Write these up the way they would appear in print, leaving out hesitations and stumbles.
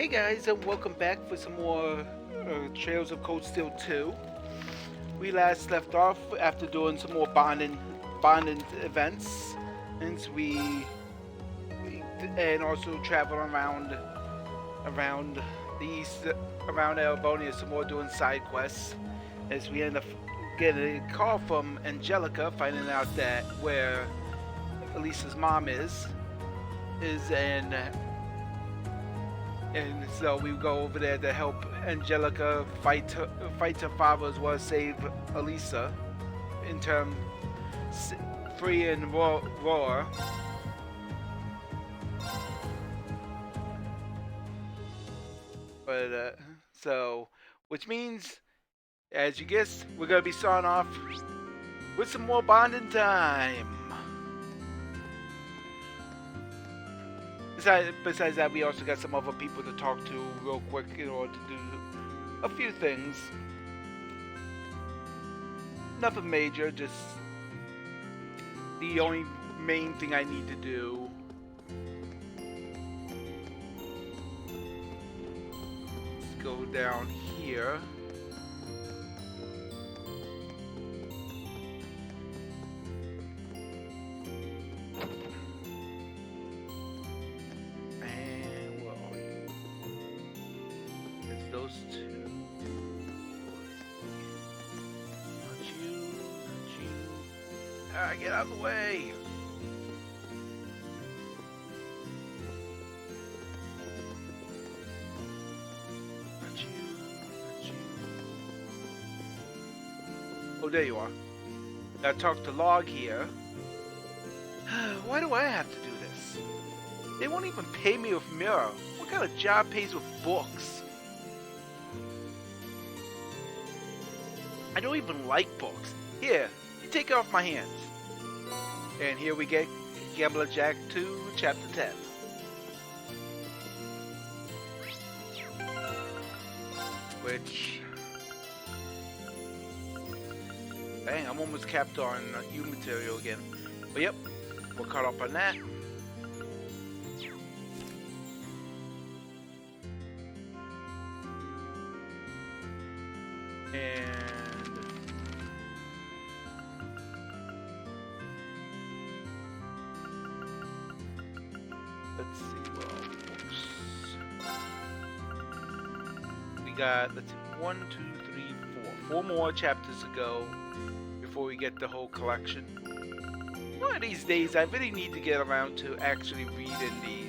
Hey guys, and welcome back for some more Trails of Cold Steel 2. We last left off after doing some more bonding events, and and also traveling around the east, around Elbonia, some more doing side quests. As we end up getting a call from Angelica, finding out that where Elisa's mom is and so we go over there to help Angelica fight her father as well as save Elisa in term free and roar. But so which means, as you guessed, we're gonna be starting off with some more bonding time. Besides that, we also got some other people to talk to real quick in order to do a few things. Nothing major, just the only main thing I need to do. Let's go down here. Those two. Not you, not you. Ah, get out of the way! Not you, not you. Oh, there you are. Gotta talk to Log here. Why do I have to do this? They won't even pay me with Mirror. What kind of job pays with books? I don't even like books. Here, you take it off my hands. And here we get Gambler Jack 2, Chapter 10. Which... Dang, I'm almost capped on U material again. But yep, we're caught up on that. And... let's see, well, we got, let's see, 1, 2, 3, 4. 4 more chapters to go before we get the whole collection. One of these days, I really need to get around to actually reading these.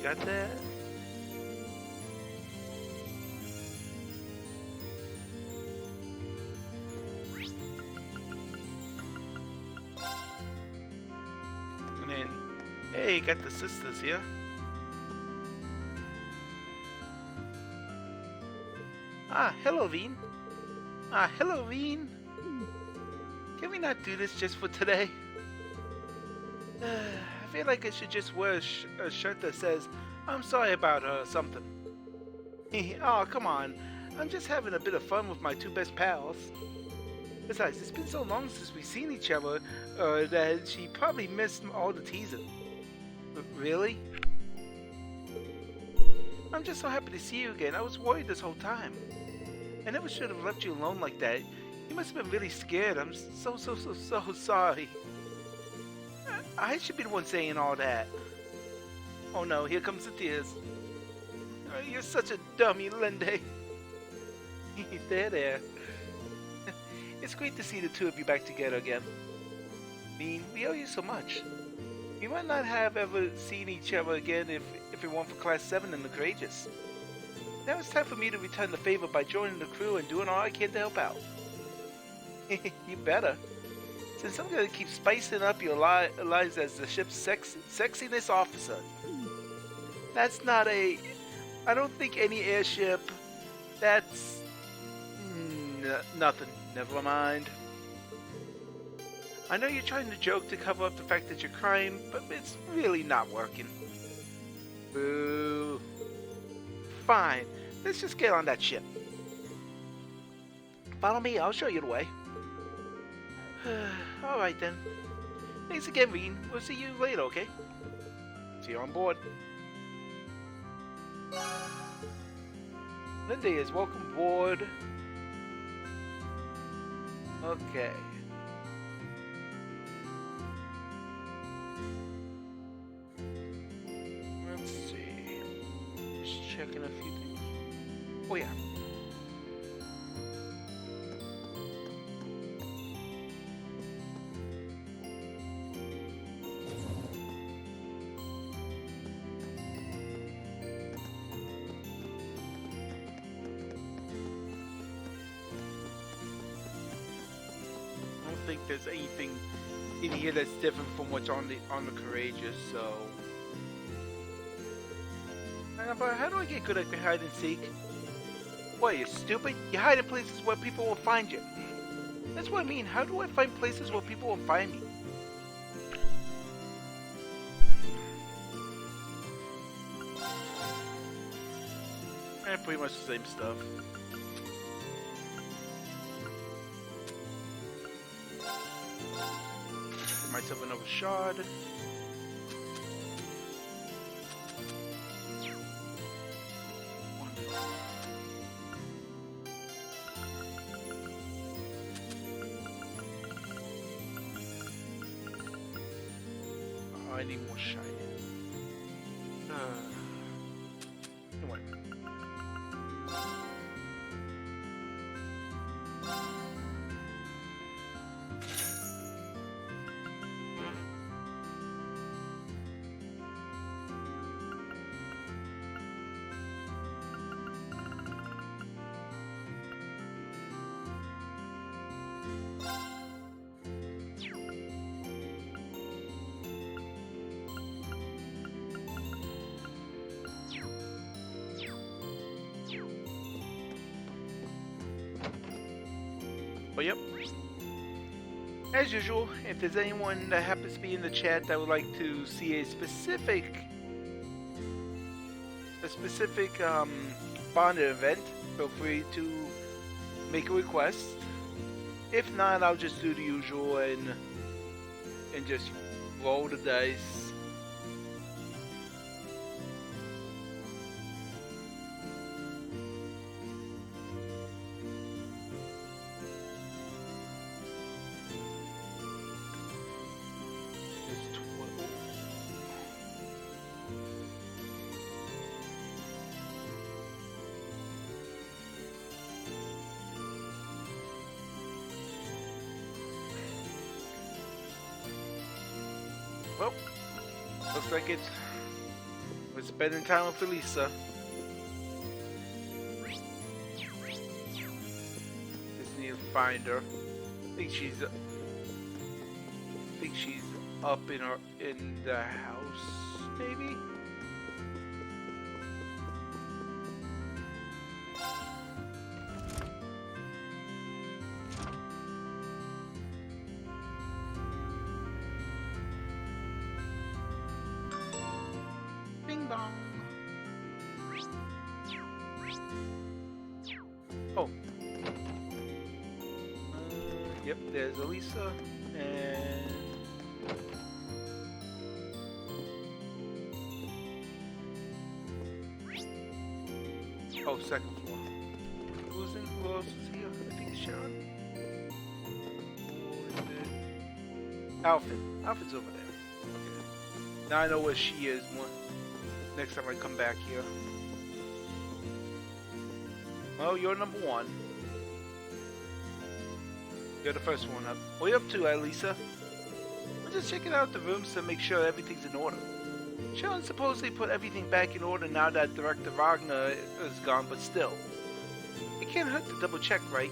got that? And then, hey, got the sisters here. Ah, hello, Veen. Ah, hello, Veen. Can we not do this just for today? I feel like I should just wear a shirt that says, I'm sorry about her or something. Oh, come on. I'm just having a bit of fun with my two best pals. Besides, it's been so long since we've seen each other that she probably missed all the teasing. Really? I'm just so happy to see you again. I was worried this whole time. I never should have left you alone like that. You must have been really scared. I'm so sorry. I should be the one saying all that. Oh no, here comes the tears. You're such a dummy, Linde. There. It's great to see the two of you back together again. Veen, we owe you so much. We might not have ever seen each other again if it weren't for Class 7 and the Courageous. Now it's time for me to return the favor by joining the crew and doing all I can to help out. You better. Since I'm gonna keep spicing up your lives as the ship's sexiness officer. That's not a... I don't think any airship... That's... nothing. Never mind. I know you're trying to joke to cover up the fact that you're crying, but it's really not working. Boo. Fine. Let's just get on that ship. Follow me, I'll show you the way. Alright then. Thanks again, Veen. We'll see you later, okay? See you on board. Linde is welcome aboard. Okay. Let's see. Just checking a few things. Oh yeah. I don't think there's anything in here that's different from what's on the Courageous, so. But how do I get good at hide and seek? What, you stupid? You hide in places where people will find you. That's what I mean. How do I find places where people will find me? Pretty much the same stuff. Get myself another shard. I need more shine. Anyway. Oh, yep. As usual, if there's anyone that happens to be in the chat that would like to see a specific bonded event, feel free to make a request. If not, I'll just do the usual and just roll the dice. Well, looks like it's We're spending time with Elisa. Just need to find her. I think she's up in the house, maybe. Bing bong. Oh. Yep, there's Elisa and. Oh, second floor. Who else is here? I think it's Sharon. Alfred's over there. Okay. Now I know where she is next time I come back here. Well, you're number one. You're the first one up. What are you up to, Elisa? I'm just checking out the rooms to make sure everything's in order. Sharon supposedly put everything back in order now that Director Wagner is gone, but still. It can't hurt to double check, right?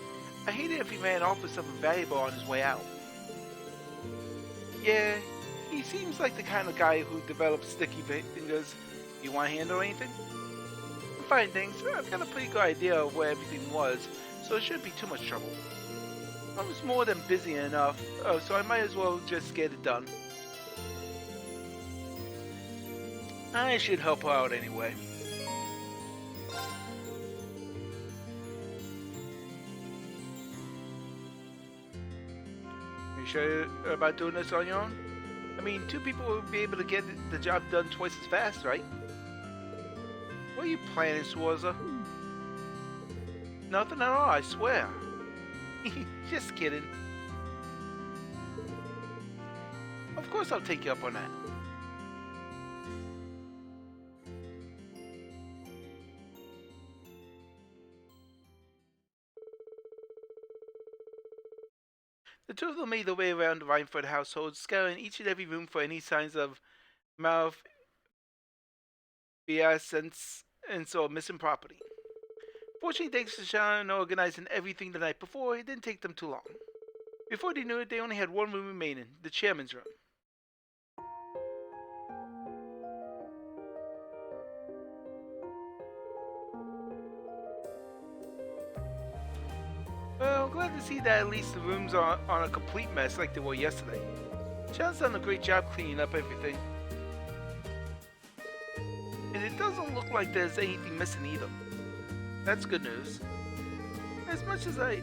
I hate it if he ran off with something valuable on his way out. Yeah, he seems like the kind of guy who develops sticky fingers. You want to handle anything? I'm fine, thanks. I've got a pretty good idea of where everything was, so it shouldn't be too much trouble. I was more than busy enough, so I might as well just get it done. I should help her out anyway. You sure you're about doing this on your own? I mean, two people will be able to get the job done twice as fast, right? What are you planning, Schwarzer? Nothing at all, I swear. Just kidding. Of course I'll take you up on that. The two of them made their way around the Reinford household, scouring each and every room for any signs of malfeasance and so missing property. Fortunately, thanks to Sharon organizing everything the night before, it didn't take them too long. Before they knew it, they only had one room remaining, the chairman's room. Well, glad to see that at least the rooms are a complete mess like they were yesterday. Sharon's done a great job cleaning up everything. And it doesn't look like there's anything missing either. That's good news. As much as I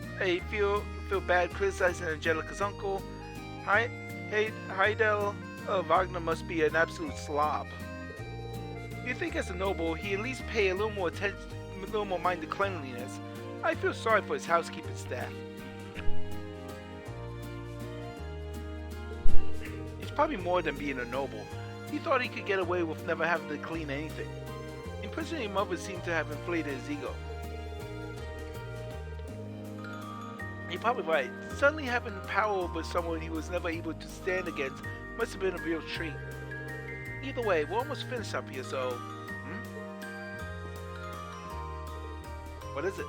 feel bad criticizing Angelica's uncle, Heidel Wagner must be an absolute slob. You'd think as a noble, he at least pay a little more attention, a little more mind to cleanliness. I feel sorry for his housekeeping staff. It's probably more than being a noble. He thought he could get away with never having to clean anything. Imprisoning your mother seemed to have inflated his ego. You're probably right. Suddenly having power over someone he was never able to stand against must have been a real treat. Either way, we're almost finished up here, so... What is it?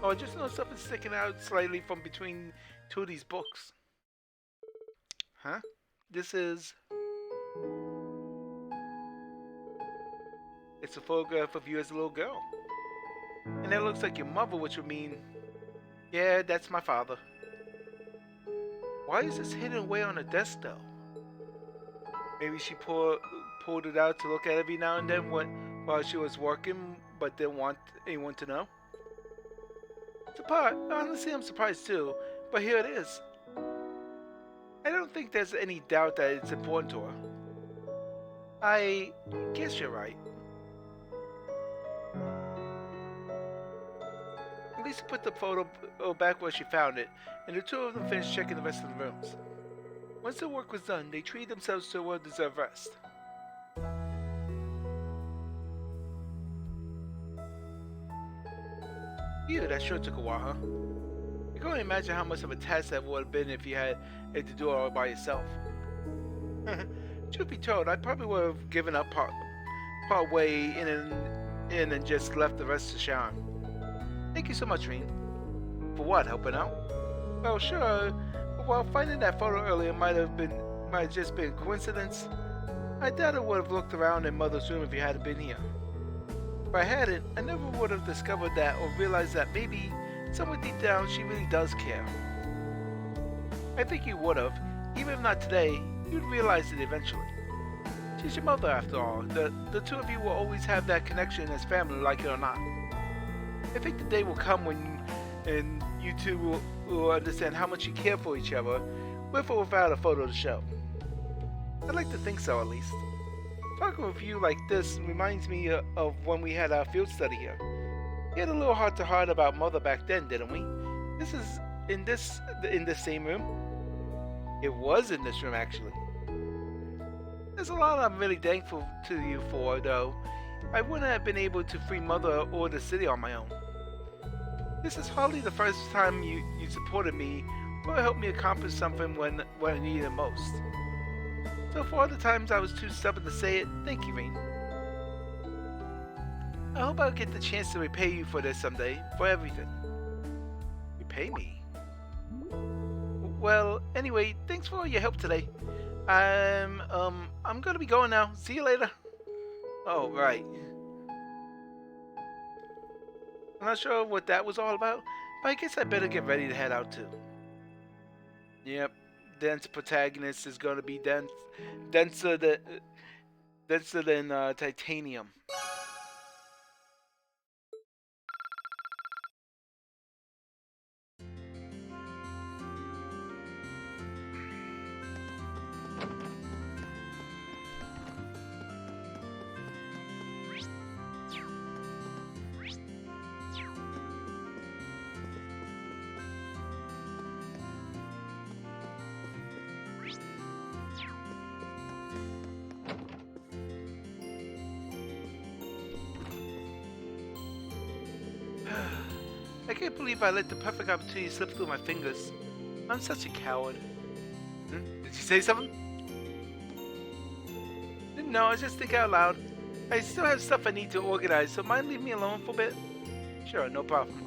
Oh, I just noticed something sticking out slightly from between two of these books. Huh? This is... It's a photograph of you as a little girl. And that looks like your mother, which would mean... Yeah, that's my father. Why is this hidden away on the desk, though? Maybe she pulled it out to look at every now and then while she was working, but didn't want anyone to know. Honestly, I'm surprised too, but here it is. I don't think there's any doubt that it's important to her. I guess you're right. Lisa put the photo back where she found it, and the two of them finished checking the rest of the rooms. Once their work was done, they treated themselves to a well-deserved rest. Phew, that sure took a while, huh? You can only imagine how much of a task that would have been if you had to do it all by yourself. Truth be told, I probably would have given up part way in and just left the rest to Sharon. Thank you so much, Rean. For what? Helping out? Well, sure. But while finding that photo earlier might have just been coincidence, I doubt I would have looked around in Mother's room if you hadn't been here. If I hadn't, I never would have discovered that or realized that maybe, somewhere deep down, she really does care. I think you would have. Even if not today, you'd realize it eventually. She's your mother, after all. The two of you will always have that connection as family, like it or not. I think the day will come when you two will understand how much you care for each other, with or without a photo to show. I'd like to think so, at least. Talking with you like this reminds me of when we had our field study here. We had a little heart-to-heart about Mother back then, didn't we? This is in this same room? It was in this room, actually. There's a lot I'm really thankful to you for, though. I wouldn't have been able to free Mother or the city on my own. This is hardly the first time you supported me or helped me accomplish something when I needed it most. So for all the times I was too stubborn to say it, thank you, Rean. I hope I'll get the chance to repay you for this someday, for everything. Repay me? Well, anyway, thanks for all your help today. I'm gonna be going now. See you later. Oh, right. I'm not sure what that was all about, but I guess I better get ready to head out too. Yep, dense protagonist is gonna be denser than titanium. I can't believe I let the perfect opportunity slip through my fingers. I'm such a coward. Did you say something? No, I was just thinking out loud. I still have stuff I need to organize, so mind leaving me alone for a bit? Sure, no problem.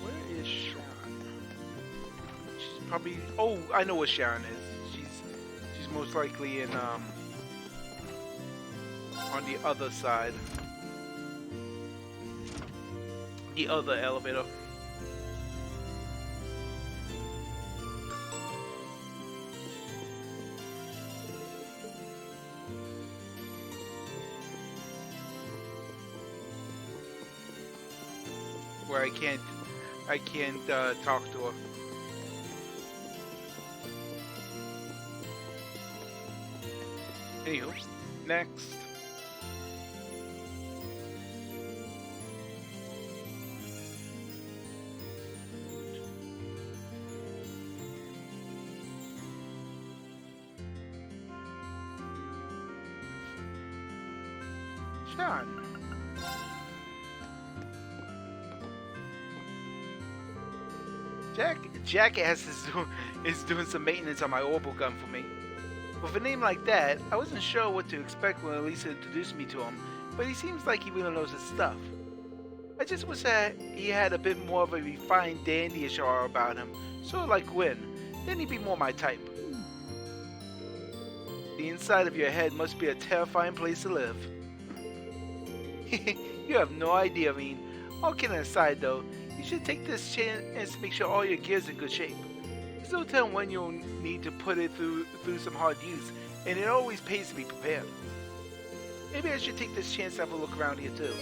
Where is Sharon? She's probably... Oh, I know where Sharon is. She's most likely in, on the other side. The other elevator. Where I can't talk to her. Anywho, next. Sharon. Jackass is doing some maintenance on my orbital gun for me. With a name like that, I wasn't sure what to expect when Elisa introduced me to him, but he seems like he really knows his stuff. I just wish that he had a bit more of a refined dandyish aura about him, sort of like Gwyn. Then he'd be more my type. The inside of your head must be a terrifying place to live. You have no idea, I mean. All kidding aside though, you should take this chance to make sure all your gear's in good shape. There's no telling when you'll need to put it through some hard use, and it always pays to be prepared. Maybe I should take this chance to have a look around here too.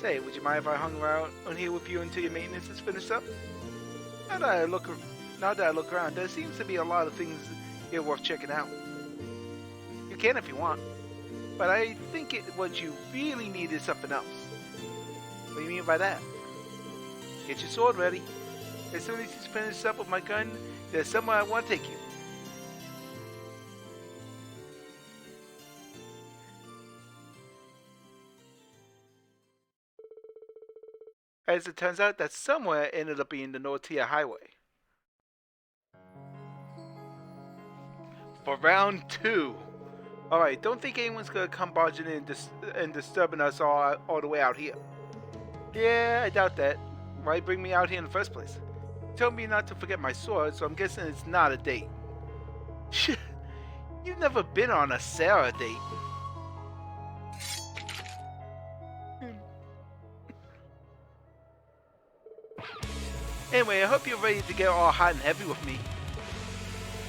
Say, would you mind if I hung around on here with you until your maintenance is finished up? Now that I look around, there seems to be a lot of things here worth checking out. You can if you want, but I think what you really need is something else. What do you mean by that? Get your sword ready. As soon as he's finished up with my gun, there's somewhere I want to take you. As it turns out, that somewhere ended up being the Nortia Highway. for round 2. Alright, don't think anyone's gonna come barging in and disturbing us all the way out here. Yeah, I doubt that. Why bring me out here in the first place? You told me not to forget my sword, so I'm guessing it's not a date. You've never been on a Sarah date. Anyway, I hope you're ready to get all hot and heavy with me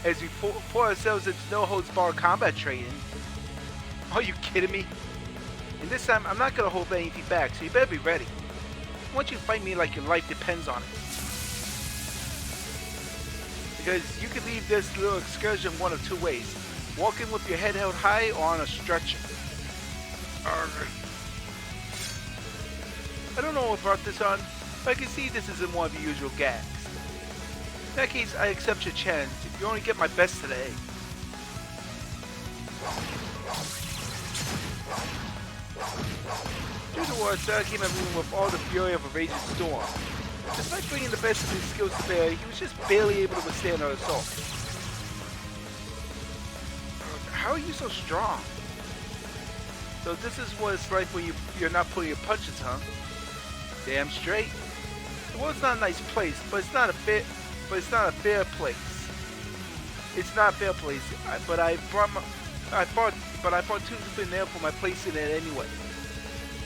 as we pour ourselves into no-holds-barred combat training. Are you kidding me? And this time, I'm not going to hold anything back, so you better be ready. I want you to fight me like your life depends on it. Because you can leave this little excursion one of two ways. Walking with your head held high or on a stretcher. I don't know what brought this on, but I can see this isn't one of the usual gags. In that case, I accept your challenge. You only get my best today. Through the war, Sarah came at me with all the fury of a raging storm. Despite bringing the best of his skills to bear, he was just barely able to withstand our assault. How are you so strong? So this is what it's like when you're not pulling your punches, huh? Damn straight. The world's not a nice place, but it's not a fair place. It's not a fair place. But I fought tooth and nail for my place in it anyway.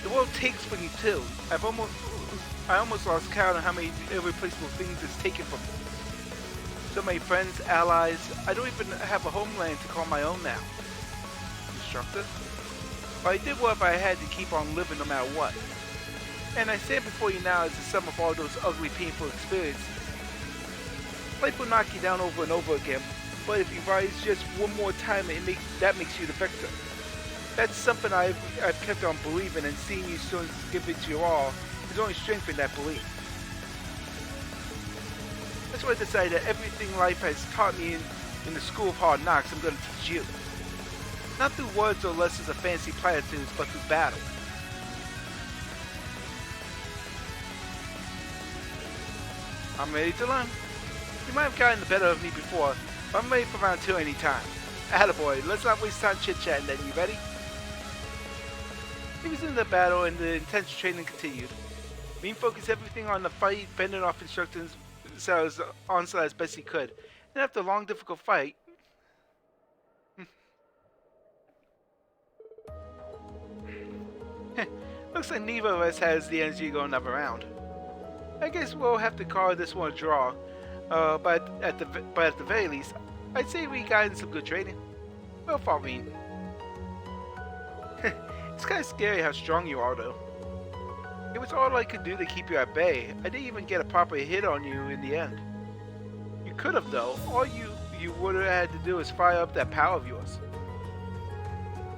The world takes from you too. I almost lost count of how many irreplaceable things it's taken from me. So many friends, allies. I don't even have a homeland to call my own now. Instructor? But I did whatever I had to keep on living no matter what. And I stand before you now as the sum of all those ugly, painful experiences. Life will knock you down over and over again, but if you rise just one more time, that makes you the victor. That's something I've kept on believing, and seeing you still give it your all has only strengthened that belief. That's why I decided that everything life has taught me in the school of hard knocks, I'm going to teach you. Not through words or lessons of fancy platitudes, but through battle. I'm ready to learn. You might have gotten the better of me before, but I'm ready for round 2 anytime. Attaboy, let's not waste time chit-chatting then. You ready? He was in the battle and the intense training continued. Mean focused everything on the fight, fending off instructions Sarah's onslaught as best he could. And after a long, difficult fight... Looks like neither of us has the energy to go another round. I guess we'll have to call this one a draw. But at the very least, I'd say we got in some good training. Well fought, Rean. It's kind of scary how strong you are, though. It was all I could do to keep you at bay. I didn't even get a proper hit on you in the end. You could have, though. All you would have had to do is fire up that power of yours.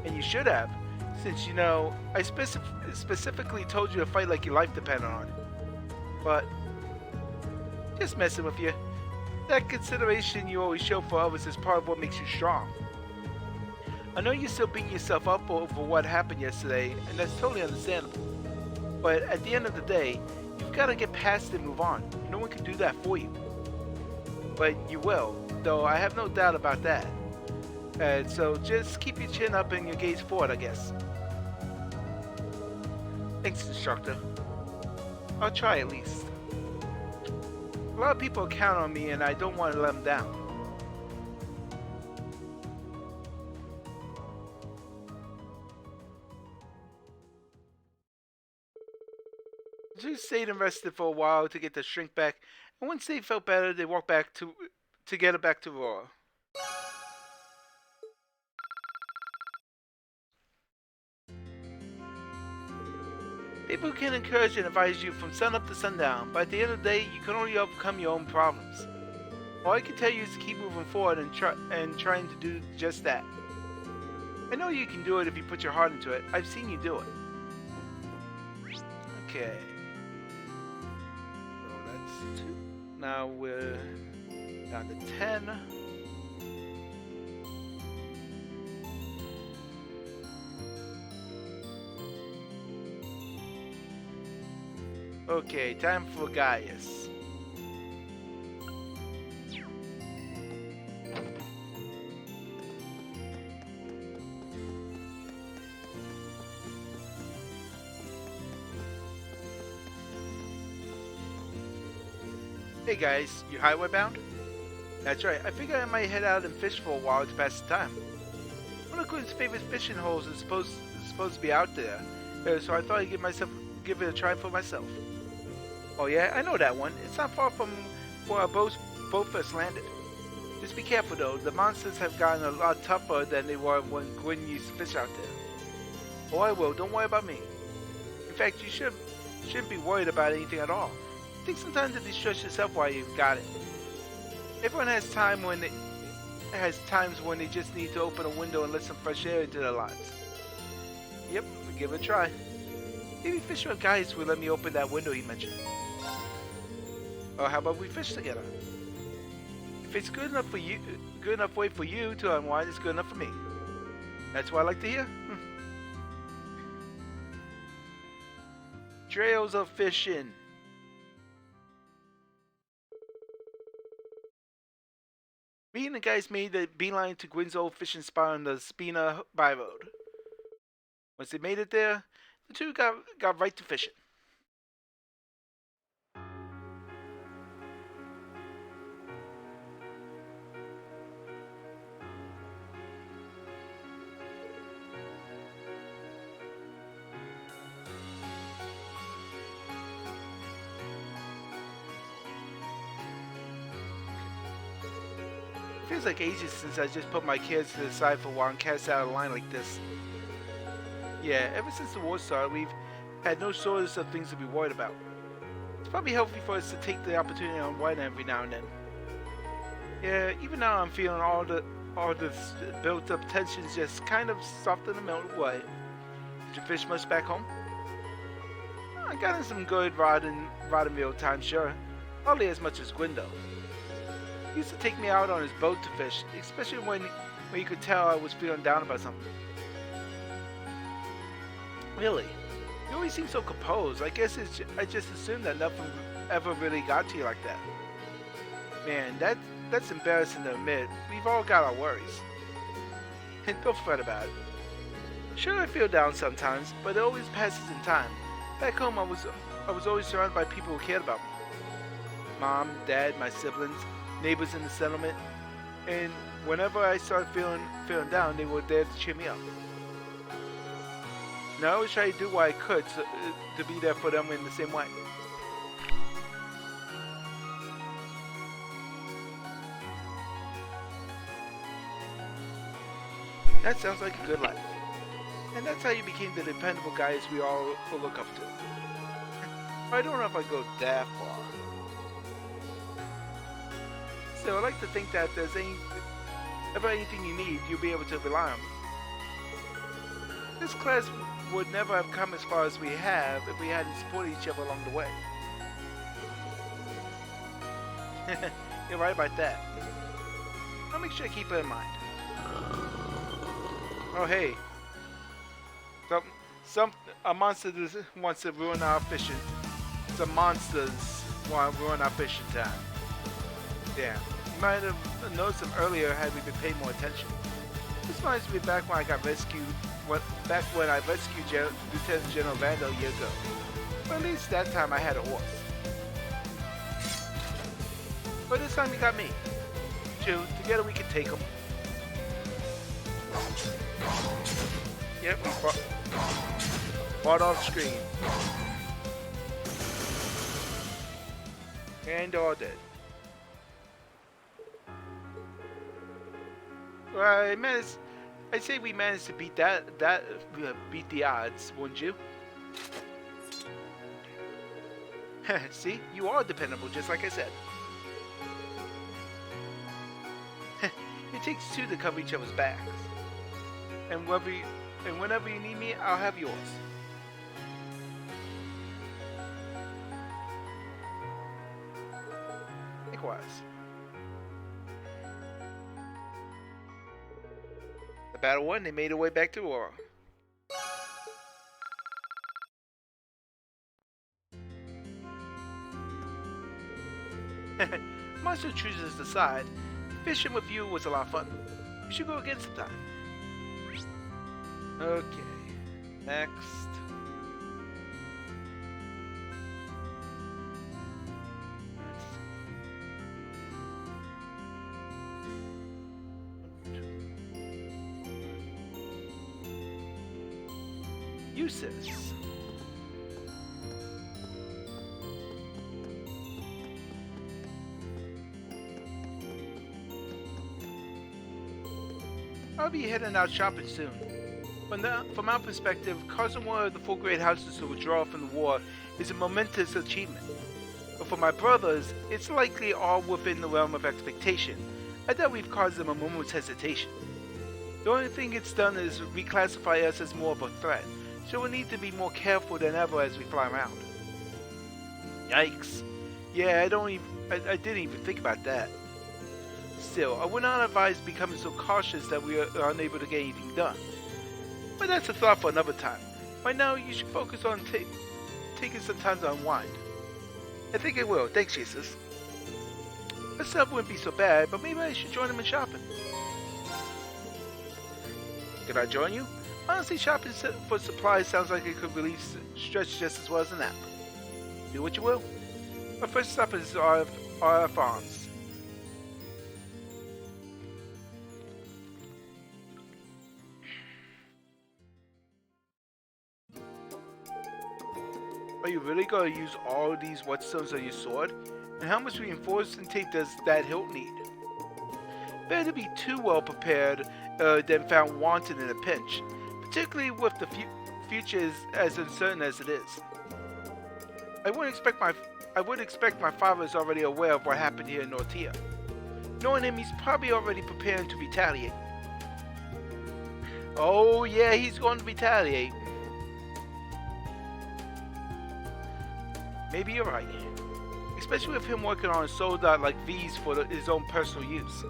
And you should have, since, you know, I specifically told you to fight like your life depended on it. But, just messing with you. That consideration you always show for others is part of what makes you strong. I know you're still beating yourself up over what happened yesterday, and that's totally understandable. But at the end of the day, you've got to get past it and move on. No one can do that for you. But you will, though I have no doubt about that. So just keep your chin up and your gaze forward, I guess. Thanks, instructor. I'll try at least. A lot of people count on me and I don't want to let them down. They stayed and rested for a while to get the shrink back, and once they felt better, they walked back to get it back to Aurora. People can encourage and advise you from sun up to sundown, but at the end of the day, you can only overcome your own problems. All I can tell you is to keep moving forward and trying to do just that. I know you can do it if you put your heart into it. I've seen you do it. Okay. So that's 2. Now we're down to 10. Okay, time for Gaius. Hey guys, you highway bound? That's right, I figured I might head out and fish for a while to pass the time. One of Quinn's favorite fishing holes is supposed to be out there, so I thought I'd give it a try for myself. Oh yeah, I know that one. It's not far from where our boat first landed. Just be careful though, the monsters have gotten a lot tougher than they were when Gwyn used to fish out there. Oh I will, don't worry about me. In fact, you shouldn't be worried about anything at all. Take some time to distress yourself while you've got it. Everyone has times when they just need to open a window and let some fresh air into their lives. Yep, we'll give it a try. Maybe fisherman guys will let me open that window you mentioned. Or how about we fish together? If it's good enough way for you to unwind, it's good enough for me. That's what I like to hear. Trails of fishing. Me and the guys made the beeline to Gwyn's old fishing spot on the Spina Byroad. Once they made it there, the two got right to fishing. Feels like ages since I just put my kids to the side for a while and cast out a line like this. Yeah, ever since the war started, we've had no shortage of things to be worried about. It's probably healthy for us to take the opportunity to unwind every now and then. Yeah, even now I'm feeling all this built-up tensions just kind of soften and melt away. Did you fish much back home? I got in some good rod and reel time, sure. Hardly as much as Gwyn though. He used to take me out on his boat to fish, especially when you could tell I was feeling down about something. Really? You always seem so composed. I guess I just assumed that nothing ever really got to you like that. Man, that's embarrassing to admit. We've all got our worries. And don't fret about it. Sure, I feel down sometimes, but it always passes in time. Back home, I was always surrounded by people who cared about me. Mom, Dad, my siblings, neighbors in the settlement, and whenever I started feeling down, they were there to cheer me up. And I always tried to do what I could to be there for them in the same way. That sounds like a good life. And that's how you became the dependable guys we all look up to. I don't know if I go that far. So I like to think that if there's ever anything you need, you'll be able to rely on me. This class would never have come as far as we have if we hadn't supported each other along the way. You're right about that. I'll make sure I keep it in mind. Oh hey. A monster wants to ruin our fishing. Some monsters want to ruin our fishing time. Yeah, you might have noticed them earlier had we been paying more attention. This reminds me back when I rescued Lieutenant General Vando a year ago. But at least that time I had a horse. But this time you got me. True, together we can take them. Yep, fought off screen. And all dead. Well, I'd say we managed to beat beat the odds, wouldn't you? See, you are dependable, just like I said. It takes two to cover each other's backs. And whenever you need me, I'll have yours. Likewise. The battle won, they made their way back to Aurora. Monster chooses aside, fishing with you was a lot of fun. We should go again sometime. Okay, next. Uses. I'll be heading out shopping soon. From our perspective, causing one of the 4 great houses to withdraw from the war is a momentous achievement. But for my brothers, it's likely all within the realm of expectation. I doubt we've caused them a moment's hesitation. The only thing it's done is reclassify us as more of a threat, so we'll need to be more careful than ever as we fly around. Yikes. Yeah, I didn't even think about that. Still, I would not advise becoming so cautious that we are unable to get anything done. But that's a thought for another time. Right now, you should focus on taking some time to unwind. I think I will. Thanks, Jesus. The stuff wouldn't be so bad, but maybe I should join him in shopping. Could I join you? Honestly, shopping for supplies sounds like it could relieve stress just as well as a nap. Do what you will. My first stop is RF Farms. Are you really going to use all these whetstones on your sword? And how much reinforcement tape does that hilt need? Better to be too well prepared than found wanting in a pinch, particularly with the future as uncertain as it is. I would expect my father is already aware of what happened here in Nortia. Knowing him, he's probably already preparing to retaliate. Oh yeah, he's going to retaliate. Maybe you're right, especially with him working on a soldat like these for his own personal use.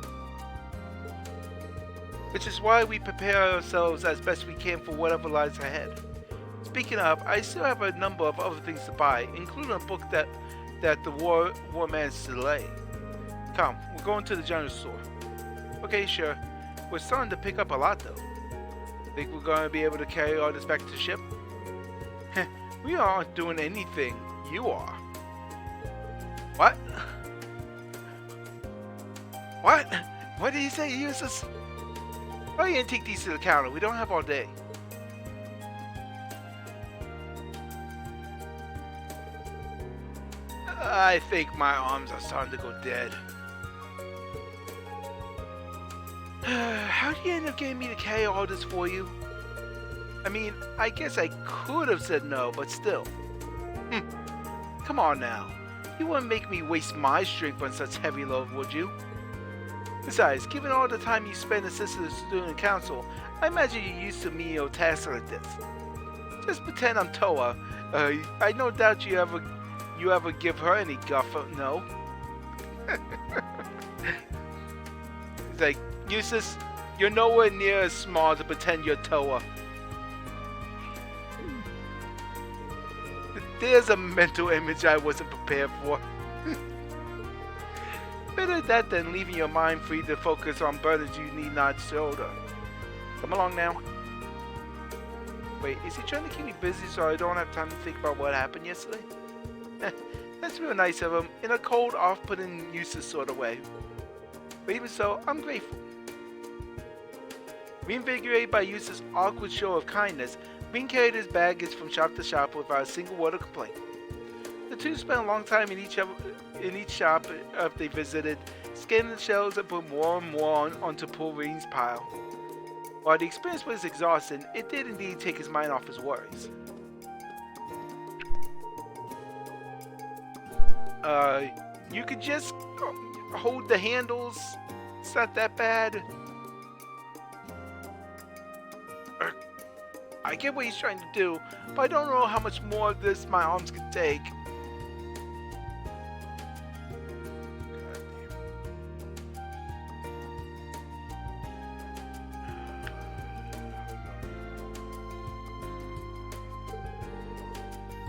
Which is why we prepare ourselves as best we can for whatever lies ahead. Speaking of, I still have a number of other things to buy, including a book that the war managed to delay. Come, we're going to the general store. Okay, sure. We're starting to pick up a lot though. Think we're going to be able to carry all this back to the ship? We aren't doing anything. You are. What? What? What did he say? Uses? Oh, you didn't take these to the counter. We don't have all day. I think my arms are starting to go dead. How do you end up getting me to carry all this for you? I mean, I guess I could have said no, but still. Come on now. You wouldn't make me waste my strength on such heavy load, would you? Besides, given all the time you spend assisting the student council, I imagine you're used to menial tasks like this. Just pretend I'm Toa. I no doubt you ever give her any guff, no? It's like, Eustace, you're nowhere near as small to pretend you're Toa. There's a mental image I wasn't prepared for. Better that than leaving your mind free to focus on burdens you need not shoulder. Come along now. Wait, is he trying to keep me busy so I don't have time to think about what happened yesterday? That's real nice of him, in a cold, off-putting, useless sort of way. But even so, I'm grateful. Reinvigorated by Eustace's awkward show of kindness, Bean carried his baggage from shop to shop without a single word of complaint. The two spent a long time in each shop they visited, scanning the shelves and put more and more onto Pauline's pile. While the experience was exhausting, it did indeed take his mind off his worries. You could just hold the handles. It's not that bad. I get what he's trying to do, but I don't know how much more of this my arms can take.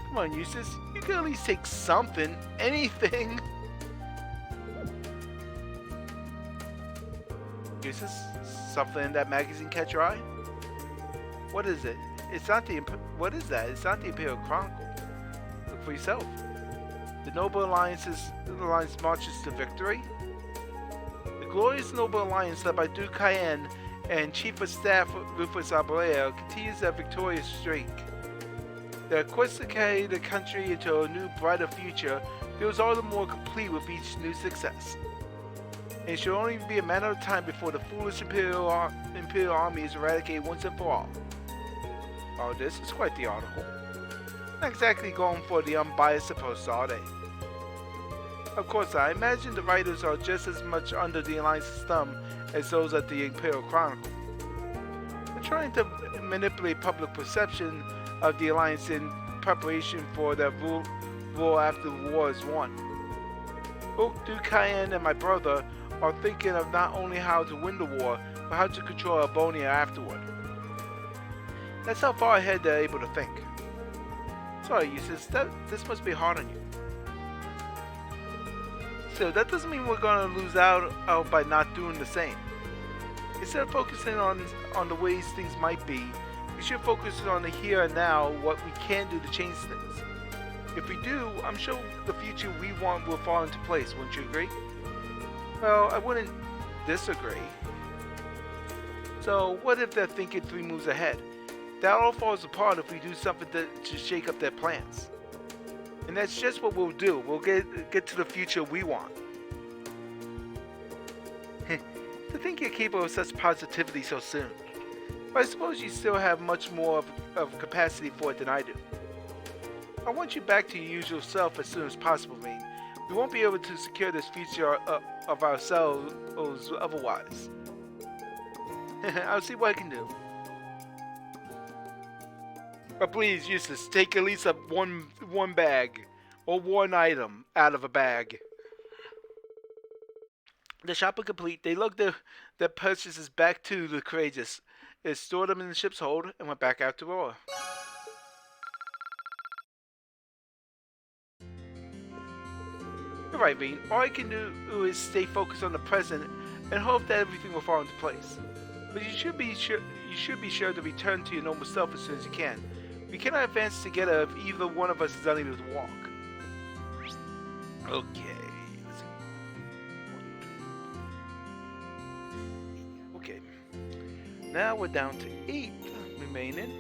Come on, Eustace. You can at least take something. Anything. Eustace, something in that magazine catch your eye? What is it? It's not the... What is that? It's not the Imperial Chronicle. Look for yourself. The Noble Alliance marches to victory? The glorious Noble Alliance led by Duke Cayenne and Chief of Staff Rufus Abreu continues their victorious streak. The quest to carry the country into a new, brighter future feels all the more complete with each new success. It should only be a matter of time before the foolish Imperial Army is eradicated once and for all. Oh, this is quite the article. Not exactly going for the unbiased approach, are they? Of course, I imagine the writers are just as much under the Alliance's thumb as those at the Imperial Chronicle. They're trying to manipulate public perception of the Alliance in preparation for their rule after the war is won. Both Duke Cayenne and my brother are thinking of not only how to win the war, but how to control Albonia afterward. That's how far ahead they're able to think. Sorry, Eustace, this must be hard on you. So that doesn't mean we're going to lose out by not doing the same. Instead of focusing on the ways things might be, we should focus on the here and now, what we can do to change things. If we do, I'm sure the future we want will fall into place, wouldn't you agree? Well, I wouldn't disagree. So what if they're thinking 3 moves ahead? That all falls apart if we do something to shake up their plans. And that's just what we'll do. We'll get to the future we want. To think you're capable of such positivity so soon. But I suppose you still have much more of capacity for it than I do. I want you back to your usual self as soon as possible, Vane. We won't be able to secure this future of ourselves otherwise. I'll see what I can do. But please, Eustace, take at least one bag or one item out of a bag. The shopping complete, they lugged their purchases back to the Courageous. They stored them in the ship's hold and went back out to Roa. You're right, Vane. All I can do is stay focused on the present and hope that everything will fall into place. But you should be sure to return to your normal self as soon as you can. We cannot advance together if either one of us is unable to walk. Okay. Okay. Now we're down to 8 remaining.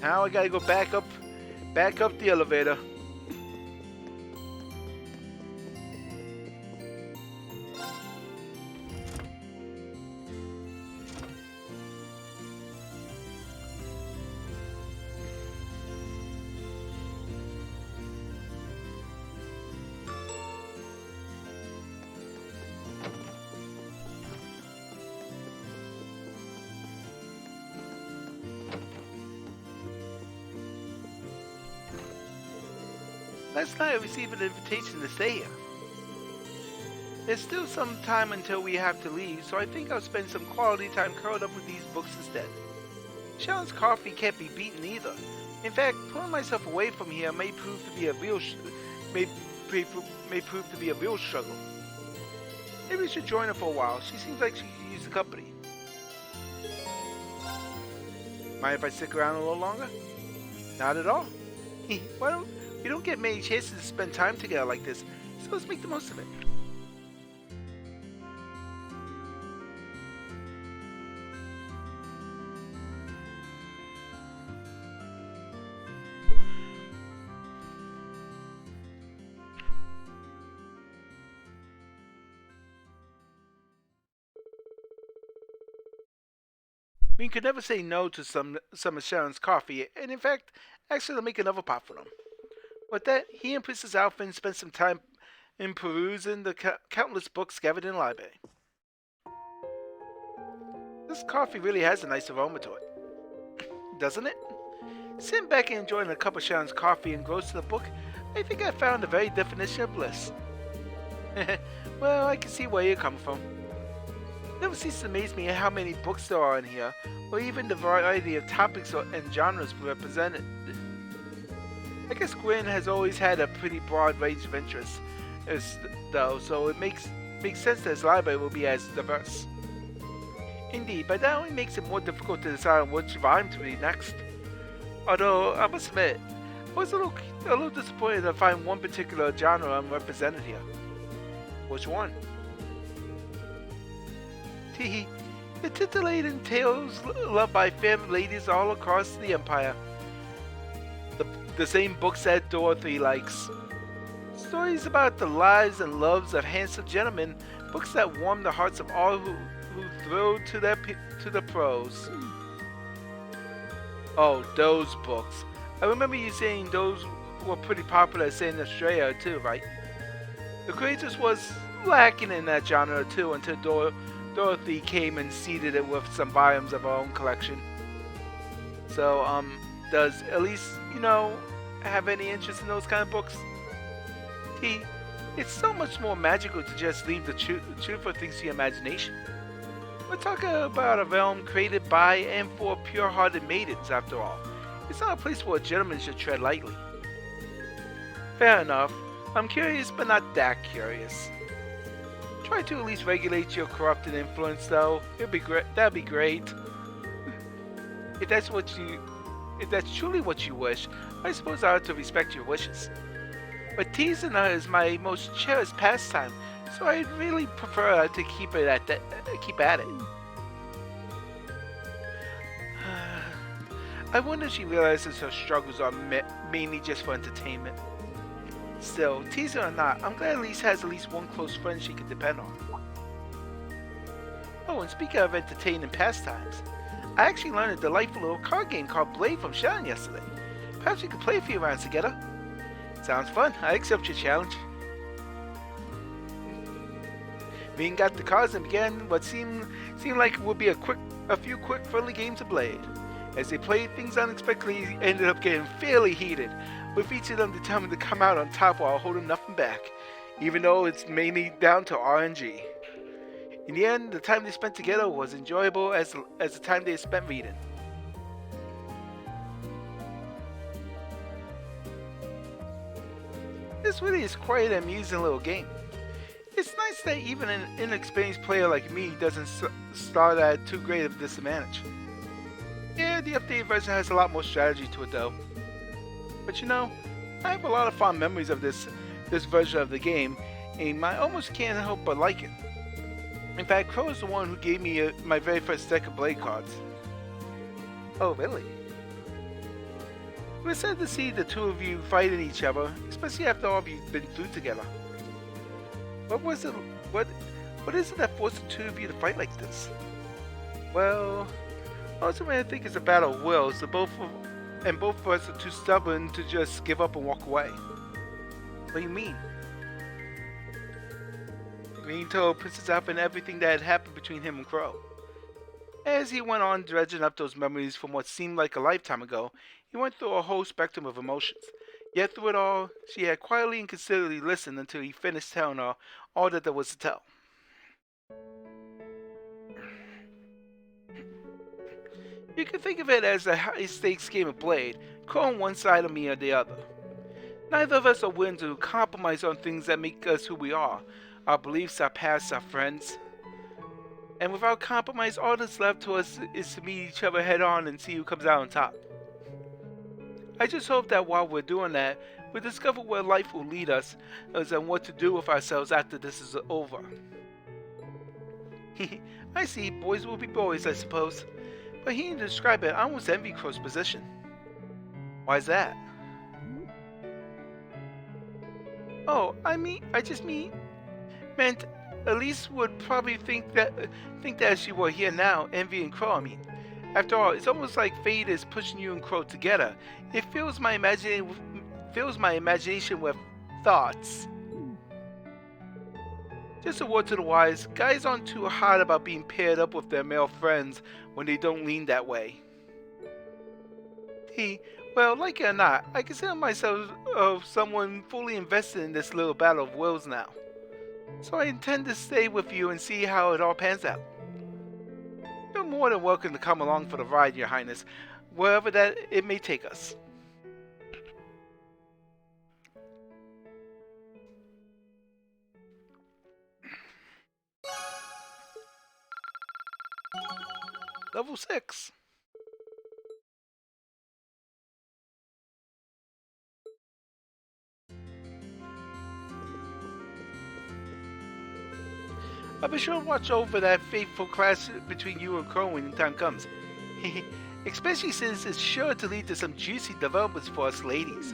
Now I gotta go back up the elevator. Last night I received an invitation to stay here. There's still some time until we have to leave, so I think I'll spend some quality time curled up with these books instead. Sharon's coffee can't be beaten either. In fact, pulling myself away from here may prove to be a real struggle. Maybe we should join her for a while. She seems like she could use the company. Mind if I stick around a little longer? Not at all. We don't get many chances to spend time together like this, so let's make the most of it. We could never say no to some of Sharon's coffee, and in fact, actually, I'll make another pot for them. With that, he and Princess Alphen spent some time in perusing the countless books gathered in the library. This coffee really has a nice aroma to it, doesn't it? Sitting back and enjoying a cup of Sharon's coffee engrossed in the book, I think I found the very definition of bliss. Well, I can see where you're coming from. It never ceases to amaze me how many books there are in here, or even the variety of topics and genres represented. I guess Gwyn has always had a pretty broad range of interests, though, so it makes sense that his library will be as diverse. Indeed, but that only makes it more difficult to decide on which volume to read next. Although, I must admit, I was a little disappointed to find one particular genre unrepresented here. Which one? Teehee. The titillating tales loved by fair ladies all across the empire. The same books that Dorothy likes. Stories about the lives and loves of handsome gentlemen, books that warm the hearts of all who thrill to the prose. Oh, those books. I remember you saying those were pretty popular, say in Australia too, right? The Creators was lacking in that genre too until Dorothy came and seeded it with some volumes of her own collection. So, does Elise, have any interest in those kind of books? T, it's so much more magical to just leave the truth of things to your imagination. We're talking about a realm created by and for pure-hearted maidens, after all. It's not a place where a gentleman should tread lightly. Fair enough. I'm curious, but not that curious. Try to at least regulate your corrupted influence, though. That'd be great. If that's truly what you wish, I suppose I ought to respect your wishes. But teasing her is my most cherished pastime, so I'd really prefer to keep at it. I wonder if she realizes her struggles are mainly just for entertainment. Still, teasing or not, I'm glad Elise has at least one close friend she can depend on. Oh, and speaking of entertaining pastimes, I actually learned a delightful little card game called Blade from Sharon yesterday. Perhaps we could play a few rounds together. Sounds fun. I accept your challenge. We got the cards and began what seemed like it would be a few quick friendly games of Blade. As they played, things unexpectedly ended up getting fairly heated, with each of them determined to come out on top while holding nothing back, even though it's mainly down to RNG. In the end, the time they spent together was enjoyable as the time they spent reading. This really is quite an amusing little game. It's nice that even an inexperienced player like me doesn't start at too great of a disadvantage. Yeah, the updated version has a lot more strategy to it though. But I have a lot of fond memories of this version of the game, and I almost can't help but like it. In fact, Crow is the one who gave me my very first deck of Blade cards. Oh, really? It was sad to see the two of you fighting each other, especially after all of you've been through together. What was it? What is it that forced the two of you to fight like this? Well, ultimately I think it's a battle of wills. Both of us are too stubborn to just give up and walk away. What do you mean? Green told Princess Alpha and everything that had happened between him and Crow. As he went on dredging up those memories from what seemed like a lifetime ago, he went through a whole spectrum of emotions. Yet through it all, she had quietly and considerately listened until he finished telling her all that there was to tell. You can think of it as a high-stakes game of Blade, Crow on one side and me on the other. Neither of us are willing to compromise on things that make us who we are. Our beliefs, our pasts, our friends. And without compromise, all that's left to us is to meet each other head on and see who comes out on top. I just hope that while we're doing that, we discover where life will lead us and what to do with ourselves after this is over. I see, boys will be boys, I suppose. But hearing you describe it, I almost envy Crow's position. Why's that? Oh, I just meant Elise would probably think that as she were here now, envying Crow, After all, it's almost like fate is pushing you and Crow together. It fills my imagination with thoughts. Just a word to the wise, guys aren't too hot about being paired up with their male friends when they don't lean that way. Well, like it or not, I consider myself someone fully invested in this little battle of wills now. So I intend to stay with you and see how it all pans out. You're more than welcome to come along for the ride, Your Highness, wherever that it may take us. Level 6. I'll be sure to watch over that fateful clash between you and Crow when the time comes. Especially since it's sure to lead to some juicy developments for us ladies.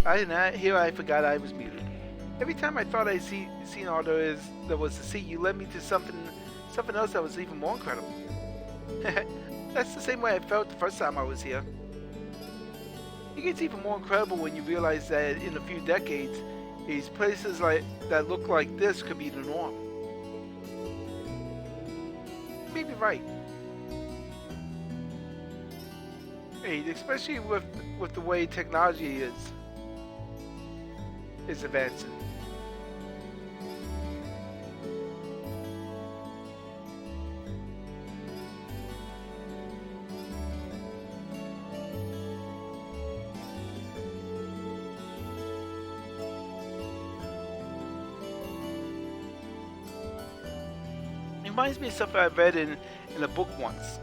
I did not. Here I forgot I was muted. Every time I thought I'd seen all there was to see, you led me to something else that was even more incredible. That's the same way I felt the first time I was here. It gets even more incredible when you realize that in a few decades, these places that look like this could be the norm. You may be right. Hey, especially with the way technology is advancing. It reminds me of something I read in a book once.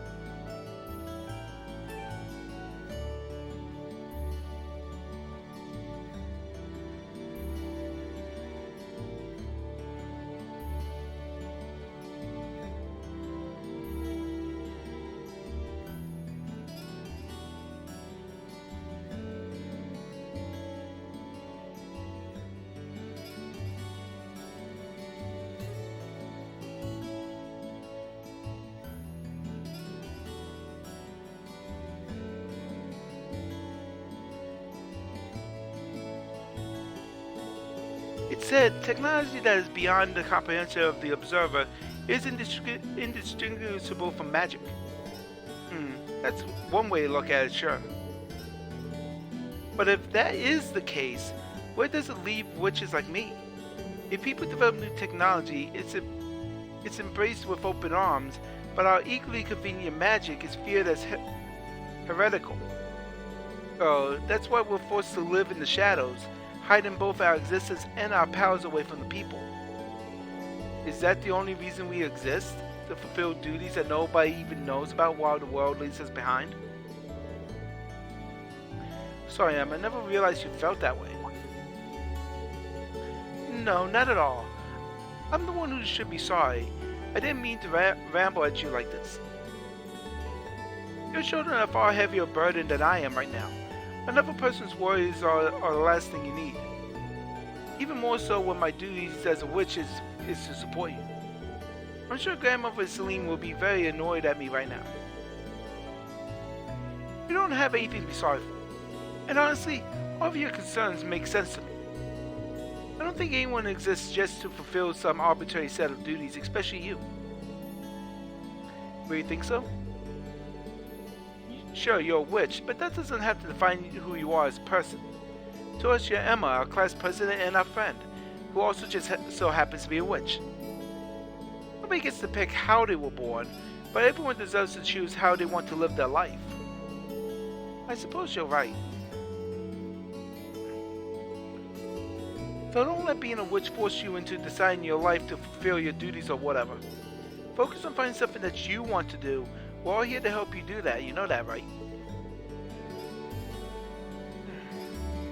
said, technology that is beyond the comprehension of the observer is indistinguishable from magic. That's one way to look at it, sure. But if that is the case, where does it leave witches like me? If people develop new technology, it's embraced with open arms, but our equally convenient magic is feared as heretical. That's why we're forced to live in the shadows, hiding both our existence and our powers away from the people. Is that the only reason we exist? To fulfill duties that nobody even knows about while the world leaves us behind? Sorry, Em, I never realized you felt that way. No, not at all. I'm the one who should be sorry. I didn't mean to ramble at you like this. Your children are a far heavier burden than I am right now. Another person's worries are the last thing you need. Even more so when my duties as a witch is to support you. I'm sure Grandmother Celine will be very annoyed at me right now. You don't have anything to be sorry for. And honestly, all of your concerns make sense to me. I don't think anyone exists just to fulfill some arbitrary set of duties, especially you. Do you think so? Sure, you're a witch, but that doesn't have to define who you are as a person. To us, you're Emma, our class president and our friend, who also just so happens to be a witch. Nobody gets to pick how they were born, but everyone deserves to choose how they want to live their life. I suppose you're right. So don't let being a witch force you into deciding your life to fulfill your duties or whatever. Focus on finding something that you want to do. We're all here to help you do that, you know that, right?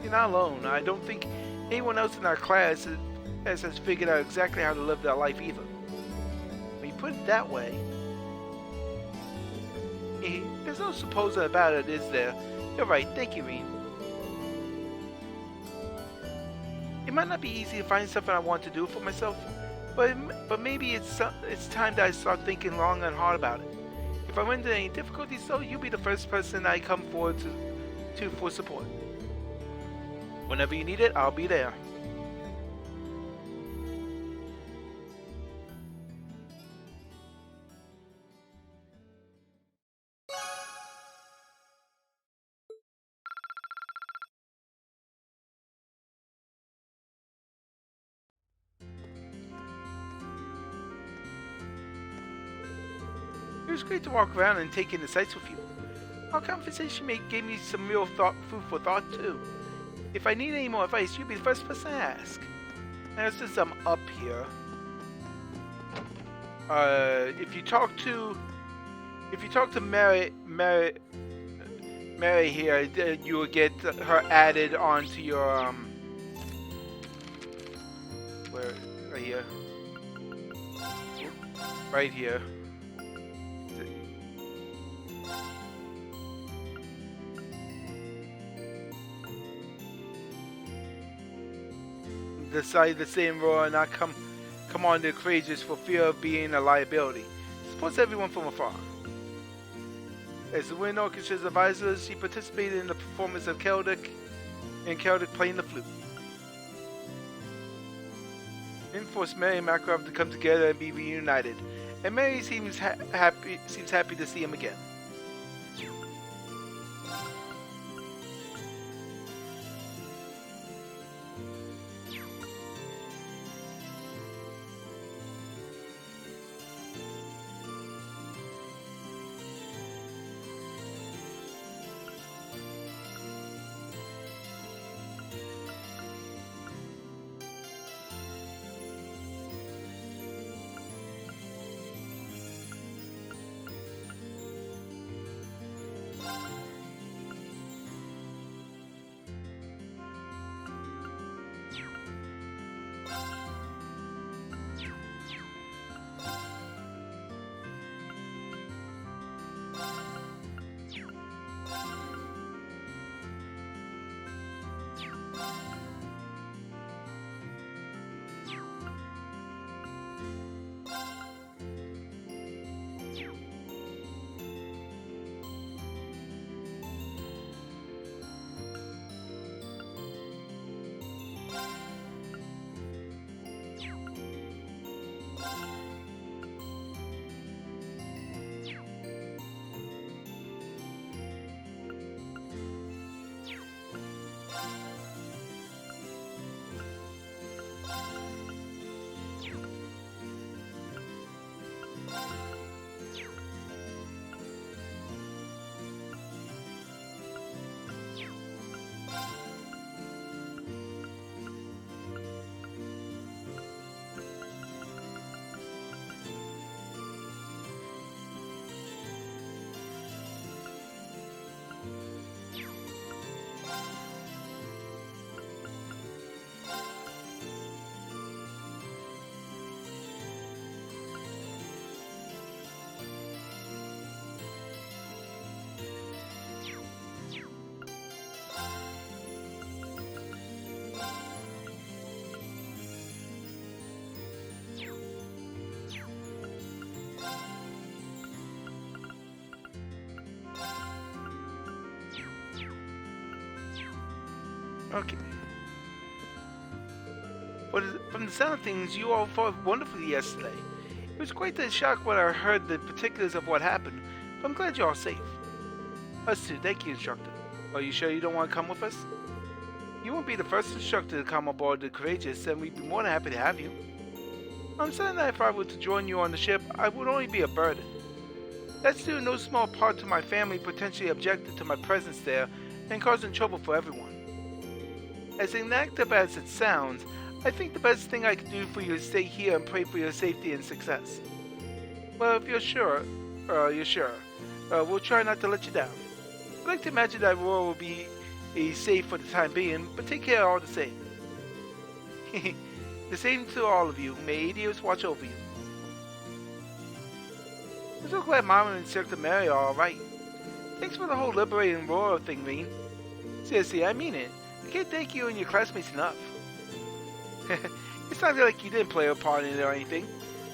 You're not alone. I don't think anyone else in our class has figured out exactly how to live their life either. When you put it that way, there's no supposing about it, is there? You're right, thank you, Reen. It might not be easy to find something I want to do for myself, but maybe it's time that I start thinking long and hard about it. If I run into any difficulties though, you'll be the first person I come forward to for support. Whenever you need it, I'll be there. It was great to walk around and take in the sights with you. Our conversation gave me some real food for thought too. If I need any more advice, you'll be the first person to ask. Now since I'm up here, if you talk to Mary here, you will get her added onto your where right here. Decide to stay in row and not come on the courageous for fear of being a liability. Supports everyone from afar. As the Wind Orchestra's advisor, she participated in the performance of Celtic playing the flute. Enforced Mary and Makarov to come together and be reunited, and Mary seems happy to see him again. Okay. But from the sound of things, you all fought wonderfully yesterday. It was quite a shock when I heard the particulars of what happened, but I'm glad you're all safe. Us too, thank you, instructor. Are you sure you don't want to come with us? You won't be the first instructor to come aboard the Courageous, and we'd be more than happy to have you. I'm certain that if I were to join you on the ship, I would only be a burden. That's due in no small part to my family potentially objecting to my presence there and causing trouble for everyone. As inactive as it sounds, I think the best thing I can do for you is stay here and pray for your safety and success. Well, if you're sure, you're sure. We'll try not to let you down. I'd like to imagine that Aurora will be safe for the time being, but take care all the same. The same to all of you. May Aidios watch over you. I'm so glad Mama and Instructor Mary are alright. Thanks for the whole liberating Aurora thing, Rean. Seriously, I mean it. I can't thank you and your classmates enough. It's not like you didn't play a part in it or anything,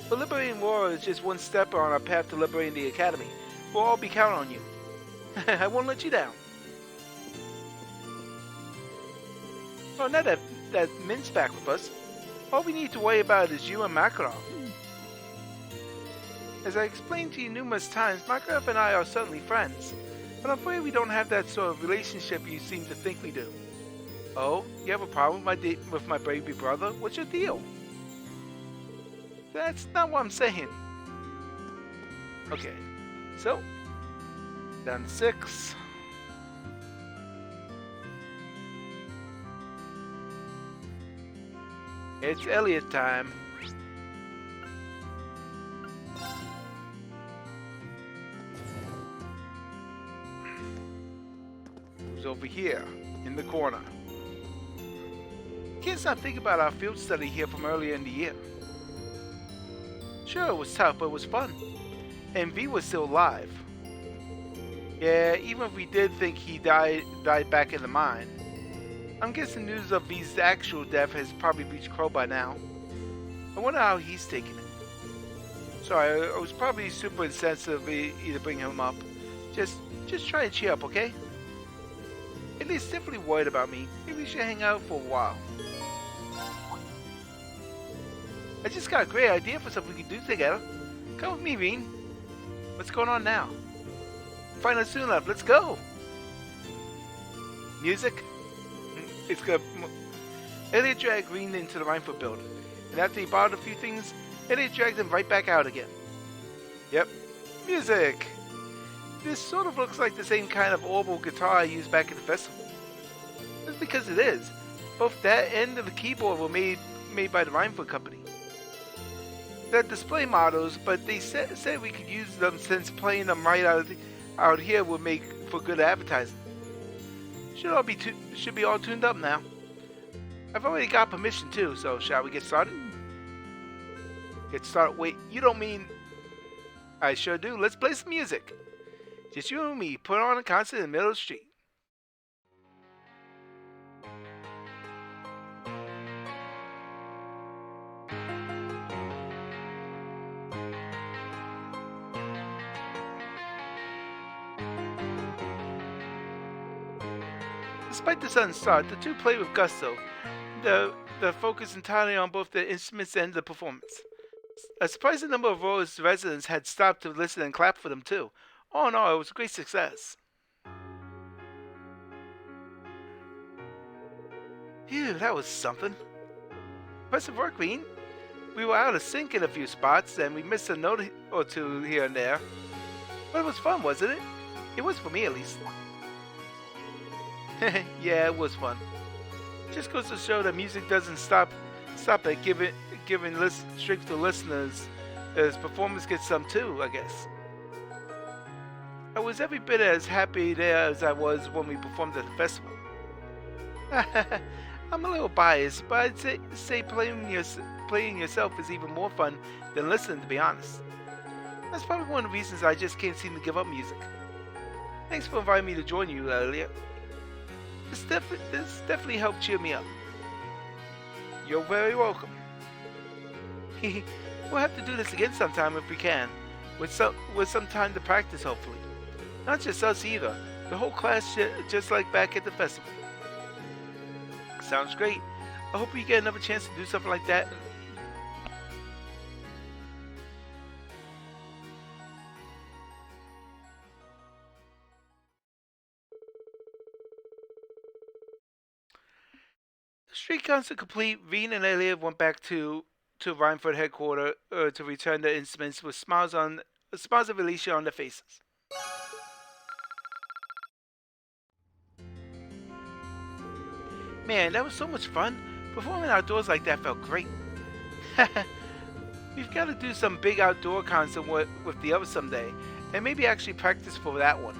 but liberating Aurora is just one step on our path to liberating the Academy. We'll all be counting on you. I won't let you down. Oh, now that Mint's back with us, all we need to worry about is you and Makarov. As I explained to you numerous times, Makarov and I are certainly friends, but I'm afraid we don't have that sort of relationship you seem to think we do. Oh, you have a problem with my baby brother? What's your deal? That's not what I'm saying. Okay, so, down to 6. It's Elliot time. Who's over here, in the corner? Can't stop thinking about our field study here from earlier in the year. Sure, it was tough, but it was fun. And V was still alive. Yeah, even if we did think he died back in the mine. I'm guessing news of V's actual death has probably reached Crow by now. I wonder how he's taking it. Sorry, I was probably super insensitive to bring him up. Just try and cheer up, okay? Elliott's definitely worried about me. Maybe we should hang out for a while. I just got a great idea for something we can do together. Come with me, Rean. What's going on now? Find us soon enough. Let's go. Music? It's good. Elliott dragged Rean into the Rhinefoot building, and after he bought a few things, Elliott dragged him right back out again. Yep. Music! This sort of looks like the same kind of orbital guitar I used back at the festival. That's because it is. Both that and the keyboard were made by the Rhinefoot company. They're display models, but they said we could use them since playing them right out here would make for good advertising. Should be all tuned up now. I've already got permission too, so shall we get started? Get started? Wait, you don't mean... I sure do. Let's play some music. Just you and me, put on a concert in the middle of the street. Despite the sudden start, the two played with gusto, the focus entirely on both the instruments and the performance. A surprising number of Aurora's residents had stopped to listen and clap for them too. All in all, it was a great success. Phew, that was something. Impressive work, Rean. We were out of sync in a few spots, and we missed a note or two here and there. But it was fun, wasn't it? It was for me, at least. Yeah, it was fun. Just goes to show that music doesn't stop at giving strength to listeners, as performers get some too, I guess. I was every bit as happy there as I was when we performed at the festival. I'm a little biased, but I'd say playing yourself is even more fun than listening, to be honest. That's probably one of the reasons I just can't seem to give up music. Thanks for inviting me to join you earlier. This definitely helped cheer me up. You're very welcome. We'll have to do this again sometime if we can, with some time to practice, hopefully. Not just us either, the whole class, just like back at the festival. Sounds great. I hope we get another chance to do something like that. The street concert complete, Veen and Elliot went back to Rhineford headquarters to return their instruments with smiles of elation on their faces. Man, that was so much fun. Performing outdoors like that felt great. We've got to do some big outdoor concert with the others someday, and maybe actually practice for that one.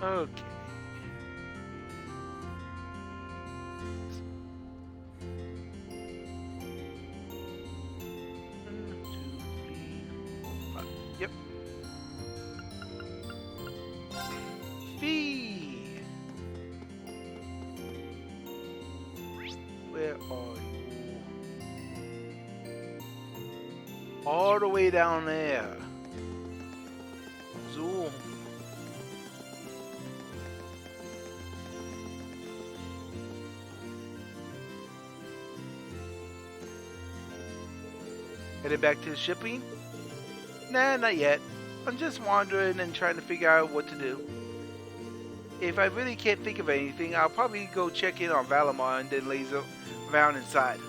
Okay. Yep. Fee! Where are you? All the way down there. Zoom. Headed back to the shipping? Nah, not yet. I'm just wandering and trying to figure out what to do. If I really can't think of anything, I'll probably go check in on Valimar and then laze around inside.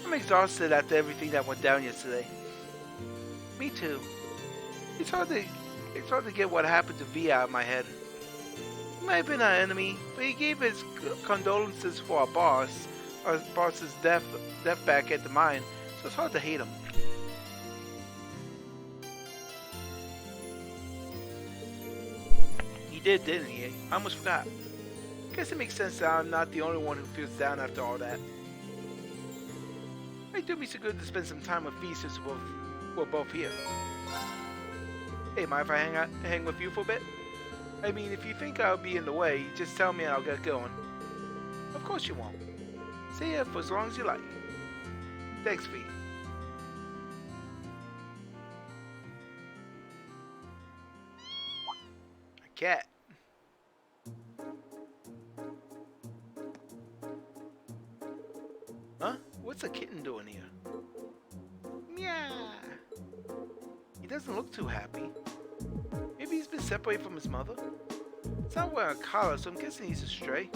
I'm exhausted after everything that went down yesterday. Me too. It's hard to get what happened to V out of my head. He might have been our enemy, but he gave his condolences for our boss's death back at the mine, so it's hard to hate him. He did, didn't he? I almost forgot. Guess it makes sense that I'm not the only one who feels down after all that. It do me so good to spend some time with V since we're both here. Hey, mind if I hang with you for a bit? I mean, if you think I'll be in the way, just tell me and I'll get going. Of course you won't. Stay here for as long as you like. Thanks, V. A cat. Huh? What's a kitten doing here? Meow. He doesn't look too happy. Maybe he's been separated from his mother? It's not wearing a collar, so I'm guessing he's a stray.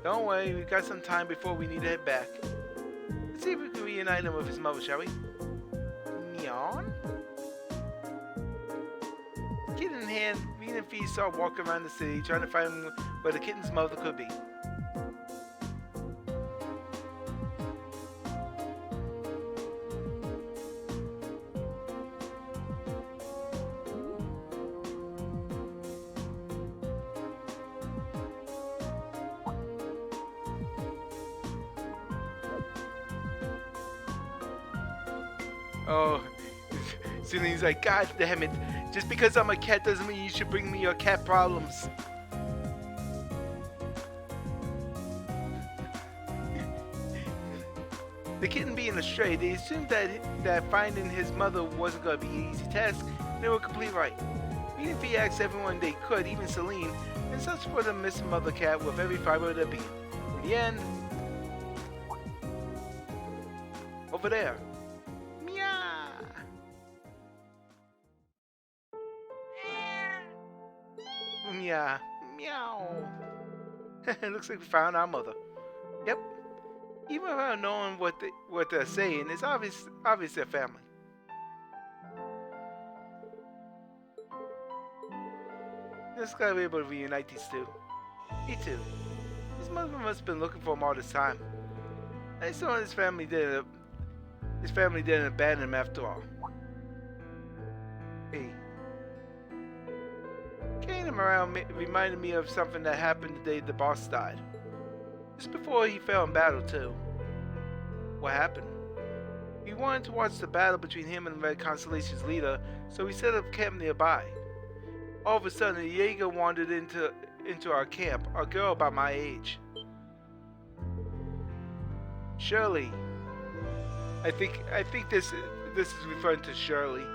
Don't worry, we've got some time before we need to head back. Let's see if we can reunite him with his mother, shall we? Neon? Kitten in hand, Veen and Fee saw walking around the city trying to find where the kitten's mother could be. Oh, Celine's like, God damn it. Just because I'm a cat doesn't mean you should bring me your cat problems. The kitten being a stray, they assumed that finding his mother wasn't going to be an easy task, and they were completely right. Veen and Fee asked everyone they could, even Celine, and searched for the missing mother cat with every fiber of their being. In the end, over there. Yeah, meow. It looks like we found our mother. Yep. Even without knowing what they're saying, it's obvious they're family. Just gotta be able to reunite these two. Me too. His mother must have been looking for him all this time. I saw his family didn't abandon him after all. Hey. Carrying him around reminded me of something that happened the day the boss died. Just before he fell in battle too. What happened? We wanted to watch the battle between him and the Red Constellation's leader, so we set up camp nearby. All of a sudden, a Jaeger wandered into our camp, a girl about my age. Shirley, I think this is referring to Shirley.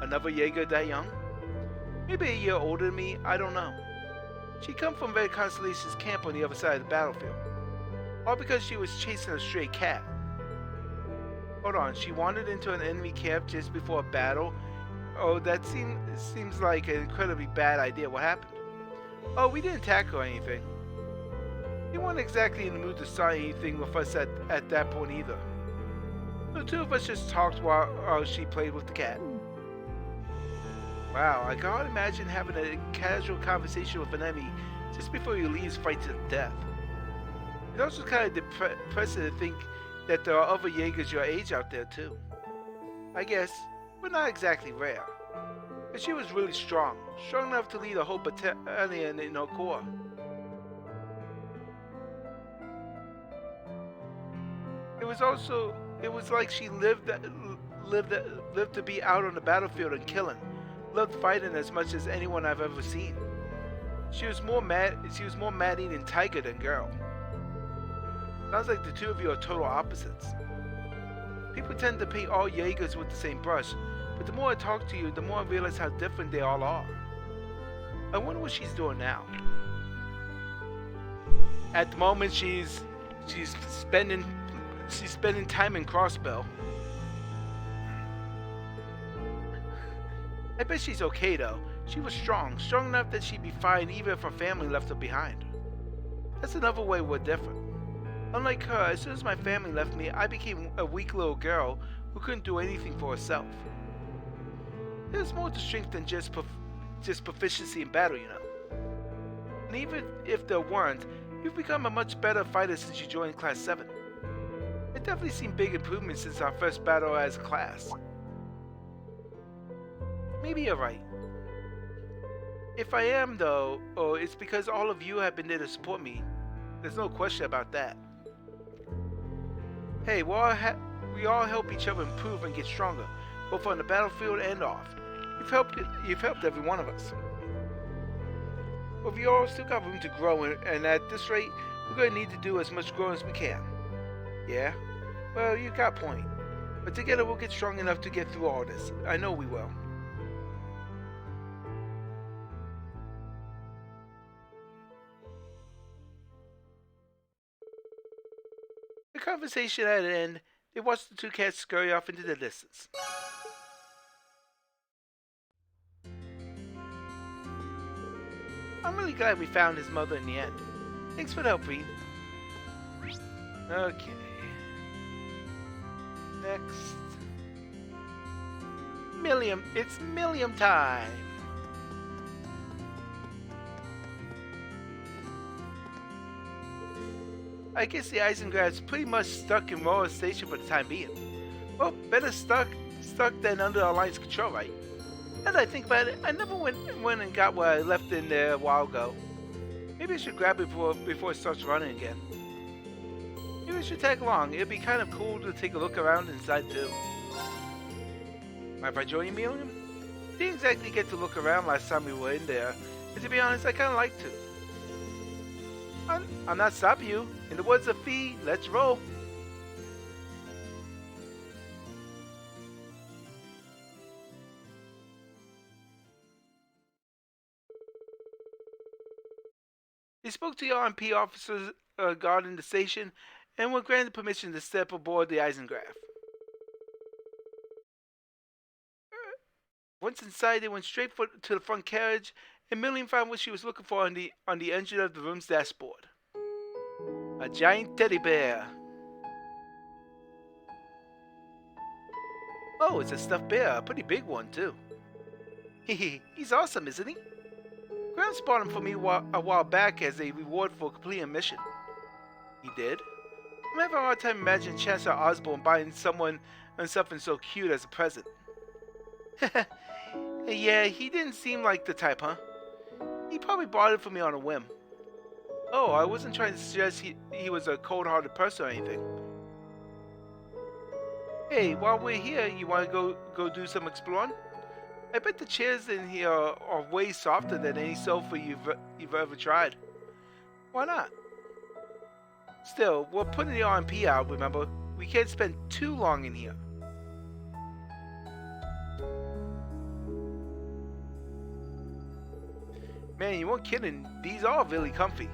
Another Jaeger that young? Maybe a year older than me, I don't know. She come from Red Constellation's camp on the other side of the battlefield. All because she was chasing a stray cat. Hold on, she wandered into an enemy camp just before a battle? Oh, that seems like an incredibly bad idea. What happened? Oh, we didn't attack her or anything. We weren't exactly in the mood to start anything with us at that point either. The two of us just talked while she played with the cat. Wow, I can't imagine having a casual conversation with an enemy just before you leave fight to the death. It's also kind of depressing to think that there are other Jaegers your age out there too. I guess, but not exactly rare. But she was really strong enough to lead a whole battalion in her corps. It was like she lived to be out on the battlefield and killing. Loved fighting as much as anyone I've ever seen. She was more man-eating tiger than girl. Sounds like the two of you are total opposites. People tend to paint all Jaegers with the same brush, but the more I talk to you, the more I realize how different they all are. I wonder what she's doing now. At the moment, she's spending time in Crossbell. I bet she's okay though. She was strong enough that she'd be fine even if her family left her behind. That's another way we're different. Unlike her, as soon as my family left me, I became a weak little girl who couldn't do anything for herself. There's more to strength than just proficiency in battle, you know. And even if there weren't, you've become a much better fighter since you joined Class 7. I've definitely seen big improvements since our first battle as a class. Maybe you're right. If I am though, it's because all of you have been there to support me. There's no question about that. Hey, we all help each other improve and get stronger, both on the battlefield and off. You've helped every one of us. But we all still got room to grow, and at this rate, we're going to need to do as much growing as we can. Yeah? Well, you got a point. But together we'll get strong enough to get through all this. I know we will. The conversation at an end, they watched the two cats scurry off into the distance. I'm really glad we found his mother in the end. Thanks for the help, Reed. Okay. Next. Millium. It's Millium time. I guess the Eisengraf's pretty much stuck in Royal Station for the time being. Well, better stuck than under Alliance control, right? And I think about it, I never went and got what I left in there a while ago. Maybe I should grab it before it starts running again. Maybe I should tag along. It'd be kind of cool to take a look around inside too. Mind if I join you, Millium? Didn't exactly get to look around last time we were in there, and to be honest, I kind of like to. I'm not stopping you. In the woods of Fee, let's roll. They spoke to the RMP officers guarding the station and were granted permission to step aboard the Eisengraf. Once inside, they went straight to the front carriage, and Millium found what she was looking for on the engine of the room's dashboard. A giant teddy bear. Oh, it's a stuffed bear, a pretty big one too. He's awesome, isn't he? Graham bought him for me a while back as a reward for completing a mission. He did? I'm having a hard time imagining Chancellor Osborne buying someone something so cute as a present. Yeah, he didn't seem like the type, huh? He probably bought it for me on a whim. Oh, I wasn't trying to suggest he was a cold-hearted person or anything. Hey, while we're here, you want to go do some exploring? I bet the chairs in here are way softer than any sofa you've ever tried. Why not? Still, we're putting the RMP out, remember? We can't spend too long in here. Man, you weren't kidding. These are really comfy.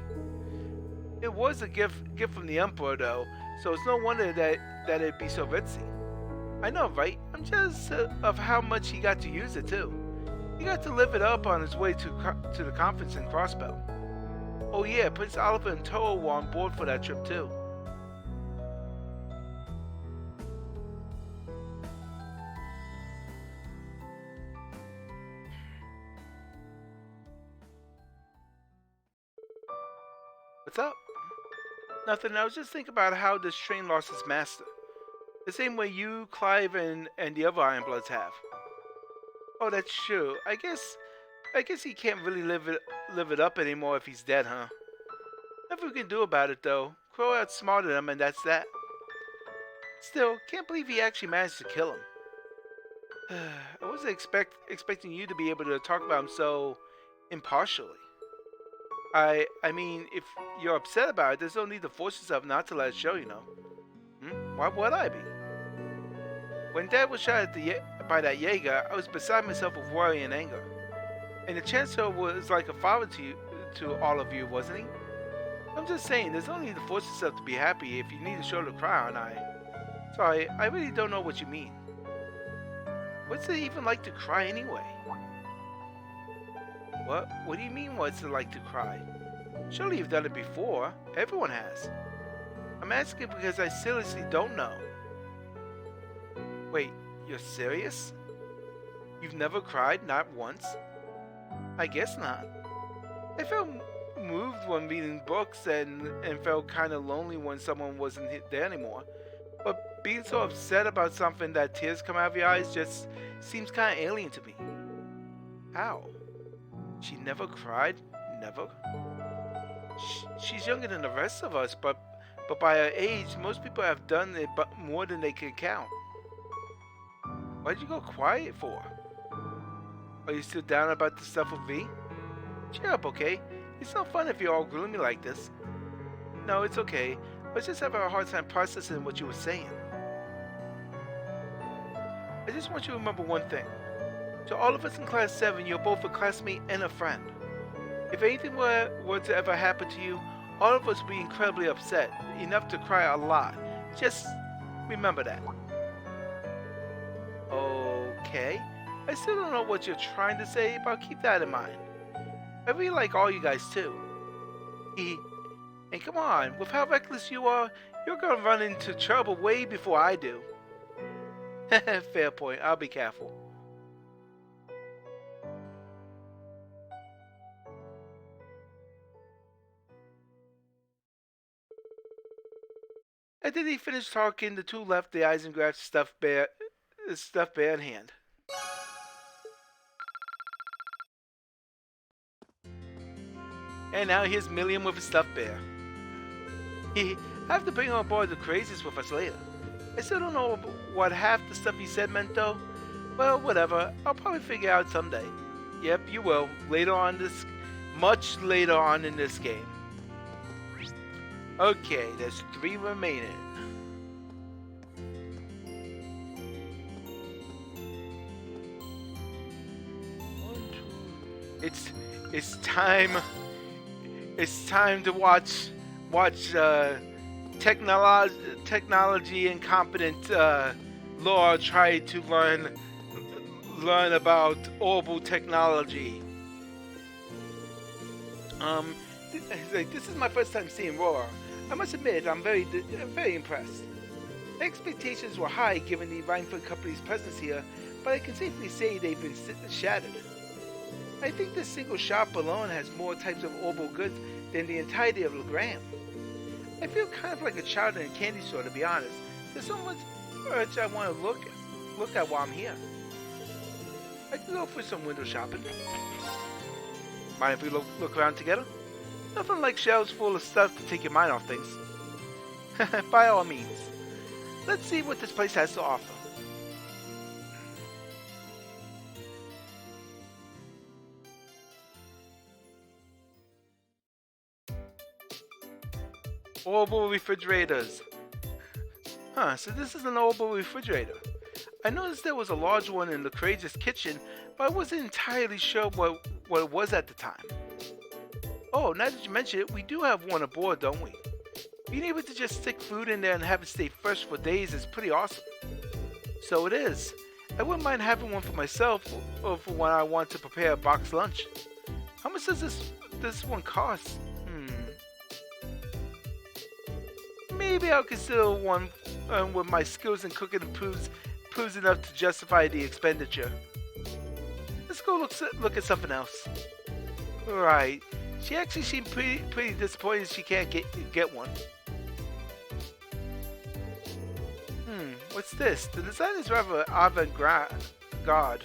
It was a gift from the Emperor, though, so it's no wonder that it'd be so ritzy. I know, right? I'm jealous of how much he got to use it, too. He got to live it up on his way to the conference in Crossbell. Oh yeah, Prince Oliver and Toa were on board for that trip, too. What's up? Nothing. I was just thinking about how this train lost its master. The same way you, Clive, and the other Ironbloods have. Oh, that's true. I guess he can't really live it up anymore if he's dead, huh? Nothing we can do about it, though. Crow outsmarted him, and that's that. Still, can't believe he actually managed to kill him. I wasn't expecting you to be able to talk about him so impartially. I mean, if you're upset about it, there's no need to force yourself not to let it show, you know. Why would I be? When Dad was shot by that Jaeger, I was beside myself with worry and anger. And the Chancellor was like a father to all of you, wasn't he? I'm just saying, there's no need to force yourself to be happy if you need a shoulder to cry on. Sorry, I really don't know what you mean. What's it even like to cry anyway? What? What do you mean what's it like to cry? Surely you've done it before. Everyone has. I'm asking because I seriously don't know. Wait, you're serious? You've never cried, not once? I guess not. I felt moved when reading books and felt kind of lonely when someone wasn't there anymore. But being so upset about something that tears come out of your eyes just seems kind of alien to me. How? She never cried? Never? She's younger than the rest of us, but by her age, most people have done it but more than they can count. Why'd you go quiet for? Are you still down about the stuff with V? Cheer up, okay? It's not fun if you're all gloomy like this. No, it's okay. I was just having a hard time processing what you were saying. I just want you to remember one thing. To all of us in Class 7, you're both a classmate and a friend. If anything were to ever happen to you, all of us would be incredibly upset, enough to cry a lot. Just remember that. Okay. I still don't know what you're trying to say, but I'll keep that in mind. I really like all you guys too. And come on, with how reckless you are, you're gonna run into trouble way before I do. Fair point, I'll be careful. After they finished talking, the two left the Isenglass stuffed bear in hand. And now here's Milliam with a stuffed bear. I have to bring on board the crazies with us later. I still don't know what half the stuff he said meant though. Well, whatever. I'll probably figure out someday. Yep, you will. Much later on in this game. Okay, there's 3 remaining. It's time. It's time to watch technology incompetent Laura try to learn about orbital technology. This is my first time seeing Roar. I must admit, I'm very impressed. Expectations were high given the Rhineford Company's presence here, but I can safely say they've been shattered. I think this single shop alone has more types of orbital goods than the entirety of Legram. I feel kind of like a child in a candy store, to be honest. There's so much I want to look at while I'm here. I can go for some window shopping. Mind if we look around together? Nothing like shelves full of stuff to take your mind off things. By all means. Let's see what this place has to offer. Orbital refrigerators. Huh, so this is an Orbital refrigerator. I noticed there was a large one in the Courageous kitchen, but I wasn't entirely sure what it was at the time. Oh, now that you mention it, we do have one aboard, don't we? Being able to just stick food in there and have it stay fresh for days is pretty awesome. So it is. I wouldn't mind having one for myself or for when I want to prepare a boxed lunch. How much does this one cost? Maybe I'll consider one with my skills in cooking and proves enough to justify the expenditure. Let's go look at something else. Right. She actually seemed pretty disappointed she can't get one. What's this? The design is rather avant-garde.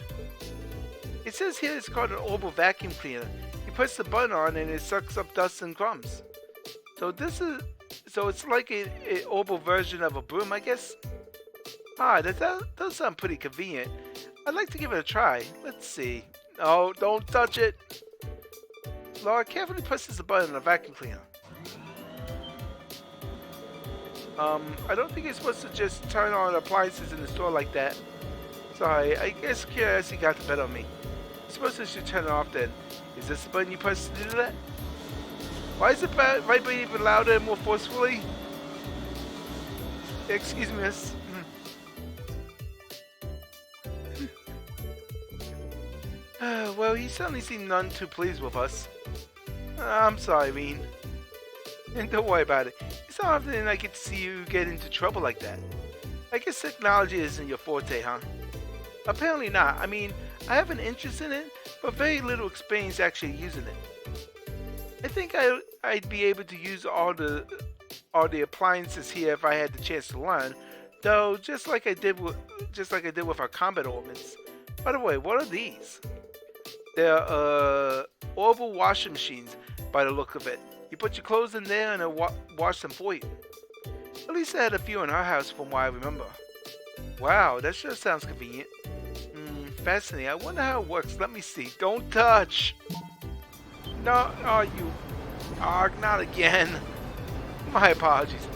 It says here it's called an Orbital vacuum cleaner. You press the button on and it sucks up dust and crumbs. So it's like an Orbital version of a broom, I guess? That does sound pretty convenient. I'd like to give it a try. Let's see. Oh, don't touch it! Laura carefully presses the button on the vacuum cleaner. I don't think you're supposed to just turn on appliances in the store like that. Sorry, I guess curiosity got the better of me. You're supposed to just turn it off then. Is this the button you press to do that? Why is it vibrating even louder and more forcefully? Excuse me, miss. Well, he certainly seemed none too pleased with us. I'm sorry, Irene. And don't worry about it. It's not often I get to see you get into trouble like that. I guess technology isn't your forte, huh? Apparently not. I mean, I have an interest in it, but very little experience actually using it. I think I'd be able to use all the appliances here if I had the chance to learn, though just like I did with our combat ornaments. By the way, what are these? They're Orbital washing machines by the look of it. You put your clothes in there and it'll wash them for you. At least I had a few in our house from what I remember. Wow, that sure sounds convenient. Fascinating. I wonder how it works. Let me see. Don't touch! No, you... not again. My apologies.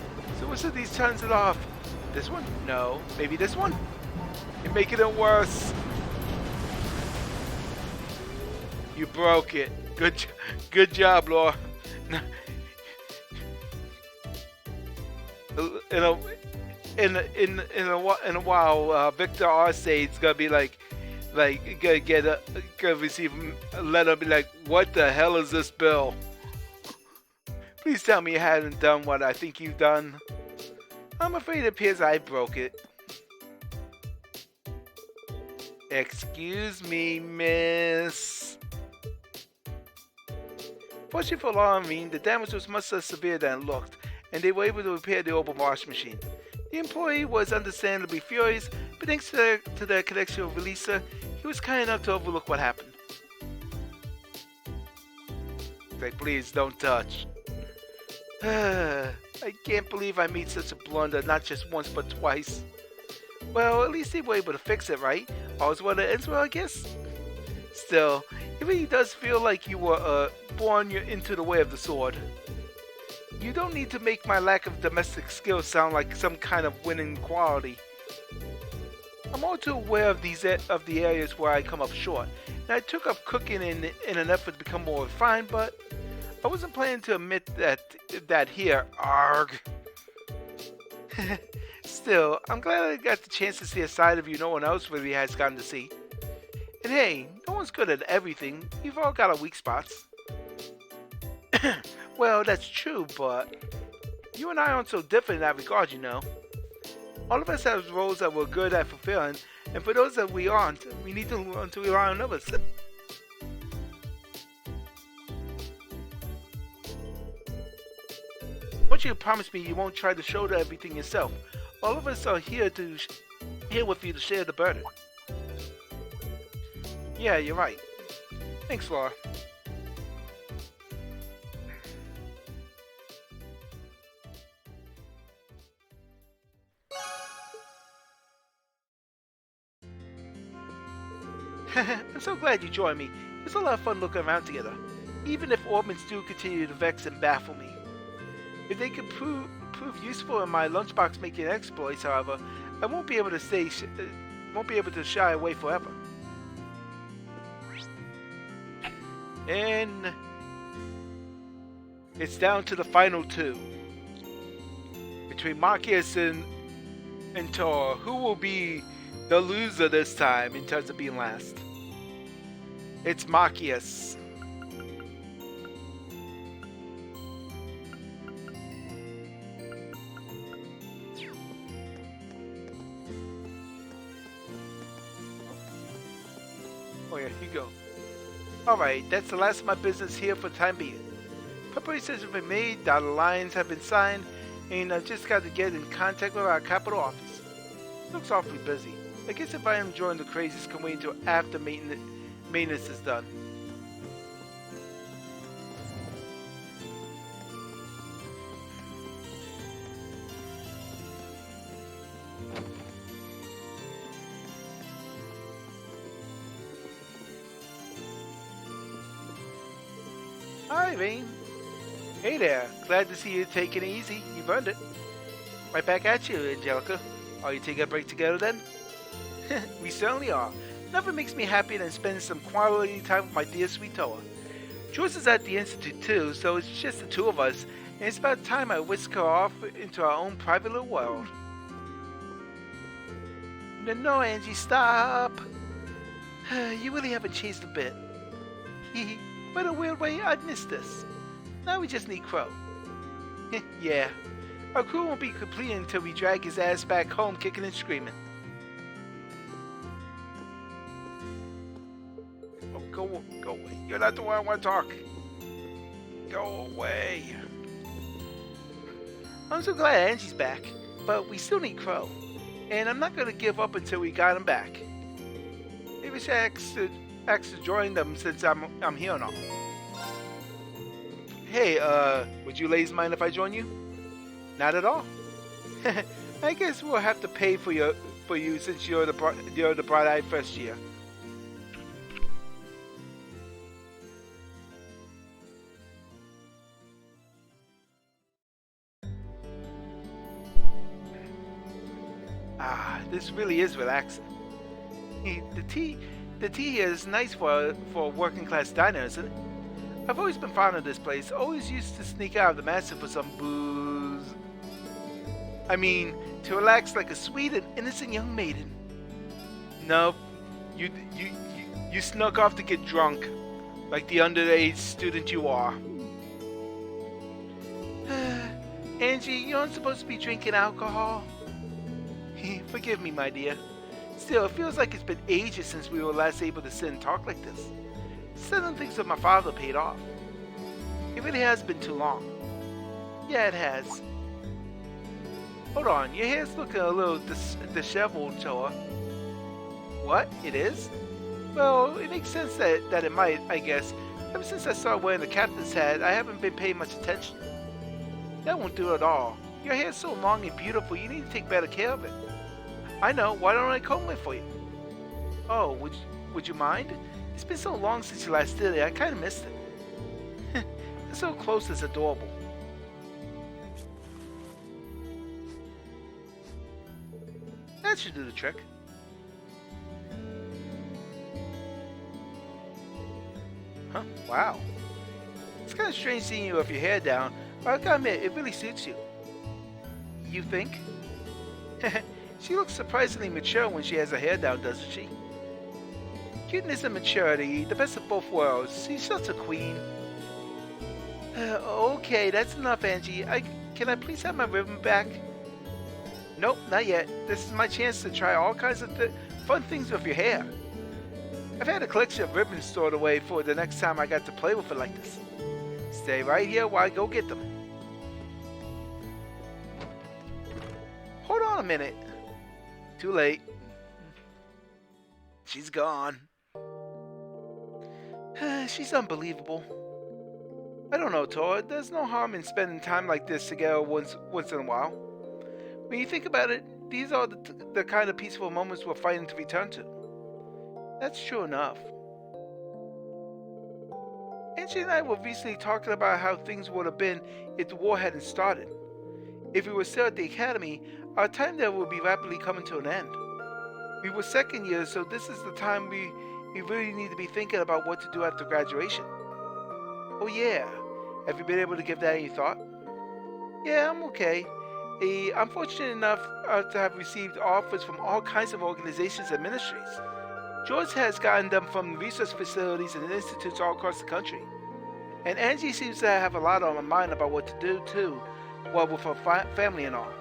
So which of these turns it off? This one? No. Maybe this one? You're making it worse. You broke it. Good job, Laura. In a while, Victor Arcade's gonna be gonna receive a letter, be like, "What the hell is this bill? Please tell me you hadn't done what I think you've done." I'm afraid it appears I broke it. Excuse me, miss. Fortunately for Laura and Irene, the damage was much less severe than it looked, and they were able to repair the Orbital washing machine. The employee was understandably furious, but thanks to their connection with Elisa, he was kind enough to overlook what happened. Like, please don't touch. I can't believe I made such a blunder, not just once but twice. Well, at least they were able to fix it, right? All's well that ends well, I guess? Still, it really does feel like you were born into the way of the sword. You don't need to make my lack of domestic skills sound like some kind of winning quality. I'm all too aware of the areas where I come up short, and I took up cooking in an effort to become more refined, but I wasn't planning to admit that here. Arg. Still, I'm glad I got the chance to see a side of you no one else really has gotten to see. And hey, no one's good at everything. We've all got our weak spots. Well, that's true, but you and I aren't so different in that regard, you know. All of us have roles that we're good at fulfilling, and for those that we aren't, we need to learn to rely on others. I want you to promise me you won't try to shoulder everything yourself. All of us are here with you to share the burden. Yeah, you're right. Thanks, Laura. I'm so glad you joined me. It was a lot of fun looking around together, even if Ormans do continue to vex and baffle me. If they could prove prove useful in my lunchbox making exploits, however, I won't be able to shy away forever. And it's down to the final two between Marcus and Tor. Who will be the loser this time in terms of being last? It's Marcus. Oh yeah, you go. Alright, that's the last of my business here for the time being. Preparations have been made, dotted lines have been signed, and I've just got to get in contact with our capital office. Looks awfully busy. I guess if I am enjoying the crazies, can wait until after maintenance is done. Hi, Vane. Hey there. Glad to see you taking it easy. You've earned it. Right back at you, Angelica. Are you taking a break together then? We certainly are. Nothing makes me happier than spending some quality time with my dear sweet Toa. Joyce is at the Institute too, so it's just the two of us, and it's about time I whisk her off into our own private little world. No, Angie, stop. You really haven't changed a bit. But in a weird way, I'd miss this. Now we just need Crow. Yeah. Our crew won't be complete until we drag his ass back home kicking and screaming. Oh, go away. You're not the one I want to talk. Go away. I'm so glad Angie's back, but we still need Crow. And I'm not going to give up until we got him back. Maybe she asked to join them since I'm here now. Hey, would you ladies mind if I join you? Not at all. I guess we'll have to pay for you since you're the bright-eyed first year. Ah, this really is relaxing. The tea here is nice for a working class diner, isn't it? I've always been fond of this place. Always used to sneak out of the master for some booze. I mean, to relax like a sweet and innocent young maiden. Nope, you snuck off to get drunk, like the underage student you are. Angie, you aren't supposed to be drinking alcohol. Forgive me, my dear. Still, it feels like it's been ages since we were last able to sit and talk like this. Certain things with my father paid off. It really has been too long. Yeah, it has. Hold on, your hair's looking a little disheveled, Toa. What? It is? Well, it makes sense that it might, I guess. Ever since I started wearing the captain's hat, I haven't been paying much attention. That won't do at all. Your hair's so long and beautiful, you need to take better care of it. I know, why don't I comb it for you? Oh, would you mind? It's been so long since you last did it, I kinda missed it. It's so close, it's adorable. That should do the trick. Huh? Wow. It's kinda strange seeing you with your hair down, but I gotta admit, it really suits you. You think? She looks surprisingly mature when she has her hair down, doesn't she? Cuteness and maturity, the best of both worlds. She's such a queen. Okay, that's enough, Angie. Can I please have my ribbon back? Nope, not yet. This is my chance to try all kinds of fun things with your hair. I've had a collection of ribbons stored away for the next time I got to play with it like this. Stay right here while I go get them. Hold on a minute. Too late. She's gone. She's unbelievable. I don't know, Tor. There's no harm in spending time like this together once in a while. When you think about it, these are the kind of peaceful moments we're fighting to return to. That's true enough. Angie and I were recently talking about how things would have been if the war hadn't started. If we were still at the academy, our time there would be rapidly coming to an end. We were second years, so this is the time we really need to be thinking about what to do after graduation. Oh yeah, have you been able to give that any thought? Yeah, I'm okay. I'm fortunate enough to have received offers from all kinds of organizations and ministries. George has gotten them from research facilities and institutes all across the country. And Angie seems to have a lot on her mind about what to do too, well, with her family and all.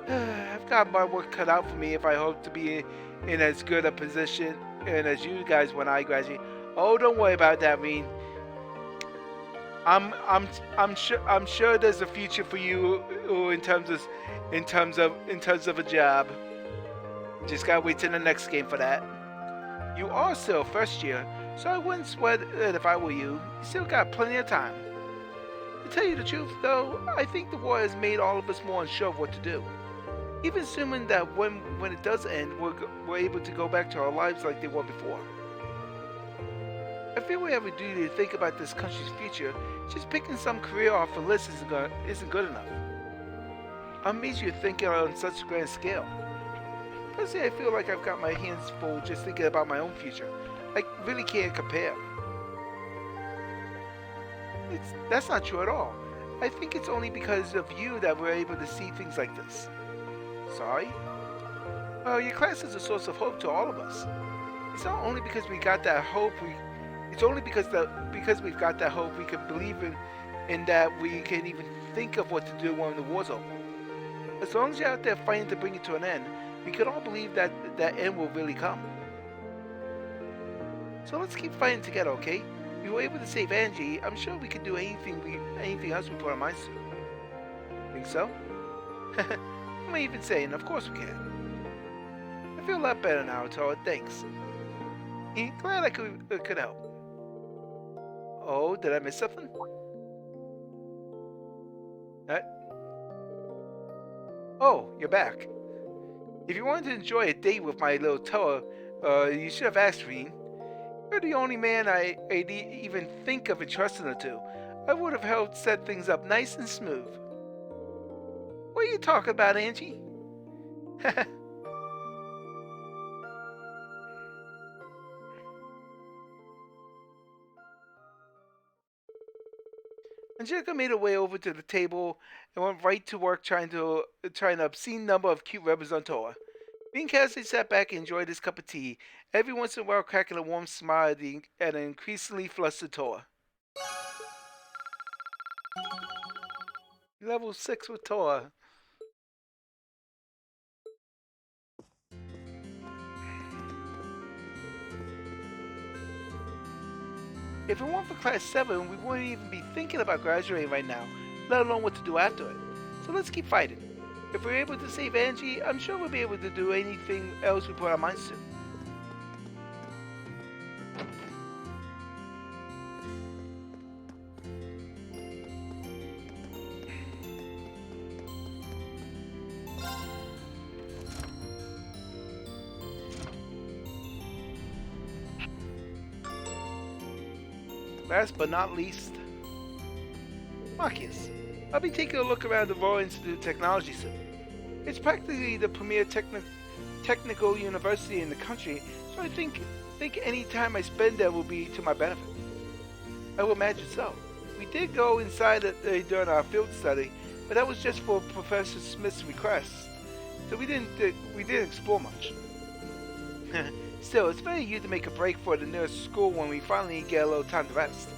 I've got my work cut out for me if I hope to be in as good a position and as you guys when I graduate. Oh, don't worry about that, Reen. I'm sure there's a future for you in terms of a job. Just gotta wait till the next game for that. You are still first year, so I wouldn't sweat it if I were you. You still got plenty of time. To tell you the truth, though, I think the war has made all of us more unsure of what to do. Even assuming that when it does end, we're able to go back to our lives like they were before. I feel we have a duty to think about this country's future. Just picking some career off a list isn't good enough. I'm amazed you're thinking on such a grand scale. Personally, I feel like I've got my hands full just thinking about my own future. I really can't compare. That's not true at all. I think it's only because of you that we're able to see things like this. Sorry? Well, your class is a source of hope to all of us. It's not only because we got that hope it's only because we've got that hope we can believe in that we can even think of what to do when the war's over. As long as you're out there fighting to bring it to an end, we can all believe that that end will really come. So let's keep fighting together, okay? We were able to save Angie. I'm sure we can do anything else we put our minds to. Think so? I'm even saying, of course we can. I feel a lot better now, Toa. Thanks. Glad I could help. Oh, did I miss something? Oh, you're back. If you wanted to enjoy a date with my little Toa, you should have asked Reen. You're the only man I'd even think of entrusting her to. I would have helped set things up nice and smooth. What are you talking about, Angie? Angelica made her way over to the table and went right to work trying an obscene number of cute ribbons on Toa. Bean Cassidy sat back and enjoyed his cup of tea, every once in a while cracking a warm smile at an increasingly flustered Toa. Level 6 with Toa. If it weren't for Class 7, we wouldn't even be thinking about graduating right now, let alone what to do after it. So let's keep fighting. If we're able to save Angie, I'm sure we'll be able to do anything else we put our minds to. Last but not least, Marcus. I'll be taking a look around the Royal Institute of Technology soon. It's practically the premier technical university in the country, so I think any time I spend there will be to my benefit. I will imagine so. We did go inside during our field study, but that was just for Professor Smith's request, so we didn't explore much. Still, it's very you to make a break for the nearest school when we finally get a little time to rest.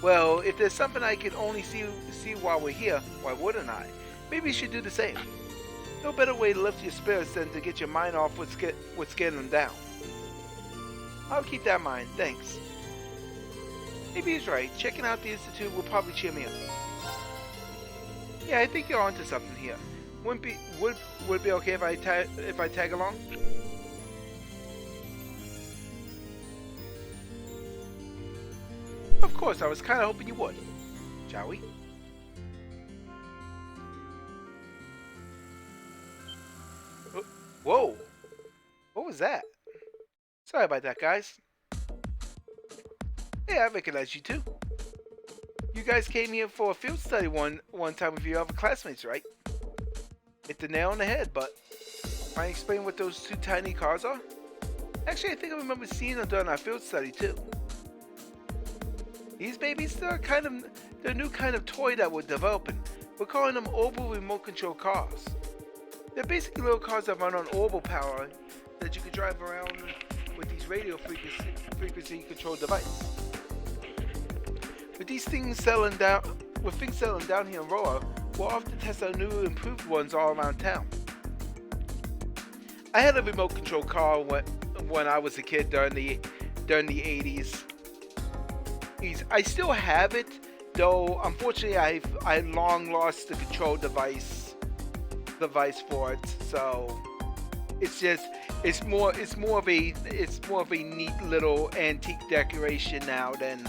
Well, if there's something I can only see while we're here, why wouldn't I? Maybe you should do the same. No better way to lift your spirits than to get your mind off what's getting them down. I'll keep that in mind, thanks. Maybe he's right. Checking out the Institute will probably cheer me up. Yeah, I think you're onto something here. Would it be okay if I tag along? Of course, I was kind of hoping you would. Shall we? Whoa! What was that? Sorry about that, guys. Hey, I recognize you too. You guys came here for a field study one time with your other classmates, right? Hit the nail on the head, but mind explain what those two tiny cars are? Actually, I think I remember seeing them during our field study too. These babies, they're a new kind of toy that we're developing. We're calling them Orbital remote control cars. They're basically little cars that run on Orbital power that you can drive around with these radio frequency controlled devices. With things settling down here in Roa, we'll often test our new improved ones all around town. I had a remote control car when I was a kid during the 80s. I still have it, though unfortunately I long lost the control device for it. So it's more of a neat little antique decoration now than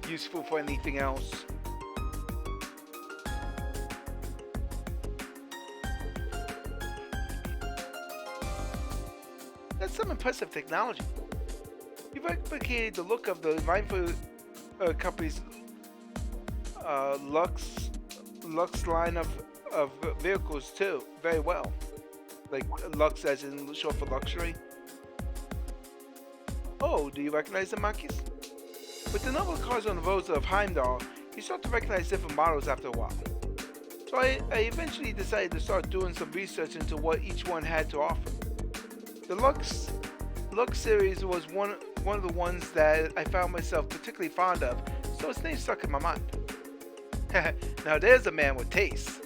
useful for anything else. That's some impressive technology. You've replicated the look of the Mindful company's Lux line of vehicles too, very well. Like Lux as in short for luxury. Oh, do you recognize the monkeys? With the number of cars on the roads of Heimdall, you start to recognize different models after a while. So I eventually decided to start doing some research into what each one had to offer. The Lux series was one of the ones that I found myself particularly fond of, so its name stuck in my mind. Now there's a man with taste.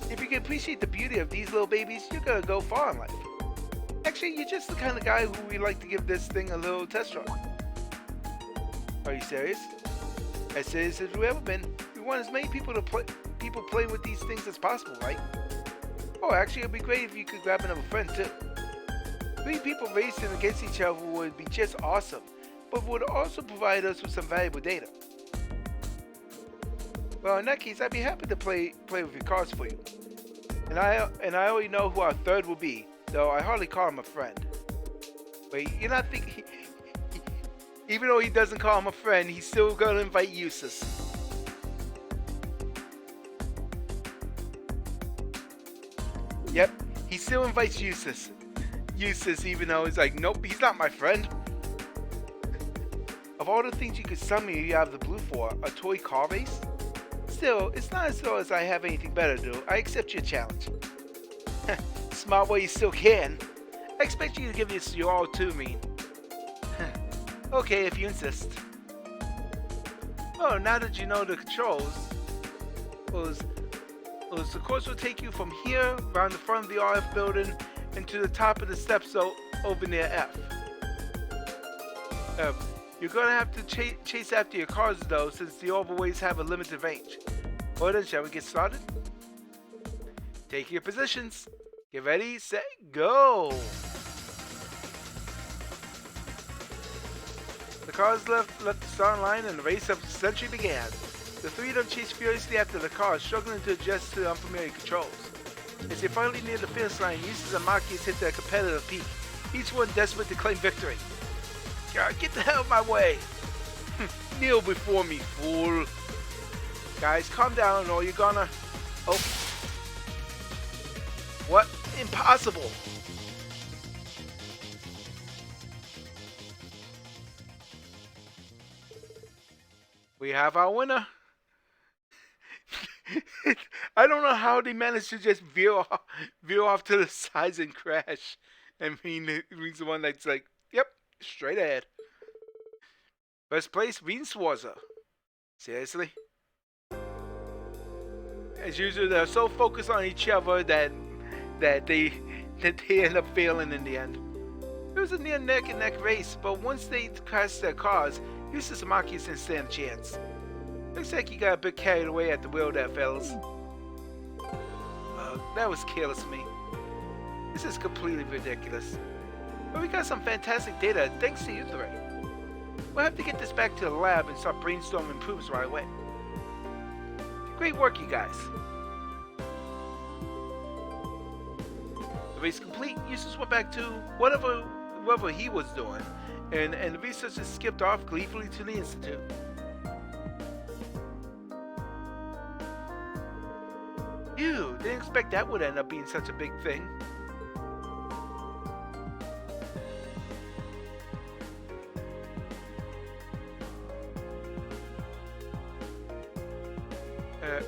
If you can appreciate the beauty of these little babies, you're gonna go far in life. Actually, you're just the kind of guy who we like to give this thing a little test drive. Are you serious? As serious as we've ever been. We want as many people playing with these things as possible, right? Oh, actually, it'd be great if you could grab another friend too. 3 people racing against each other would be just awesome, but would also provide us with some valuable data. Well, in that case, I'd be happy to play with your cars for you. And I already know who our third will be, though I hardly call him a friend. Wait, you're not thinking... Even though he doesn't call him a friend, he's still gonna invite Eustace. Yep, he still invites Eustace. Even though he's like, nope, he's not my friend. Of all the things you could summon me out of the blue for, a toy car race? Still, it's not as though I have anything better to do. I accept your challenge. Smart way you still can. I expect you to give this your all to me. Okay, if you insist. Oh, now that you know the controls, the course will take you from here, around the front of the RF building, and to the top of the steps over near F. You're gonna have to chase after your cars though, since the overways have a limited range. Well then, shall we get started? Take your positions. Get ready, set, go! The cars left the starting line and the race of the century began. The 3 of them chased furiously after the cars, struggling to adjust to the unfamiliar controls. As they finally neared the finish line, Eustace and Marcus hit their competitive peak, each one desperate to claim victory. Get the hell out of my way! Kneel before me, fool! Guys, calm down or you're gonna... Oh. What? Impossible! We have our winner. I don't know how they managed to just veer off to the sides and crash. I mean, he's the one that's like, yep, straight ahead. First place, Rienswarzer. Seriously? As usual, they're so focused on each other that they end up failing in the end. It was a near neck and neck race, but once they crashed their cars, Eustace and Marcus didn't stand a chance. Looks like you got a bit carried away at the wheel there, fellas. That was careless of me. This is completely ridiculous. But we got some fantastic data thanks to you 3. We'll have to get this back to the lab and start brainstorming improvements right away. Great work, you guys. The race complete, Eustace went back to whatever he was doing, and the researchers skipped off gleefully to the Institute. Ew, didn't expect that would end up being such a big thing.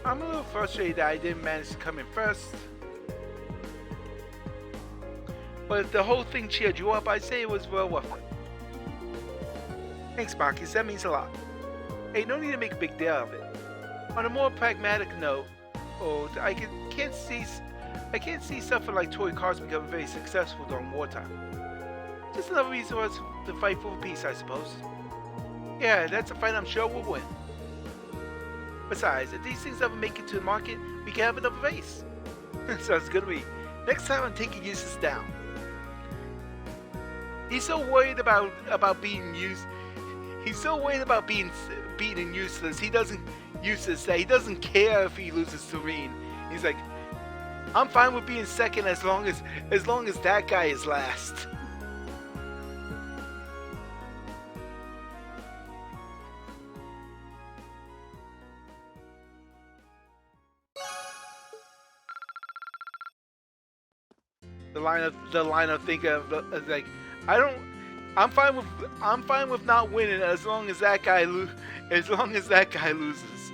I'm a little frustrated that I didn't manage to come in first. But if the whole thing cheered you up, I'd say it was well worth it. Thanks, Marcus, that means a lot. Hey, no need to make a big deal of it. On a more pragmatic note, I can't see something like toy cars becoming very successful during wartime. Just another reason for us to fight for peace, I suppose. Yeah, that's a fight I'm sure we'll win. Besides, if these things ever make it to the market, we can have another race. Sounds good to me. Next time I'm taking Eustace down. He's so worried about being used. He's so worried about being beaten and useless. He doesn't care if he loses to Rean. He's like, I'm fine with being second as long as that guy is last. The line of thinking of like, I'm fine with not winning as long as that guy loses.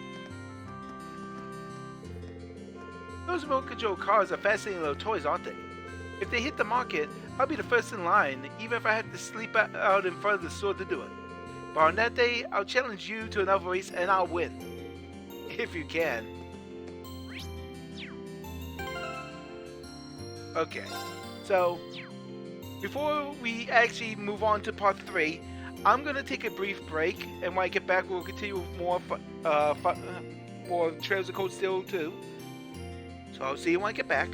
Those remote control cars are fascinating little toys, aren't they? If they hit the market, I'll be the first in line, even if I have to sleep out in front of the store to do it. But on that day, I'll challenge you to another race and I'll win. If you can. Okay, so before we actually move on to part 3, I'm going to take a brief break, and when I get back, we'll continue with more Trails of Cold Steel 2. So I'll see you when I get back.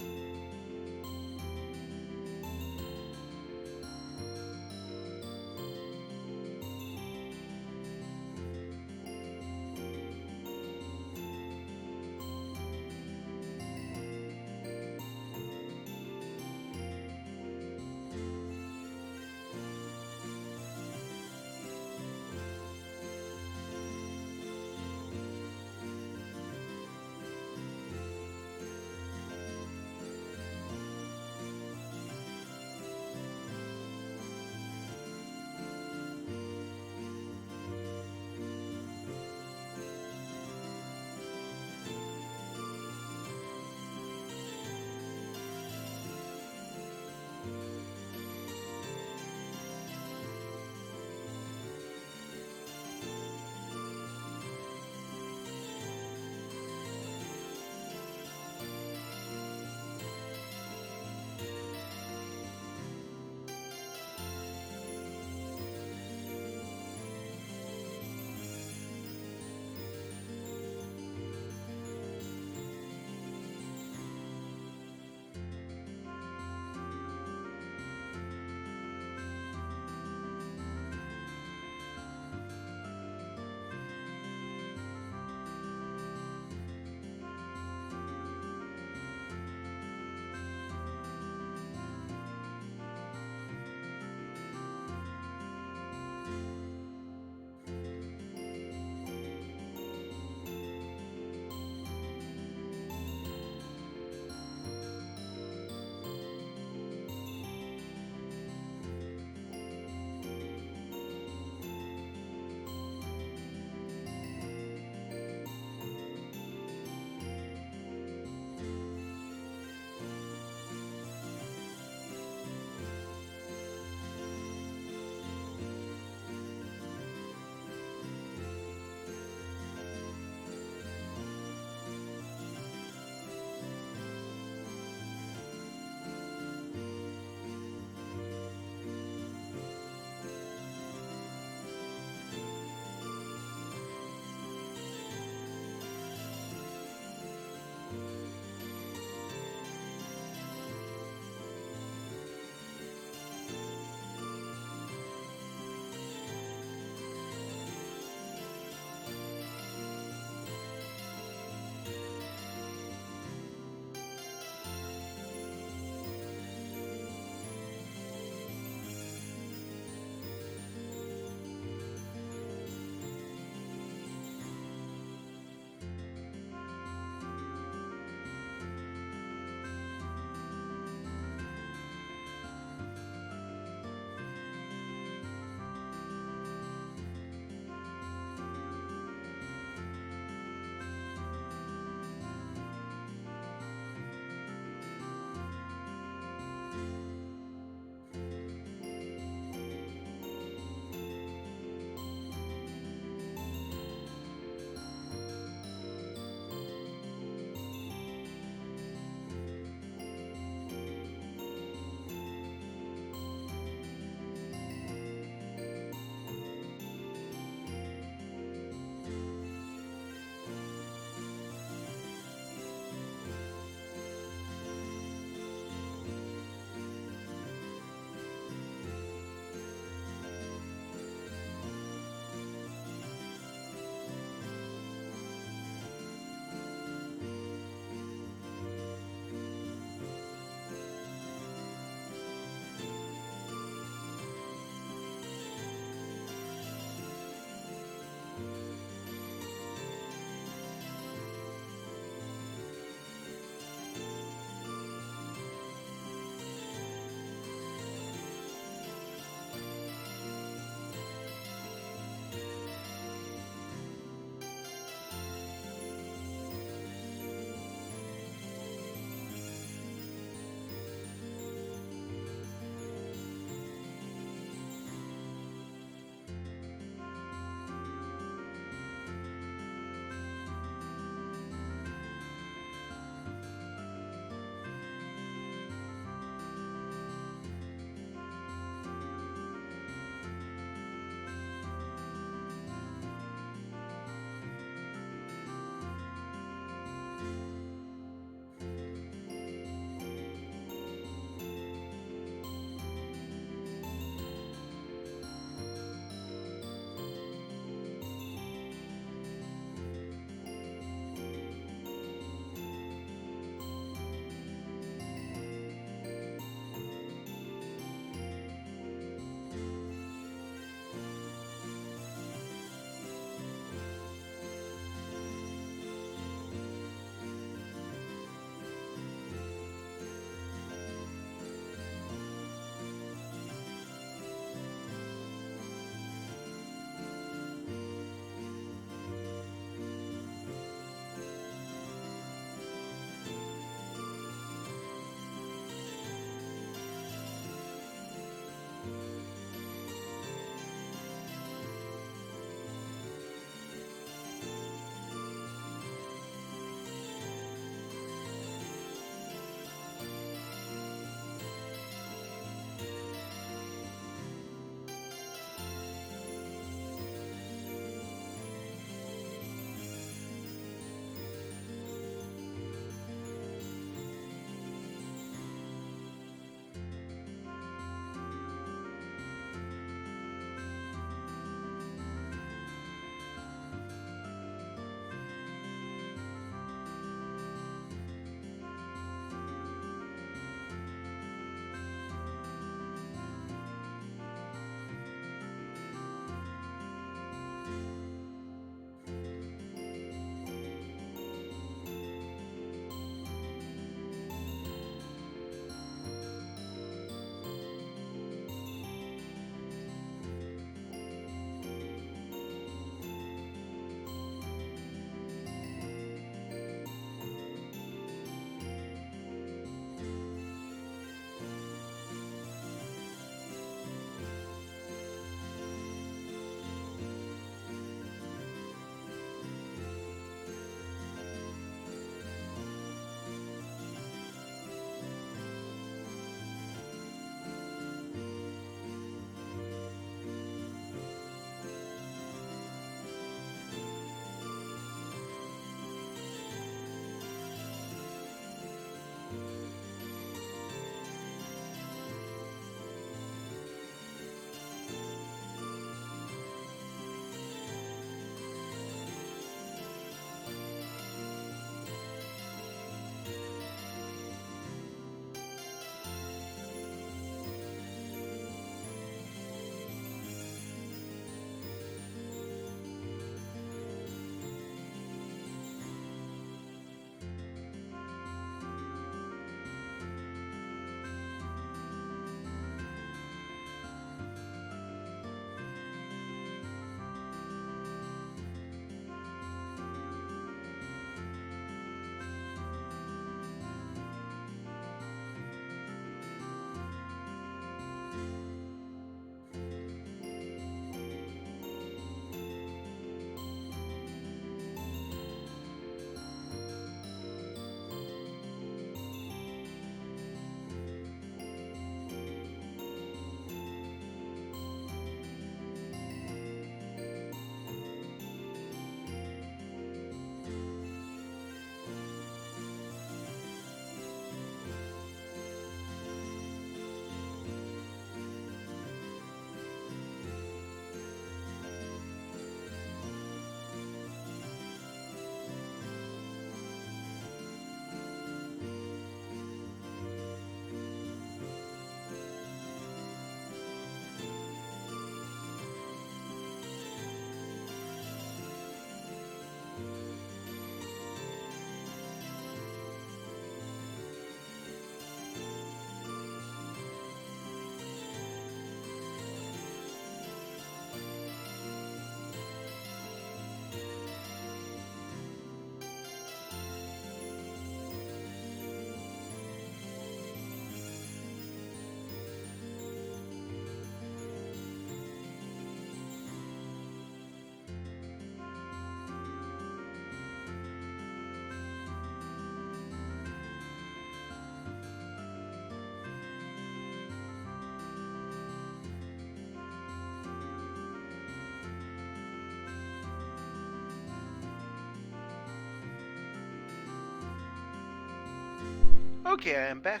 Okay, I am back.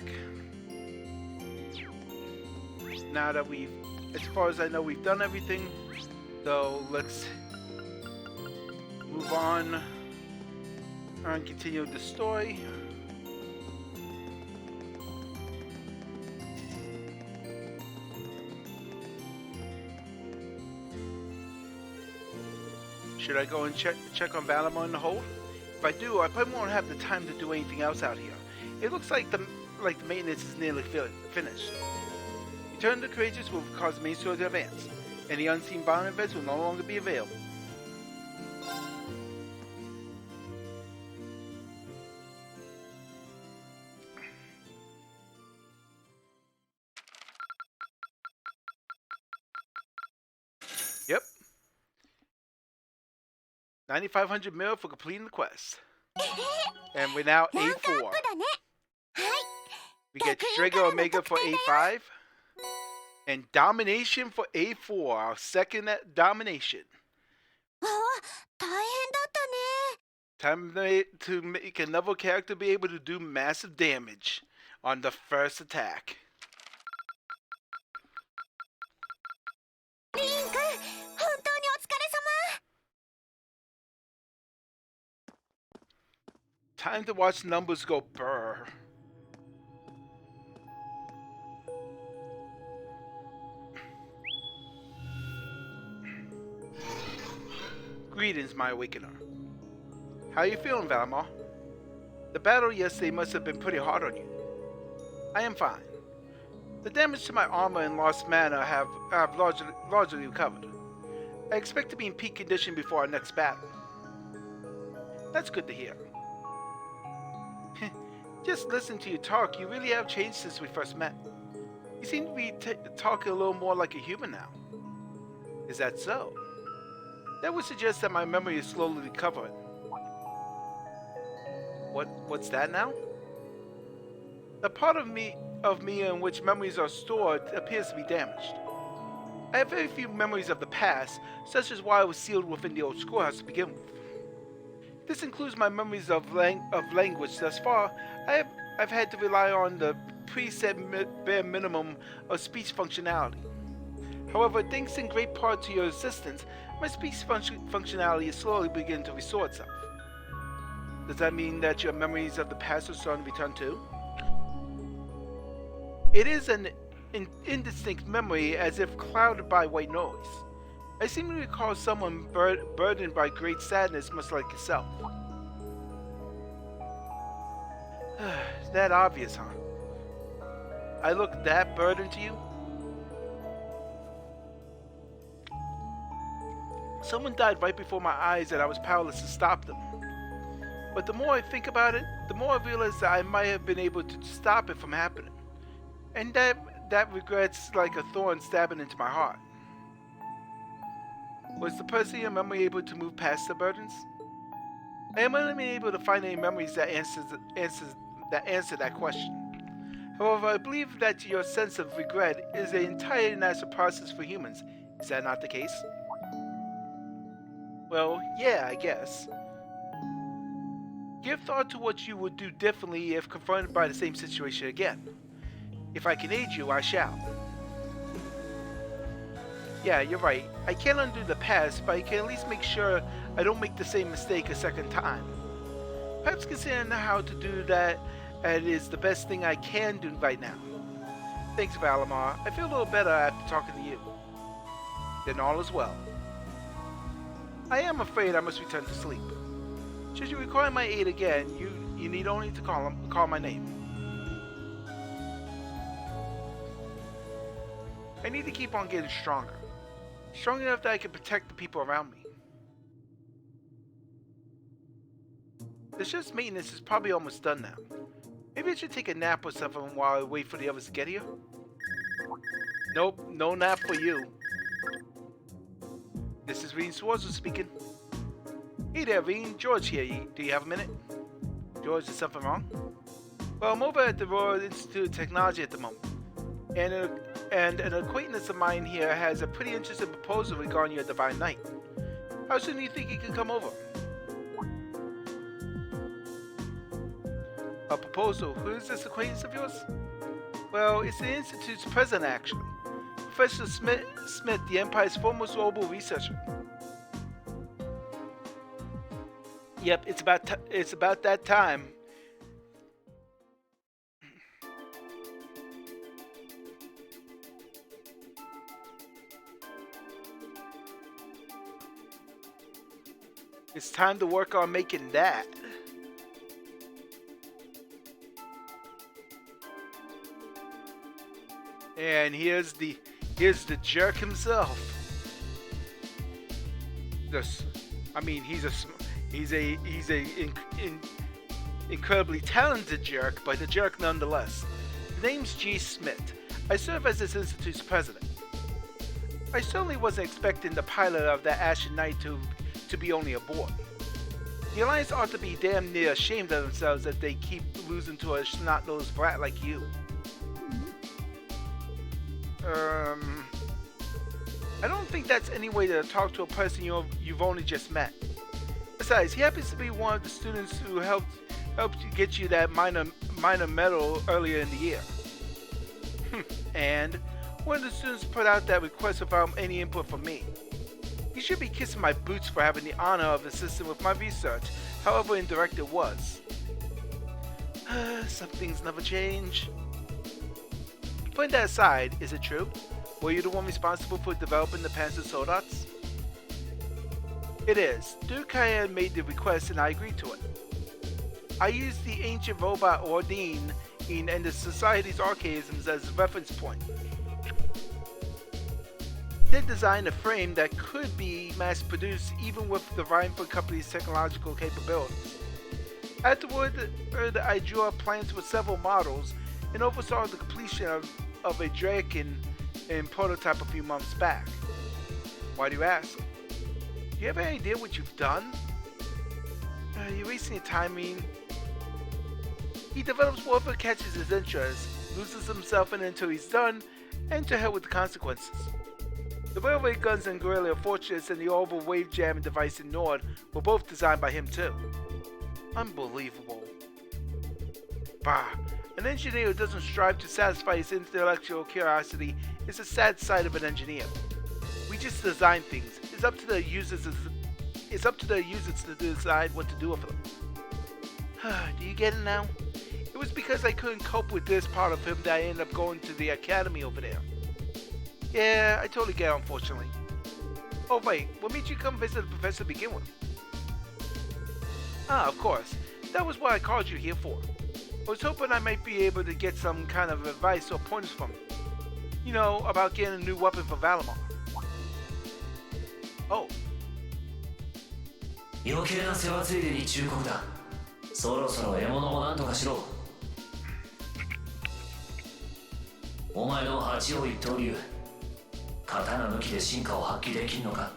Now that as far as I know, we've done everything. So let's move on and continue the story. Should I go and check on Valimar in the hold? If I do, I probably won't have the time to do anything else out here. It looks like the maintenance is nearly finished. Return to Courageous will cause the main story to advance, and the unseen bound events will no longer be available. Yep. 9,500 mil for completing the quest. And we're now A4. We get Strega Omega for A5. And Domination for A4, our second Domination. Time to make another character be able to do massive damage on the first attack. Time to watch numbers go brr. Greetings, my awakener. How are you feeling, Valimar? The battle yesterday must have been pretty hard on you. I am fine. The damage to my armor and lost mana have largely recovered. I expect to be in peak condition before our next battle. That's good to hear. Just listen to you talk, you really have changed since we first met. You seem to be talking a little more like a human now. Is that so? That would suggest that my memory is slowly recovering. What's that now? The part of me in which memories are stored appears to be damaged. I have very few memories of the past, such as why I was sealed within the old schoolhouse to begin with. This includes my memories of language. Thus far, I've had to rely on the preset bare minimum of speech functionality. However, thanks in great part to your assistance, my speech functionality is slowly beginning to restore itself. Does that mean that your memories of the past are starting to return too? It is an indistinct memory, as if clouded by white noise. I seem to recall someone burdened by great sadness, much like yourself. That obvious, huh? I look that burdened to you? Someone died right before my eyes and I was powerless to stop them. But the more I think about it, the more I realize that I might have been able to stop it from happening. And that regret's like a thorn stabbing into my heart. Was the person in your memory able to move past the burdens? I am unable to find any memories that answer that question. However, I believe that your sense of regret is an entirely natural process for humans. Is that not the case? Well, yeah, I guess. Give thought to what you would do differently if confronted by the same situation again. If I can aid you, I shall. Yeah, you're right. I can't undo the past, but I can at least make sure I don't make the same mistake a second time. Perhaps considering how to do that is the best thing I can do right now. Thanks, Valimar. I feel a little better after talking to you. Then all is well. I am afraid I must return to sleep. Should you require my aid again, you need only to call my name. I need to keep on getting stronger. Strong enough that I can protect the people around me. The ship's maintenance is probably almost done now. Maybe I should take a nap or something while I wait for the others to get here? Nope, no nap for you. This is Rean Swordsman speaking. Hey there, Rean. George here. Do you have a minute? George, is something wrong? Well, I'm over at the Royal Institute of Technology at the moment. And an acquaintance of mine here has a pretty interesting proposal regarding your Divine Knight. How soon do you think you can come over? A proposal. Who is this acquaintance of yours? Well, it's the Institute's president, actually. Professor Smith, the Empire's foremost global researcher. Yep, it's about that time. It's time to work on making that. And here's the jerk himself. I mean, he's a incredibly talented jerk, but a jerk nonetheless. The name's G. Smith. I serve as this institute's president. I certainly wasn't expecting the pilot of that Ashen Knight to be only a boy. The Alliance ought to be damn near ashamed of themselves that they keep losing to a snot-nosed brat like you. I don't think that's any way to talk to a person you've only just met. Besides, he happens to be one of the students who helped get you that minor medal earlier in the year. And one of the students put out that request without any input from me. He should be kissing my boots for having the honor of assisting with my research, however indirect it was. Some things never change. Putting that aside, is it true? Were you the one responsible for developing the Panzer Soldaten? It is. Duke Kaya made the request and I agreed to it. I used the ancient robot Ordine and the Society's archaisms as a reference point. They designed a frame that could be mass-produced even with the Reinford Company's technological capabilities. Afterward, I drew up plans for several models and oversaw the completion of a Draken in prototype a few months back. Why do you ask? Do you have any idea what you've done? You're wasting your time, He develops whatever catches his interest, loses himself in it until he's done, and to hell with the consequences. The railway guns in Guerrilla Fortress and the Orville wave jamming device in Nord were both designed by him too. Unbelievable. Bah, an engineer who doesn't strive to satisfy his intellectual curiosity is a sad sight of an engineer. We just design things. It's up to the users to decide what to do with them. Do you get it now? It was because I couldn't cope with this part of him that I ended up going to the academy over there. Yeah, I totally get it, unfortunately. Oh wait, what made you come visit the professor to begin with? Ah, of course. That was what I called you here for. I was hoping I might be able to get some kind of advice or pointers from you. You know, about getting a new weapon for Valimar. Oh. 余計な世話ついでに忠告だ。そろそろ獲物もなんとかしろ。お前の八王一刀流、刀抜きで進化を発揮できんのか。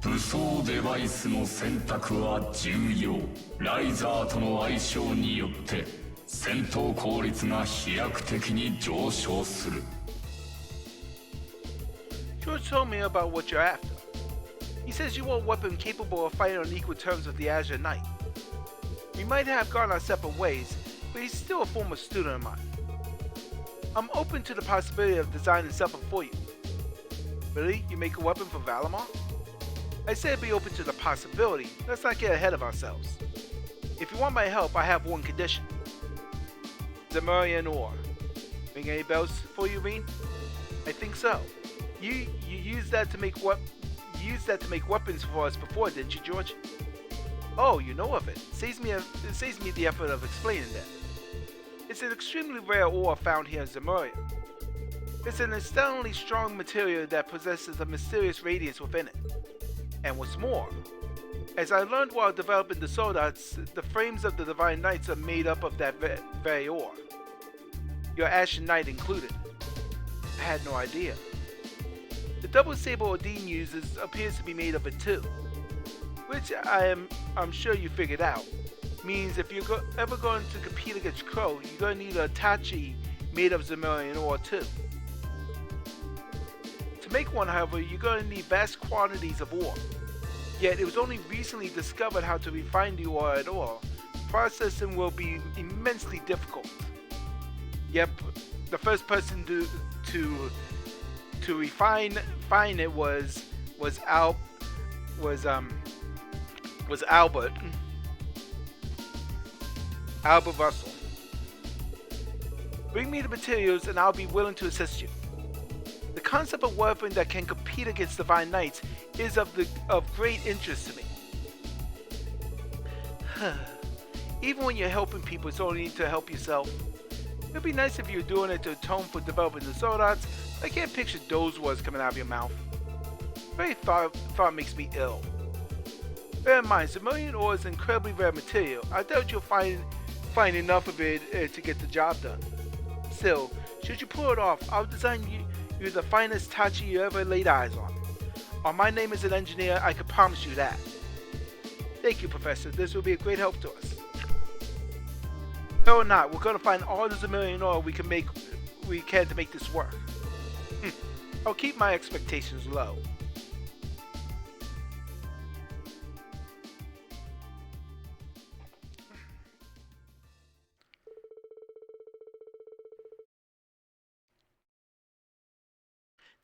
武装デバイスの選択は重要。ライザーとの相性によって戦闘効率が飛躍的に上昇する。George told me about what you're after. He says you want a weapon capable of fighting on equal terms with the Azure Knight. We might have gone our separate ways, but he's still a former student of mine. I'm open to the possibility of designing something for you. Really? You make a weapon for Valimar? I said be open to the possibility. Let's not get ahead of ourselves. If you want my help, I have one condition. Zemurian ore. Ring any bells for you, Reen? I think so. You used that to make weapons for us before, didn't you, George? Oh, you know of it. It saves me the effort of explaining that. It's an extremely rare ore found here in Zemuria. It's an astoundingly strong material that possesses a mysterious radiance within it. And what's more, as I learned while developing the Soldaten, the frames of the Divine Knights are made up of that very ore. Your Ashen Knight included. I had no idea. The double saber Ordine uses appears to be made of it too, which I'm sure you figured out. Means if you're ever going to compete against Crow, you're going to need an Itachi made of Zemurian ore too. To make one, however, you're going to need vast quantities of ore. Yet it was only recently discovered how to refine the ore at all. Processing will be immensely difficult. Yep, the first person to refine it was Albert Russell. Bring me the materials and I'll be willing to assist you. The concept of weapon that can compete against Divine Knights is of great interest to me. Even when you're helping people, it's only to help yourself. It'd be nice if you were doing it to atone for developing the Zodats. I can't picture those words coming out of your mouth. Very thought makes me ill. Bear in mind, Zemurian ore is incredibly rare material. I doubt you'll find enough of it to get the job done. Still, should you pull it off, I'll design you the finest Tachi you ever laid eyes on. On my name as an engineer, I can promise you that. Thank you, Professor. This will be a great help to us. No or not, we're going to find all the Zemurian ore we can to make this work. I'll keep my expectations low.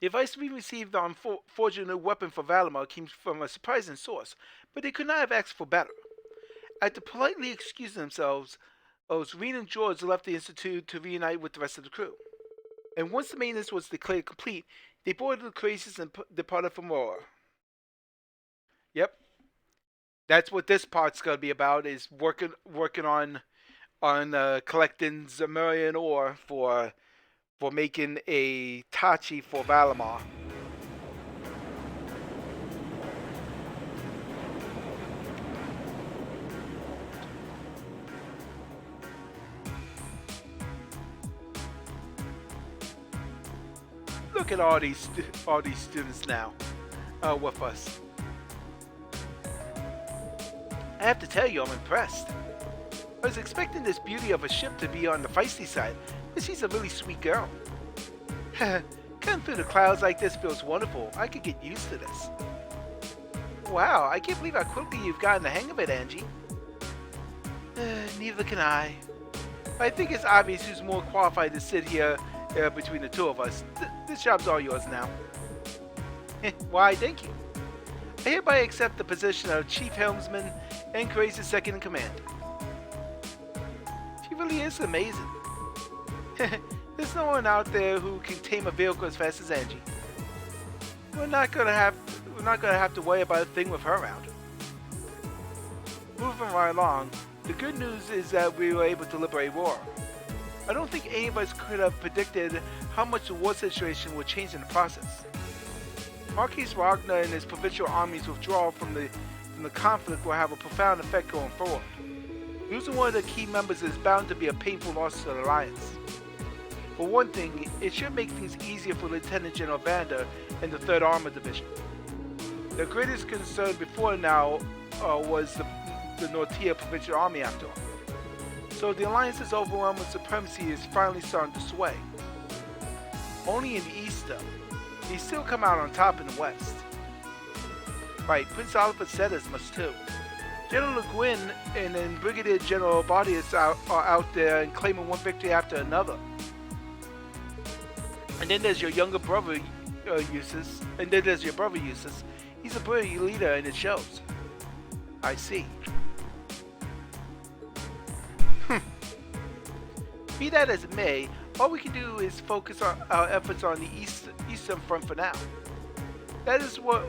The advice we received on forging a new weapon for Valimar came from a surprising source, but they could not have asked for better. After politely excusing themselves, Rean and George left the Institute to reunite with the rest of the crew. And once the maintenance was declared complete, they boarded the Krasis and departed for Mora. Yep. That's what this part's gonna be about, is working on collecting Zemurian ore for making a Tachi for Valimar. Look at all these students now with us. I have to tell you, I'm impressed. I was expecting this beauty of a ship to be on the feisty side, but she's a really sweet girl. Cutting through the clouds like this feels wonderful. I could get used to this. Wow, I can't believe how quickly you've gotten the hang of it, Angie. Neither can I. I think it's obvious who's more qualified to sit here between the two of us. This job's all yours now. Why, thank you. I hereby accept the position of Chief Helmsman and Krasis' second in command. She really is amazing. There's no one out there who can tame a vehicle as fast as Angie. We're not gonna have to worry about a thing with her around. Moving right along, the good news is that we were able to liberate Roar. I don't think any of us could have predicted how much the war situation would change in the process. Marquis Ragnar and his provincial army's withdrawal from the conflict will have a profound effect going forward. Losing one of the key members is bound to be a painful loss to the Alliance. For one thing, it should make things easier for Lieutenant General Vander and the 3rd Armored Division. Their greatest concern before now was the Nortia Provincial Army after all. So the Alliance's overwhelming supremacy is finally starting to sway. Only in the east though. They still come out on top in the west. Right, Prince Oliver said as much too. General Le Guin and then Brigadier General Bardius are out there and claiming one victory after another. And then there's your younger brother, Eustace. And then there's your brother, Eustace. He's a brilliant leader and it shows. I see. Be that as it may, all we can do is focus our efforts on the eastern front for now. That's what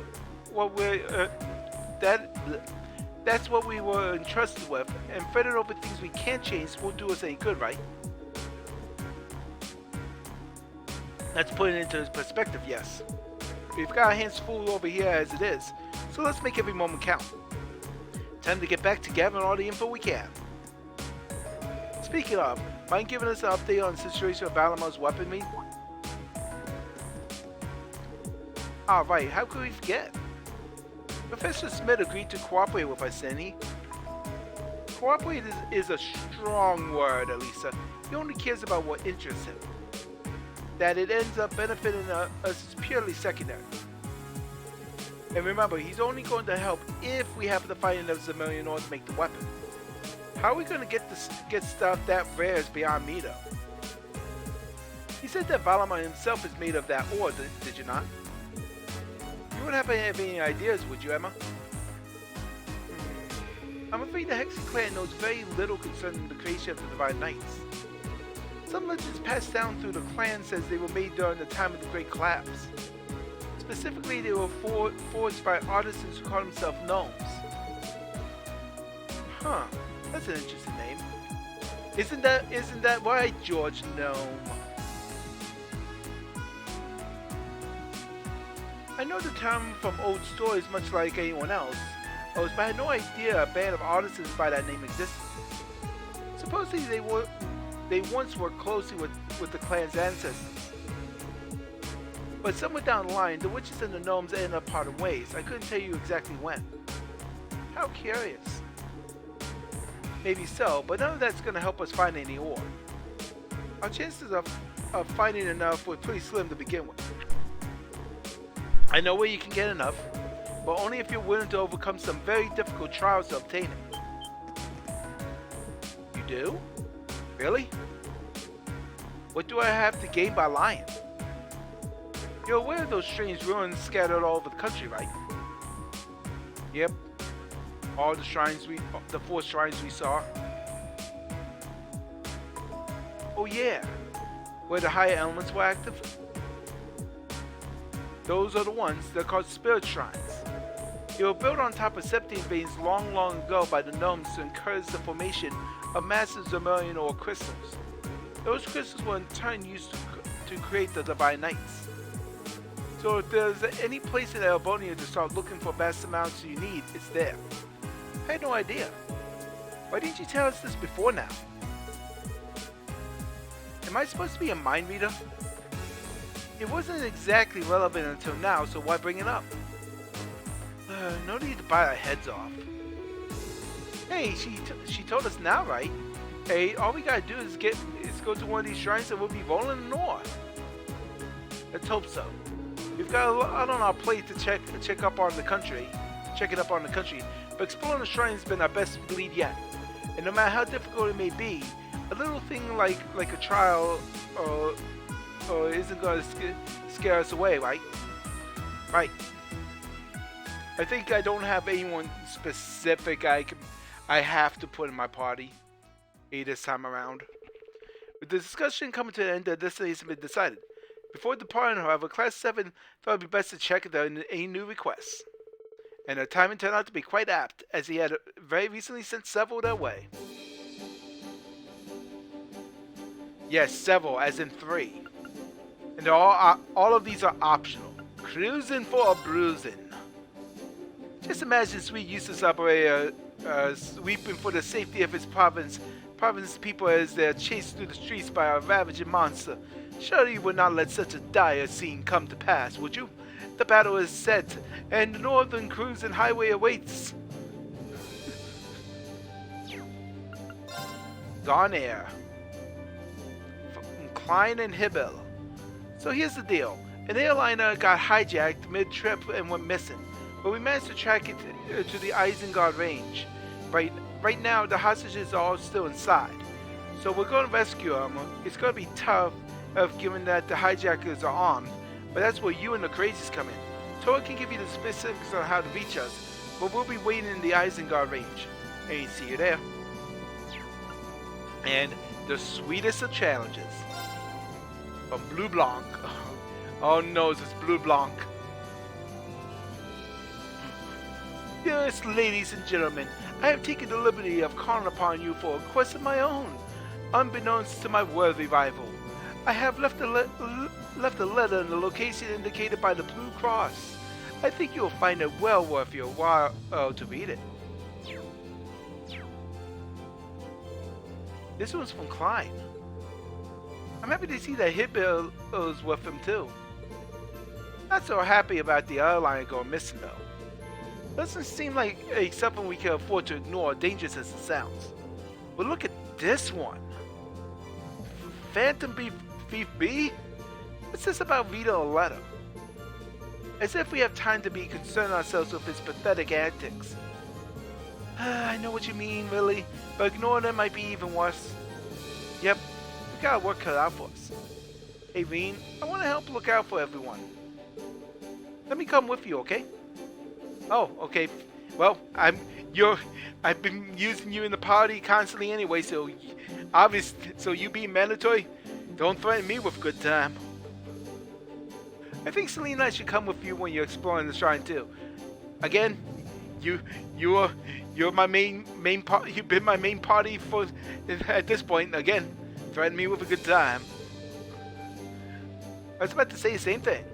we were entrusted with, and fretting over things we can't change won't do us any good, right? Let's put it into perspective, yes. We've got our hands full over here as it is, so let's make every moment count. Time to get back to gathering all the info we can. Speaking of, mind giving us an update on the situation of Valimar's weaponry? Alright, how could we forget? Professor Smith agreed to cooperate with us, didn't he? Cooperate is a strong word, Elisa. He only cares about what interests him. That it ends up benefiting us is purely secondary. And remember, he's only going to help if we happen to find enough Zemillian ore to make the weapon. How are we going to get stuff that rare is beyond me, though? He said that Valamar himself is made of that ore, did you not? You wouldn't happen to have any ideas, would you, Emma? I'm afraid the Hexen clan knows very little concerning the creation of the Divine Knights. Some legends passed down through the clan says they were made during the time of the Great Collapse. Specifically, they were forged by artisans who call themselves gnomes. Huh, that's an interesting name. Isn't that right, George Gnome? I know the term from old stories much like anyone else, but I had no idea a band of artisans by that name existed. Supposedly they once worked closely with the clan's ancestors. But somewhere down the line, the witches and the gnomes ended up parting ways. I couldn't tell you exactly when. How curious. Maybe so, but none of that's going to help us find any ore. Our chances of finding enough were pretty slim to begin with. I know where you can get enough, but only if you're willing to overcome some very difficult trials to obtain it. You do? Really? What do I have to gain by lying? You're aware of those strange ruins scattered all over the country, right? Yep. All the shrines the 4 shrines we saw. Oh yeah, where the higher elements were active. Those are the ones that are called spirit shrines. They were built on top of septine veins long ago by the gnomes to encourage the formation of massive Zemillian ore crystals. Those crystals were in turn used to create the Divine Knights. So if there's any place in Albonia to start looking for vast amounts you need, it's there. I had no idea. Why didn't you tell us this before now? Am I supposed to be a mind reader? It wasn't exactly relevant until now, so why bring it up? No need to bite our heads off. Hey, she told us now, right? Hey, all we gotta do is go to one of these shrines and we'll be rolling in ore. Let's hope so. We've got a lot on our plate to check up on the country, but exploring the shrine has been our best lead yet. And no matter how difficult it may be, a little thing like a trial isn't going to scare us away, right? Right. I think I don't have anyone specific I have to put in my party this time around. With the discussion coming to an end, the destiny has been decided. Before departing, however, Class 7 thought it would be best to check if there were any new requests. And their timing turned out to be quite apt, as he had very recently sent several their way. Yes, several, as in 3. And they're all of these are optional. Cruising for a bruising. Just imagine sweet Eustace operator sweeping for the safety of his province people as they're chased through the streets by a ravaging monster. Surely you would not let such a dire scene come to pass, would you? The battle is set, and the northern cruising highway awaits. Dawn Air. Klein and Hibel. So here's the deal. An airliner got hijacked mid-trip and went missing, but we managed to track it to the Isengard range. Right now, the hostages are all still inside. So we're going to rescue them. It's going to be tough, given that the hijackers are armed, but that's where you and the crazies come in. Tora can give you the specifics on how to reach us, but we'll be waiting in the Isengard range. And see you there. And the sweetest of challenges. From Blue Blanc. Oh no, it's Blue Blanc. Dearest ladies and gentlemen, I have taken the liberty of calling upon you for a quest of my own, unbeknownst to my worthy rival. I have left a letter in the location indicated by the Blue Cross. I think you will find it well worth your while to read it. This one's from Klein. I'm happy to see that Hibel is with him too. Not so happy about the airliner going missing though. Doesn't seem like something we can afford to ignore, dangerous as it sounds. But look at this one. Phantom Thief B? What's this about reading a letter? As if we have time to be concerned ourselves with his pathetic antics. I know what you mean, really, but ignoring them might be even worse. Yep, we got work cut out for us. Hey, Veen, I want to help look out for everyone. Let me come with you, okay? Oh, okay. Well, I've been using you in the party constantly anyway, so so you being mandatory, don't threaten me with a good time. I think Selena should come with you when you're exploring the shrine too. Again, you're my main part. You've been my main party for at this point. Again, threaten me with a good time. I was about to say the same thing.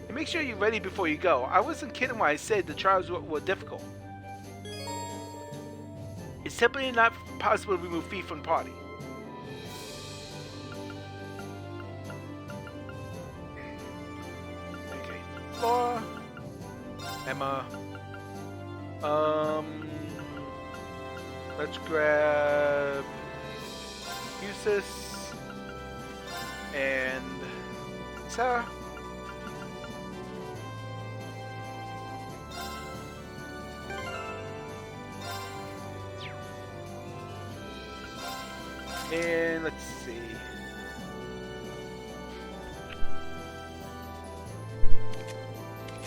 And make sure you're ready before you go. I wasn't kidding when I said the trials were difficult. It's simply not possible to remove Fi from the party. Okay, Laura, Emma. Let's grab Eustace and Sarah. And let's see.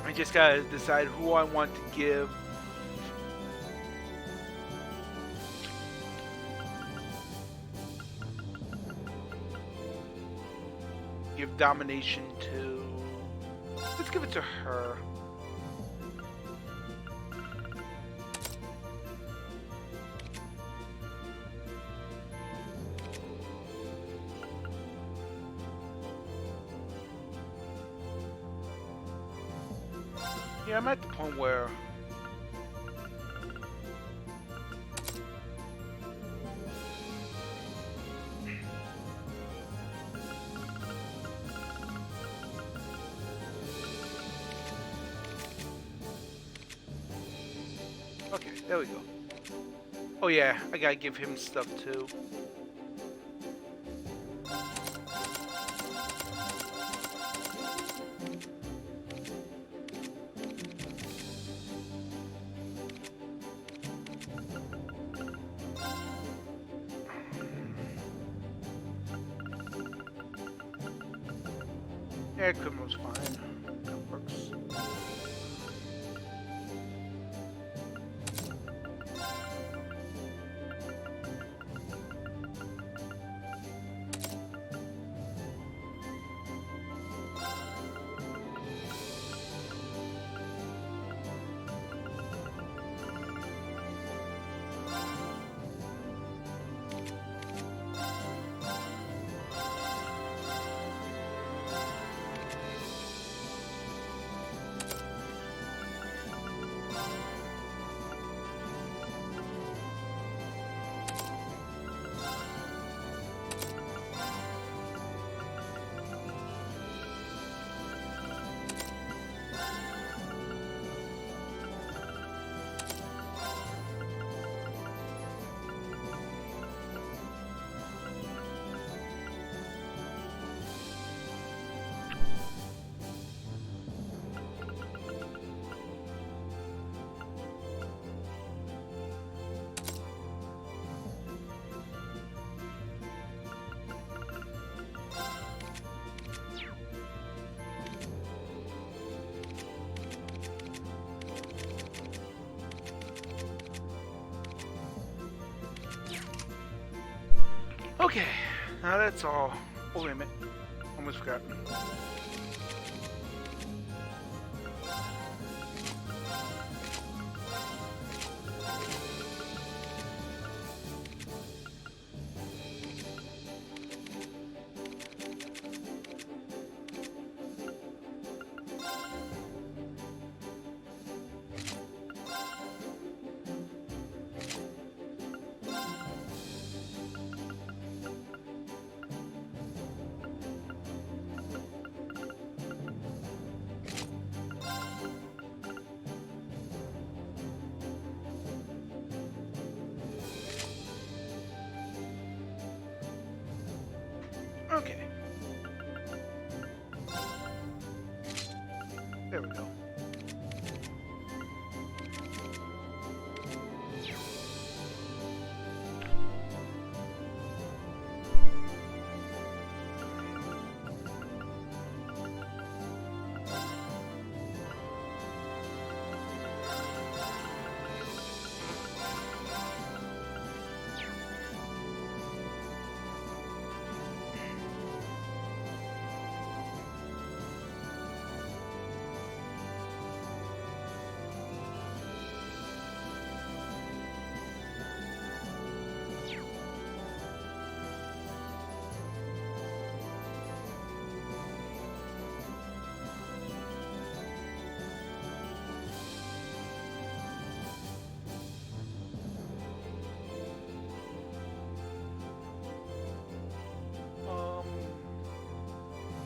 I just gotta decide who I want to give. Give domination to. Let's give it to her. Yeah, I'm at the point where okay, there we go. Oh yeah, I gotta give him stuff too. Yeah, criminal's fine. That works. Okay, now that's all. Oh, wait a minute. Almost forgot. Okay. There we go.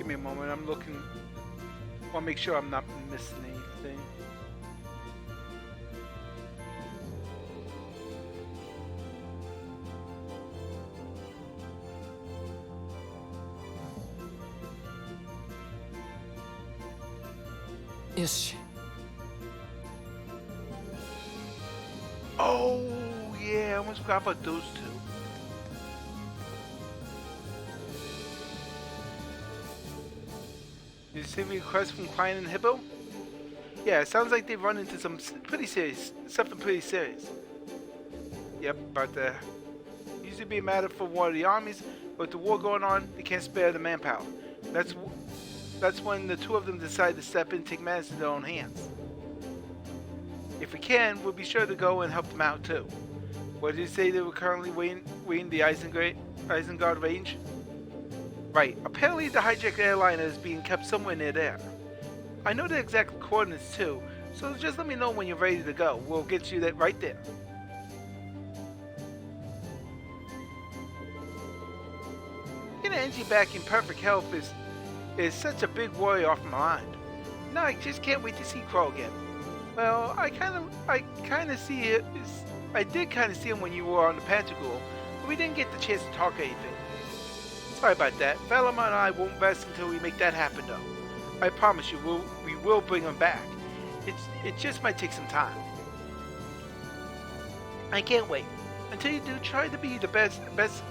Give me a moment. I'm looking. Want to make sure I'm not missing anything. Yoshi. Oh yeah, I almost forgot about those two. Did you see the request from Klein and Hippo? Yeah, it sounds like they've run into something pretty serious. Yep, but usually be a matter for one of the armies, but with the war going on, they can't spare the manpower. That's when the two of them decide to step in and take matters in their own hands. If we can, we'll be sure to go and help them out too. What did you say they were currently waiting the Isengard range? Right, apparently the hijacked airliner is being kept somewhere near there. I know the exact coordinates too, so just let me know when you're ready to go. We'll get you that right there. Getting Angie back in perfect health is such a big worry off my mind. Now I just can't wait to see Crow again. Well, I kind of see it. I did kind of see him when you were on the Pantagruel, but we didn't get the chance to talk anything. Sorry about that. Velma and I won't rest until we make that happen, though. I promise you, we will bring him back. It just might take some time. I can't wait. Until you do, try to be the best.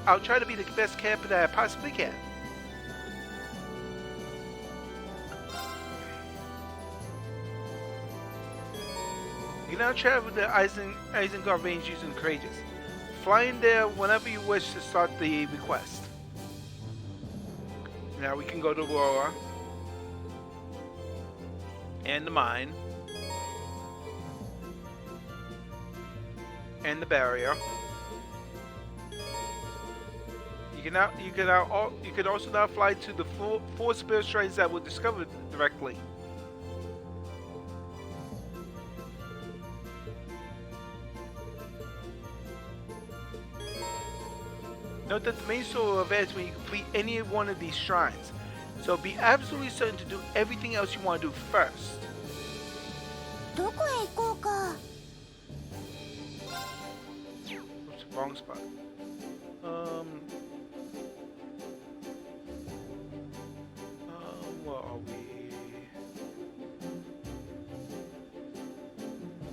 I'll try to be the best camper that I possibly can. You can now travel the Isengard range using Courageous. Fly in there whenever you wish to start the request. Now we can go to Aurora. And the mine. And the barrier. You can also now fly to the four spirit shrines that were discovered directly. Note that the main story will advance when you complete any one of these shrines, so be absolutely certain to do everything else you want to do first. どこへ行こうか。 Oops, wrong spot. Where are we?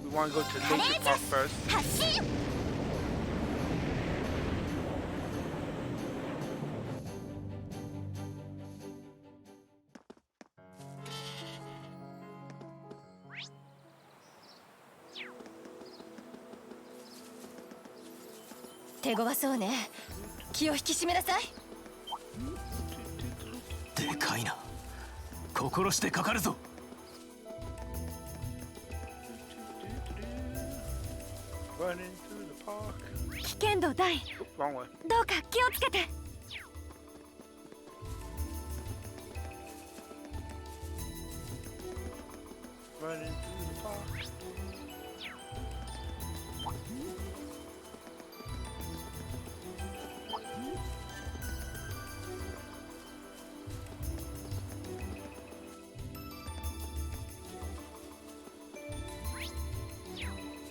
We want to go to Nature Park first. 走る。 手強そうね。気を引き締めなさい。でかいな。心してかかるぞ。危険度大。どうか気をつけて。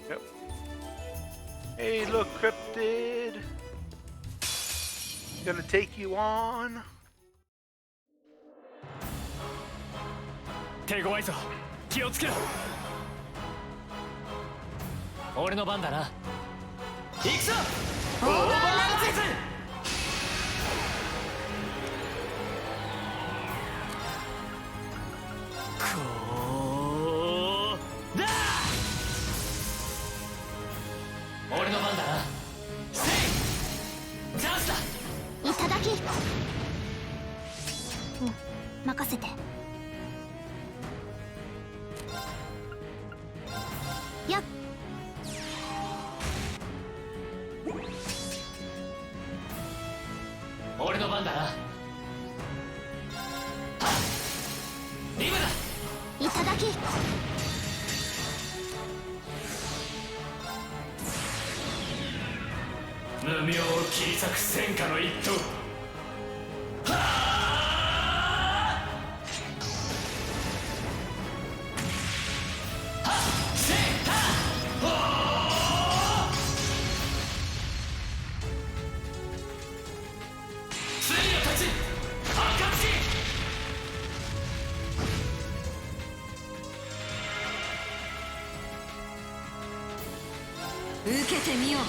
Yep. Hey, look, Cryptid. Gonna take you on. 手強いぞ。気をつけろ。俺の番だな。行くぞ。オーバーライズ。こうだ。俺の番だな。せい。チャンスだ。いただき。任せて。やっ。俺の番だな。リムだ。いただき。無名を切り裂く戦火の一投。はあ。けてみよう、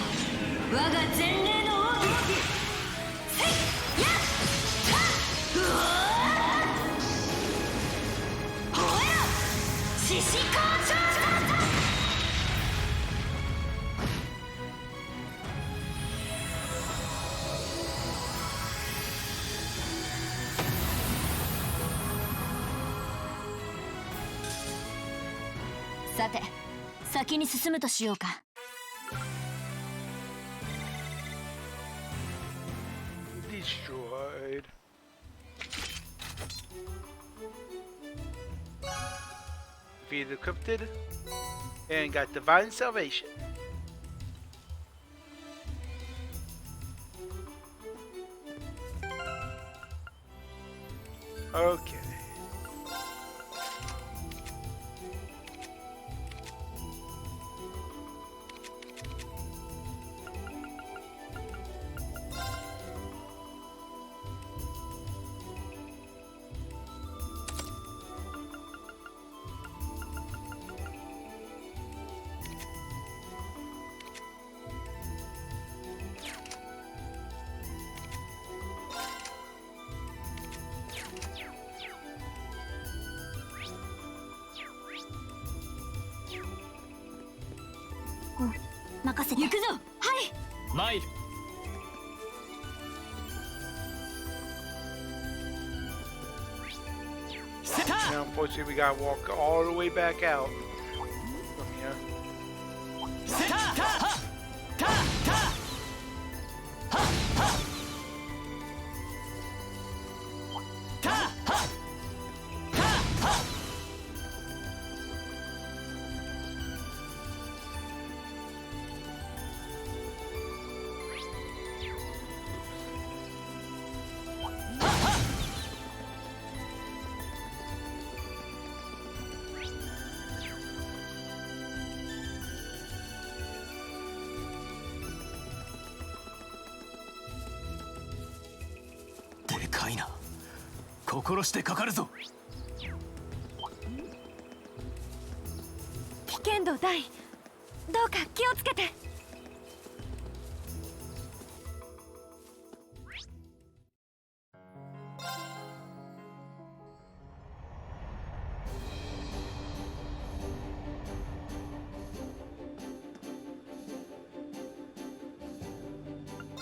我が前例の奥義。せいやっはっ、うわーほえろ獅子校長だ。さて、先に進むとしようか。Destroyed. Defeated the cryptid and got divine salvation. Okay.うん、任せて。行くぞ。はい。参る。Now, unfortunately, we gotta walk all the way back out from here.でかいな。心してかかるぞ。危険度大、どうか気をつけて。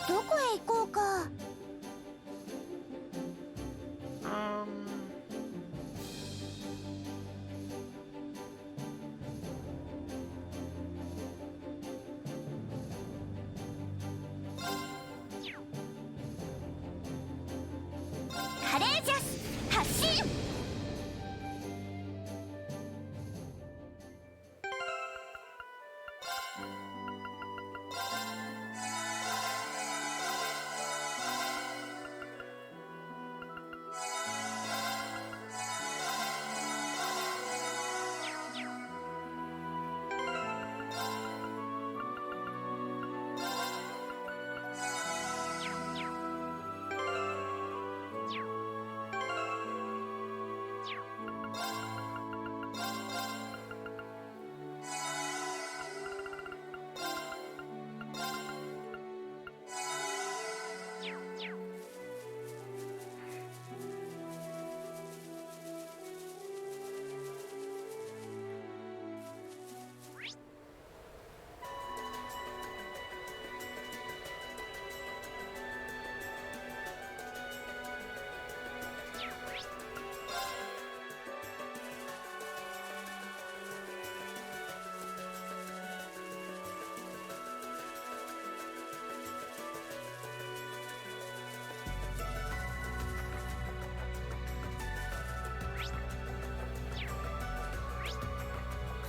どこへ行こうか。カレージャス発進。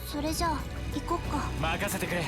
それじゃあ行こっか。任せてくれ。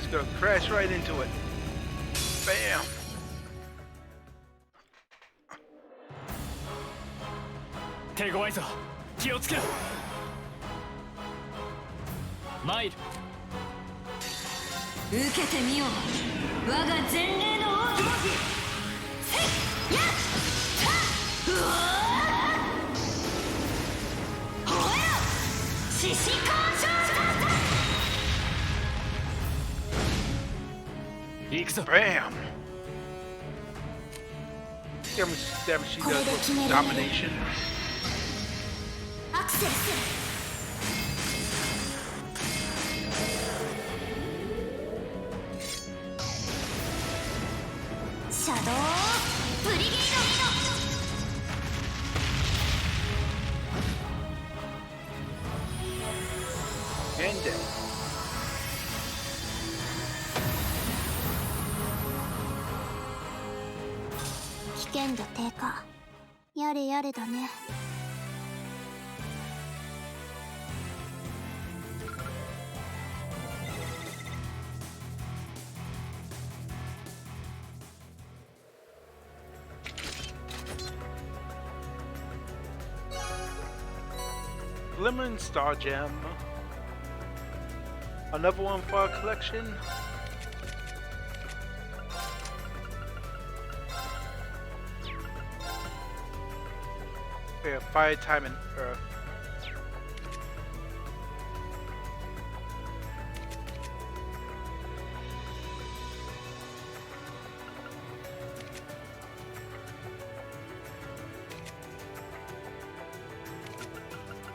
Just gonna crash right into it. Bam! 手強いぞ気をつけろ参る受けてみよう我が前霊の奥義せいやったうわーほえろ獅子交渉行くぞ Bam! Damn, she does with domination. アクセルするシャドウブリゲード And dead. 危険度低下やれやれだねGlimmering Star Gem. Another one for our collection. Yeah, Fire, Time, and Earth.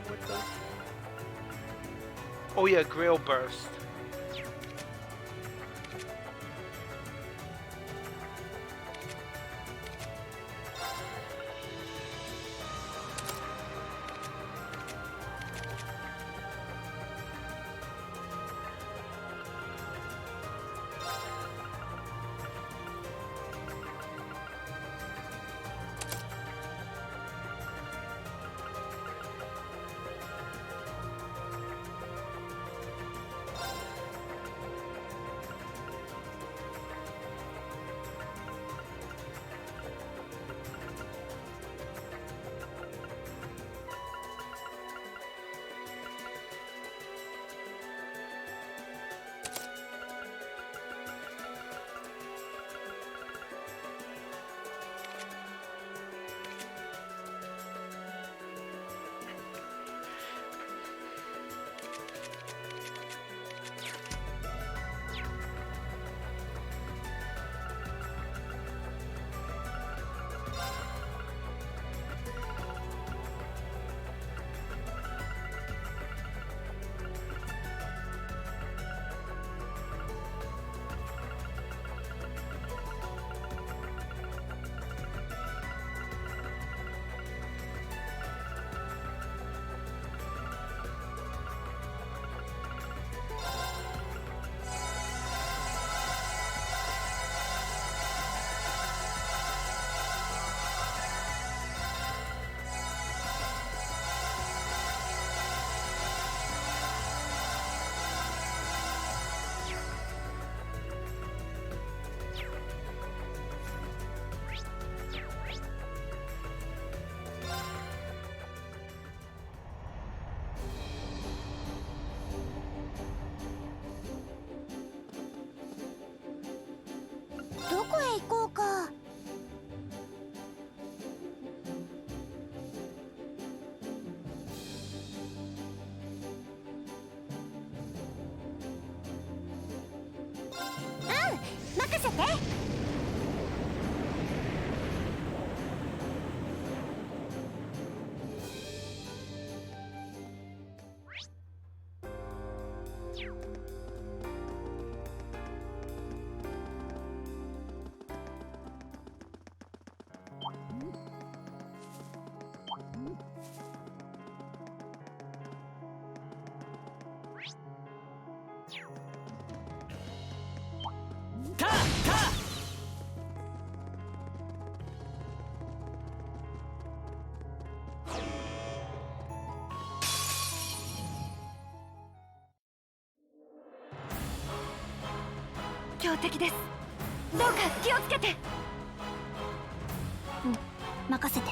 What the? Oh yeah, Grail Burst.任せて強敵です。どうか気をつけて。任せて。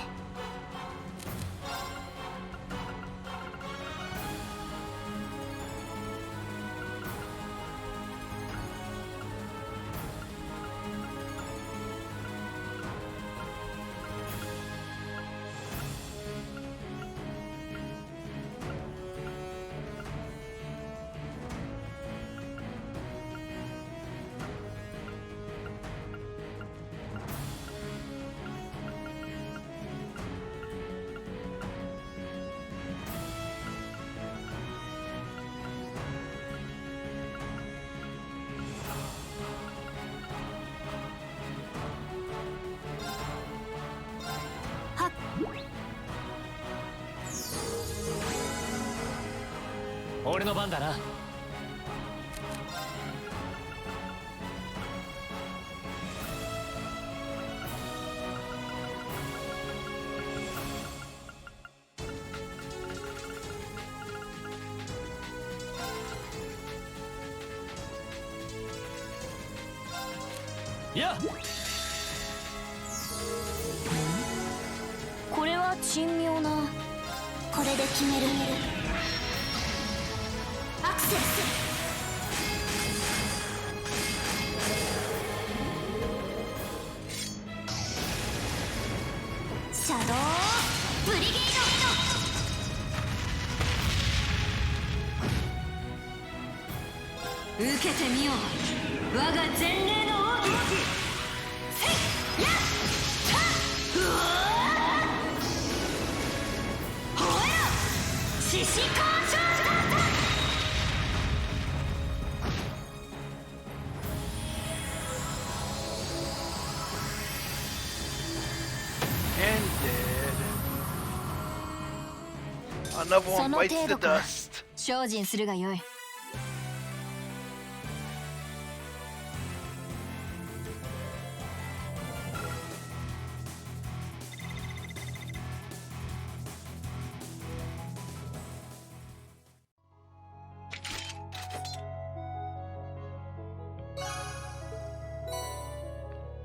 俺の番だな。やっ、これは珍妙な。これで決める。アクセス。シャドウブリゲー受けてみよう、我が前例の奥義。せいやっはっ、うわー、ほえろ獅子交渉だ。And dead. Another one bites the dust. 精進するがよい。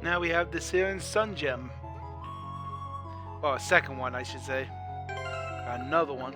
Now we have the Searing Sun Gem. Oh, a second one, I should say. Another one.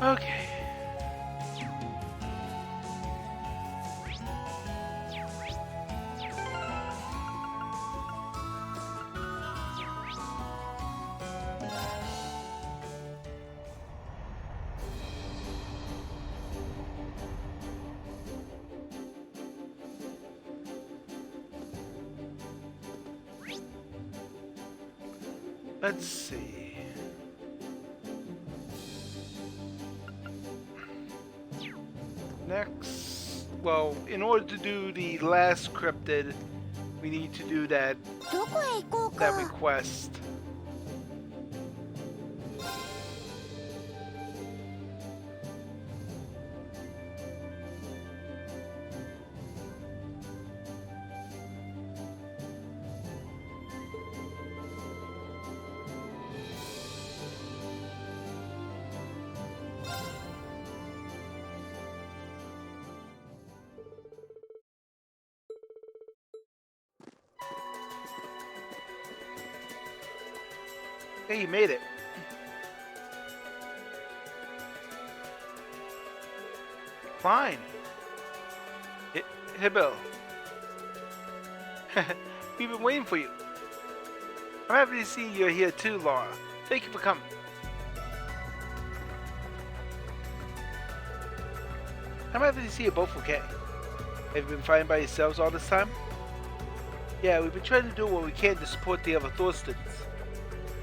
Okay. Let's see. Next, well, in order to do the last cryptid, we need to do that どこへ行こう that か。 request. Hey, you made it. Fine. Hey, Bill. We've been waiting for you. I'm happy to see you're here too, Laura. Thank you for coming. I'm happy to see you both okay. Have you been fighting by yourselves all this time? Yeah, we've been trying to do what we can to support the other Thor students.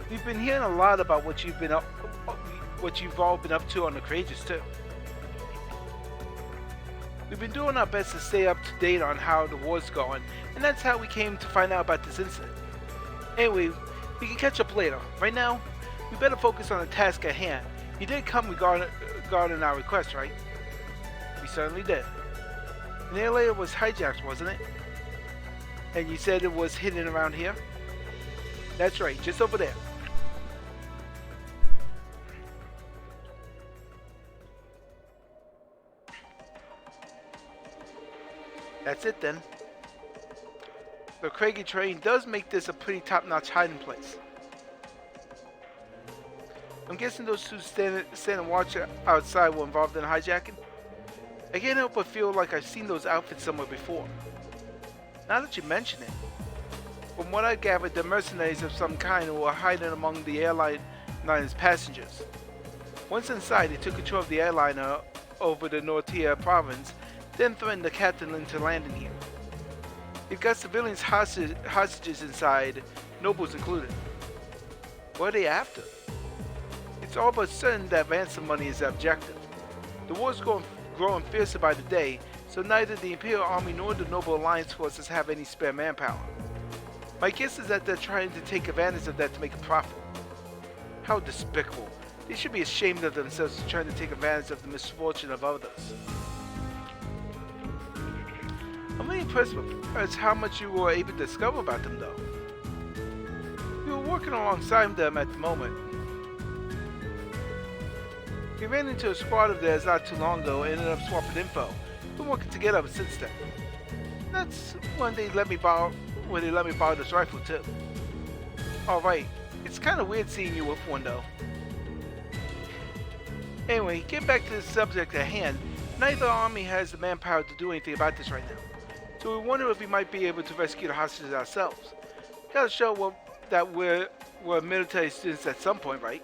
We've been hearing a lot about what you've all been up to on the Courageous too. We've been doing our best to stay up to date on how the war's going, and that's how we came to find out about this incident. Anyway, we can catch up later. Right now, we better focus on the task at hand. You did come regarding our request, right? We certainly did. And the layer was hijacked, wasn't it? And you said it was hidden around here? That's right, just over there. That's it then. The Craigie train does make this a pretty top-notch hiding place. I'm guessing those two standing watch outside were involved in the hijacking? I can't help but feel like I've seen those outfits somewhere before. Now that you mention it, from what I gathered, they're mercenaries of some kind who are hiding among the airline's passengers. Once inside, they took control of the airliner over the Nortia province, then threatened the captain into landing here. You've got civilians hostages inside, nobles included. What are they after? It's all but certain that ransom money is the objective. The war's growing fiercer by the day, so neither the Imperial Army nor the Noble Alliance forces have any spare manpower. My guess is that they're trying to take advantage of that to make a profit. How despicable. They should be ashamed of themselves for trying to take advantage of the misfortune of others. I'm really impressed with how much you were able to discover about them, though. We were working alongside them at the moment. We ran into a squad of theirs not too long ago and ended up swapping info. We've been working together ever since then. That's when they let me borrow this rifle too. Alright, it's kind of weird seeing you with one though. Anyway, get back to the subject at hand. Neither army has the manpower to do anything about this right now. So we wonder if we might be able to rescue the hostages ourselves. Gotta show that we're military students at some point, right?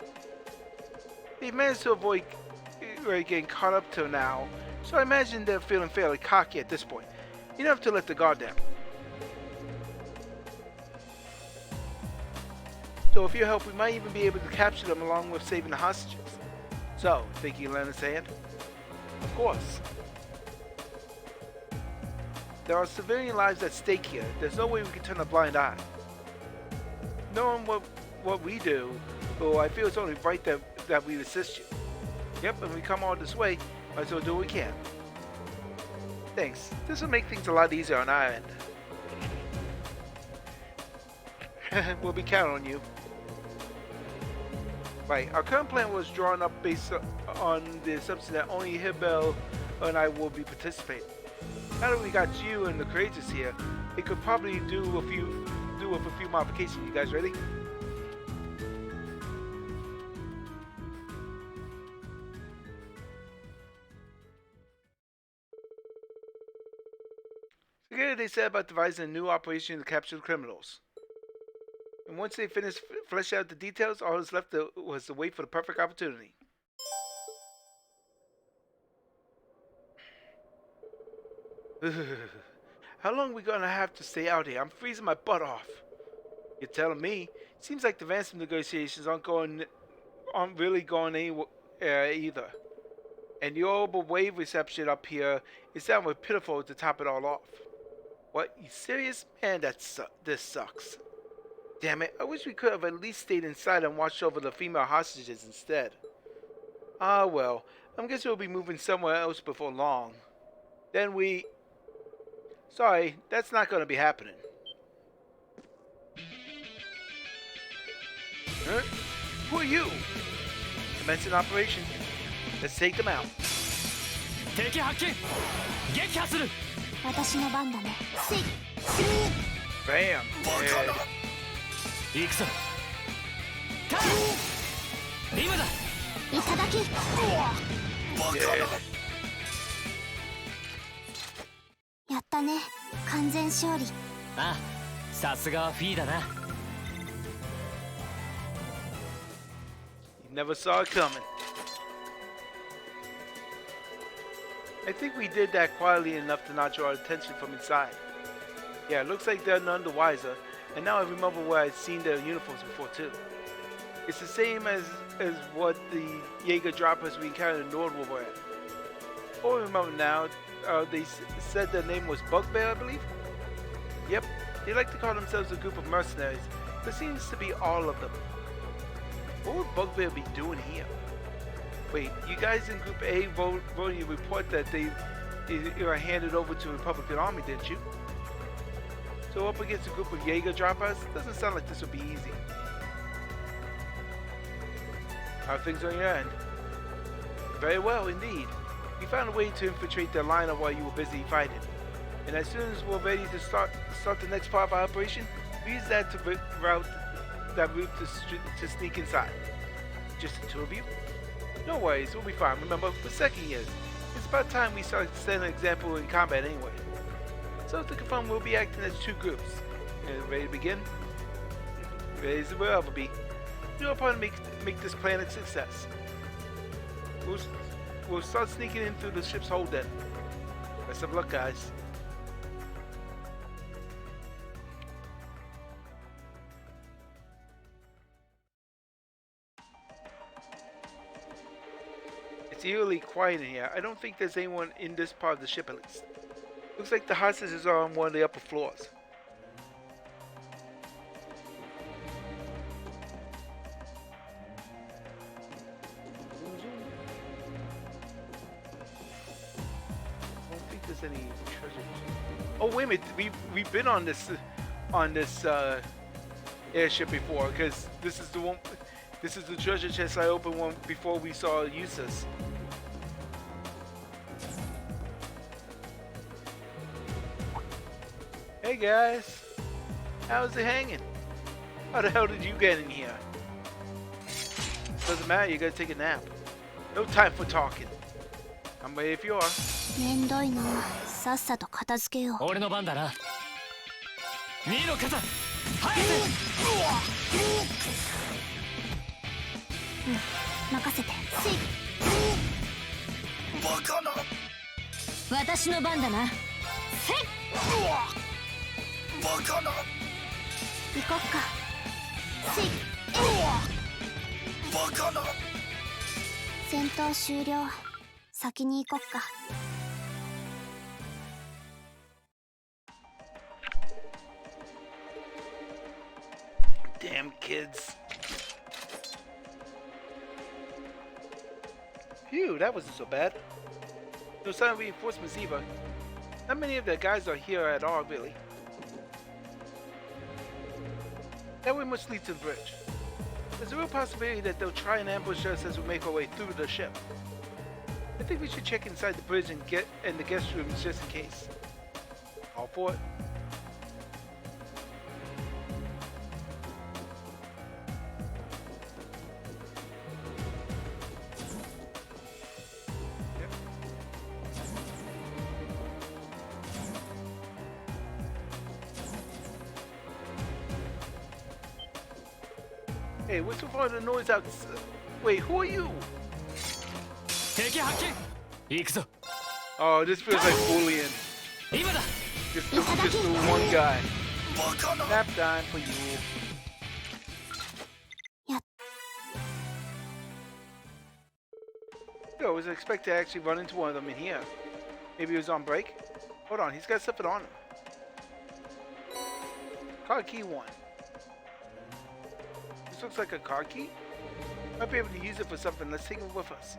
They've managed to avoid getting caught up till now, so I imagine they're feeling fairly cocky at this point. Enough to let the guard down. So with your help, we might even be able to capture them along with saving the hostages. So, think you can lend us a hand? Of course. There are civilian lives at stake here. There's no way we can turn a blind eye. Knowing what we do, well, I feel it's only right that we assist you. Yep, and we come all this way, might as well do what we can. Thanks. This will make things a lot easier on our end. We'll be counting on you. Right, our current plan was drawn up based on the assumption that only Hibel and I will be participating. Now that we got you and the Courageous here, it could probably do with a few modifications. You guys ready? Together they set about devising a new operation to capture the criminals. And once they finished fleshing out the details, all that's left was to wait for the perfect opportunity. How long are we gonna have to stay out here? I'm freezing my butt off. You're telling me. Seems like the ransom negotiations aren't really going anywhere either. And your wave reception up here is downright pitiful to top it all off. What? You serious? Man, this sucks. Damn it, I wish we could have at least stayed inside and watched over the female hostages instead. Ah well, I'm guessing we'll be moving somewhere else before long. Then we... Sorry, that's not gonna be happening. Huh? Who are you? Commencing operation. Let's take them out. 敵発見撃破する私の番だね。Bam. 行くぞタリムだ。いただき。 Yeah. やったね、完全勝利。ああ、さすがはフィーだな。 You never saw it coming. I think we did that quietly enough to not draw attention from inside. Yeah, it looks like they're none the wiser, and now I remember where I'd seen their uniforms before too. It's the same as what the Jaeger droppers we encountered in Nordwood were at. Oh, I remember now, they said their name was Bugbear, I believe? Yep, they like to call themselves a group of mercenaries. There seems to be all of them. What would Bugbear be doing here? Wait, you guys in Group A wrote a report that they were handed over to the Republican Army, didn't you? So up against a group of Jaeger droppers? Doesn't sound like this would be easy. How are things on your end? Very well, indeed. We found a way to infiltrate their lineup while you were busy fighting. And as soon as we're ready to start the next part of our operation, we use that route to sneak inside. Just the two of you? No worries, we'll be fine. Remember, we're second years. It's about time we start setting an example in combat anyway. So to confirm, we'll be acting as two groups. Ready to begin? Ready as we'll ever be. Do our part to make this plan a success. We'll start sneaking in through the ship's hold then. Best of luck, guys. It's eerily quiet in here. I don't think there's anyone in this part of the ship at least. Looks like the hostages are on one of the upper floors. I don't think there's any treasure. Oh wait a minute, we've been on this airship before, because this is the one. This is the treasure chest I opened one before we saw Eustace. Hey guys, how's it hanging? How the hell did you get in here? Doesn't matter, you gotta take a nap. No time for talking. I'm ready if you are. めんどいな、さっさと片付けよう。俺の番だな。見ろ肩。はい。任せて。バカな。私の番だな。せい。バカな。行こっか。バカな。戦闘終了。先に行こっか。Damn kids. Phew, that wasn't so bad. No sign of reinforcements either. Not many of the guys are here at all, really. That way must lead to the bridge. There's a real possibility that they'll try and ambush us as we make our way through the ship. I think we should check inside the bridge and get in the guest rooms just in case. All for it. Hey, what's with all the noise out? Wait, who are you? 敵発見。行くぞ。 Oh, this feels like bullying. 今だ。 Just the one guy. バカな。 Nap time for you. Yeah. Yo, I was expecting to actually run into one of them in here. Maybe he was on break? Hold on, he's got something on him. Car key 1. This looks like a car key. Might be able to use it for something. Let's take it with us.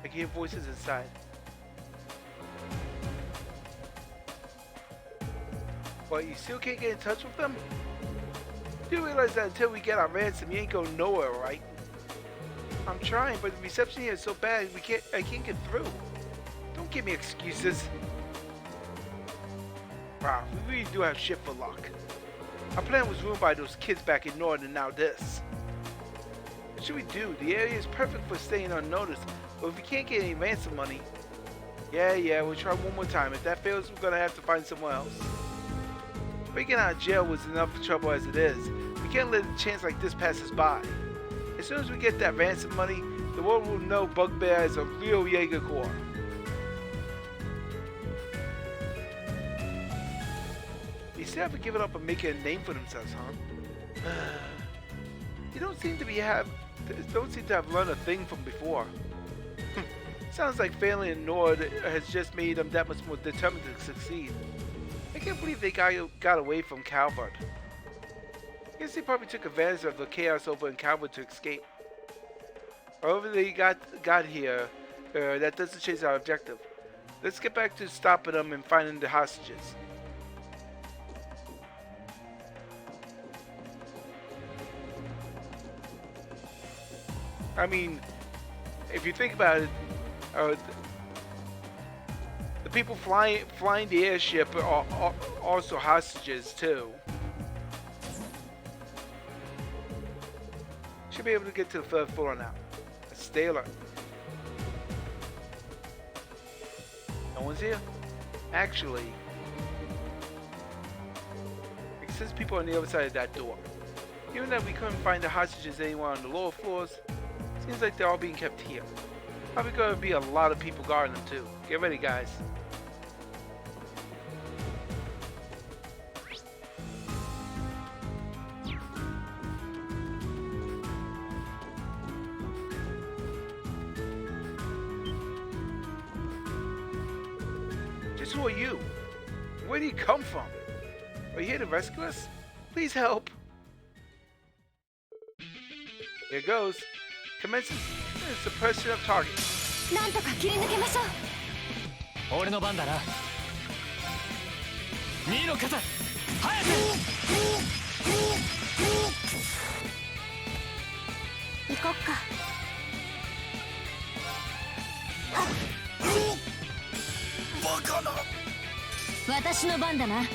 I can hear voices inside. What, you still can't get in touch with them? You realize that until we get our ransom, you ain't going nowhere, right? I'm trying, but the reception here is so bad I can't get through. Don't Don't give me excuses. Wow, we really do have shit for luck. Our plan was ruined by those kids back in Nord, and now this. What should we do? The area is perfect for staying unnoticed, but if we can't get any ransom money... Yeah, we'll try one more time. If that fails, we're gonna have to find somewhere else. Breaking out of jail was enough trouble as it is. We can't let a chance like this pass us by. As soon as we get that ransom money, the world will know Bugbear is a real Jaeger Corps. They still haven't given up on making a name for themselves, huh? You don't seem to have learned a thing from before. Sounds like failing in Nord has just made them that much more determined to succeed. I can't believe they got away from Calvard. I guess they probably took advantage of the chaos over in Calvard to escape. However they got here, that doesn't change our objective. Let's get back to stopping them and finding the hostages. I mean, if you think about it, the people flying the airship are also hostages too. Should be able to get to the third floor now. Stay alert. No one's here? Actually, it says people on the other side of that door. Given that we couldn't find the hostages anywhere on the lower floors, seems like they're all being kept here. Probably going to be a lot of people guarding them too. Get ready, guys. Just who are you? Where do you come from? Are you here to rescue us? Please help. Here goes. Commences suppression of targets. なんとか切り抜けましょう。俺の番だな。2の肩、早く。行こっか。バカな。私の番だな。せ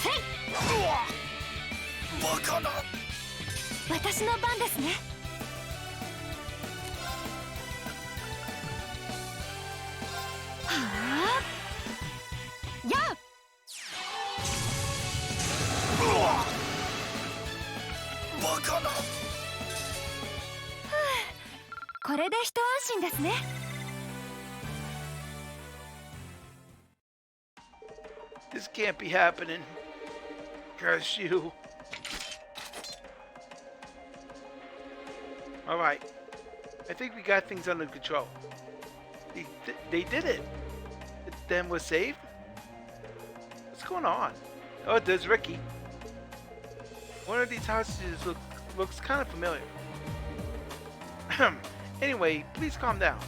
い。バカな。私の番ですね。はあ。やっ。バカな。これで一安心ですね。This can't be happening. Curse you. Alright. I think we got things under control. They did it. Then we're saved? What's going on? Oh, there's Ricky. One of these hostages looks kind of familiar. Anyway, please calm down.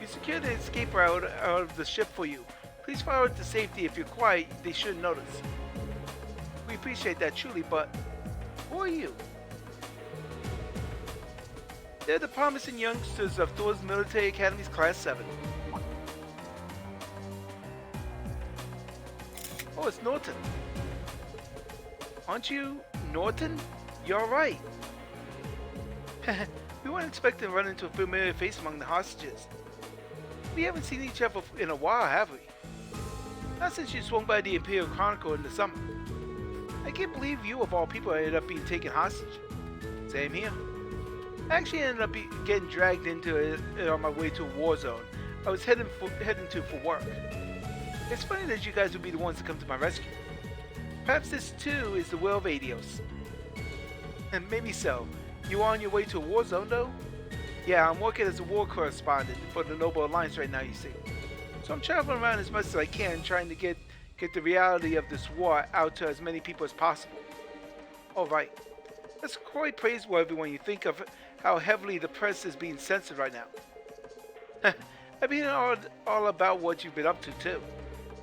We secured the escape route out of the ship for you. Please follow it to safety. If you're quiet, they shouldn't notice. We appreciate that truly, but who are you? They're the promising youngsters of Thor's Military Academy's Class 7. Oh, it's Norton. Aren't you Norton? You're right. We weren't expecting to run into a familiar face among the hostages. We haven't seen each other in a while, have we? Not since you swung by the Imperial Chronicle in the summer. I can't believe you, of all people, ended up being taken hostage. Same here. I actually ended up getting dragged into it on my way to a war zone I was heading to for work. It's funny that you guys would be the ones to come to my rescue. Perhaps this too is the will of Adios. And maybe so. You on your way to a war zone though? Yeah, I'm working as a war correspondent for the Noble Alliance right now, you see. So I'm traveling around as much as I can, trying to get the reality of this war out to as many people as possible. Alright. That's quite praiseworthy when you think of how heavily the press is being censored right now. I've been all about what you've been up to too.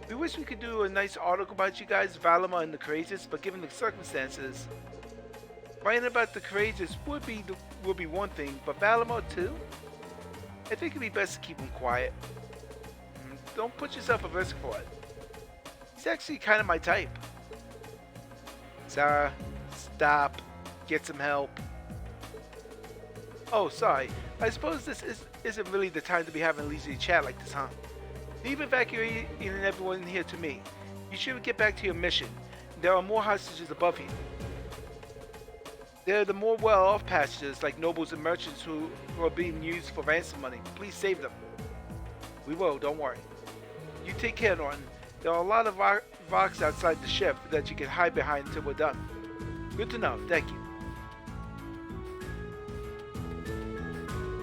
We wish we could do a nice article about you guys, Valimar and the Courageous, but given the circumstances, writing about the Courageous would be one thing, but Valimar too? I think it'd be best to keep him quiet. Don't put yourself at risk for it. He's actually kind of my type. Sarah, stop. Get some help. Oh, sorry. I suppose this isn't really the time to be having a leisurely chat like this, huh? Leave evacuating everyone here to me. You should get back to your mission. There are more hostages above you. They're the more well-off passengers, like nobles and merchants who are being used for ransom money. Please save them. We will, don't worry. You take care, Norton. There are a lot of rocks outside the ship that you can hide behind until we're done. Good to know, thank you.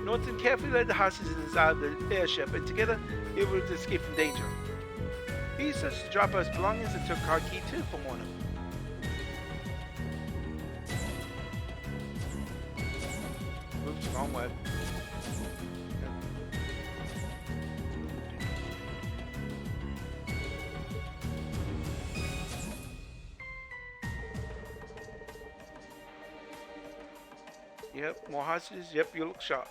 Norton carefully led the hostages out of the airship, and together they were able to escape from danger. He used to drop us belongings and took our key too from one of them. Oops, wrong way. Yep, more hostages. Yep, you look sharp.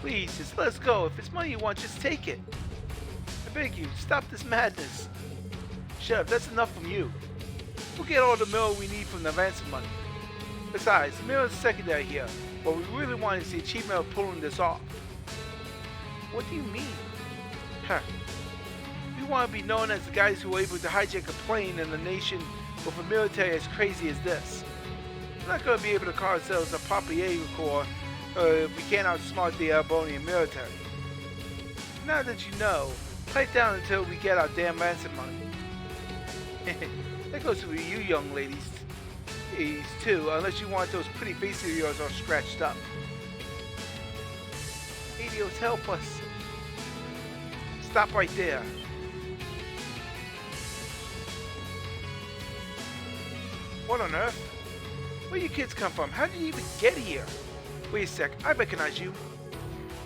Please, just let us go. If it's money you want, just take it. I beg you, stop this madness. Sheriff, that's enough from you. We'll get all the mill we need from the ransom money. Besides, the mill is secondary here. What we really want is the achievement of pulling this off. What do you mean? Huh. We want to be known as the guys who were able to hijack a plane in a nation with a military as crazy as this. We're not going to be able to call ourselves a Papayehu Corps if we can't outsmart the Albonian military. Now that you know, pipe down until we get our damn ransom money. That goes for you young ladies too, unless you want those pretty faces of yours all scratched up. Adios, help us. Stop right there. What on earth? Where you kids come from? How did you even get here? Wait a sec, I recognize you.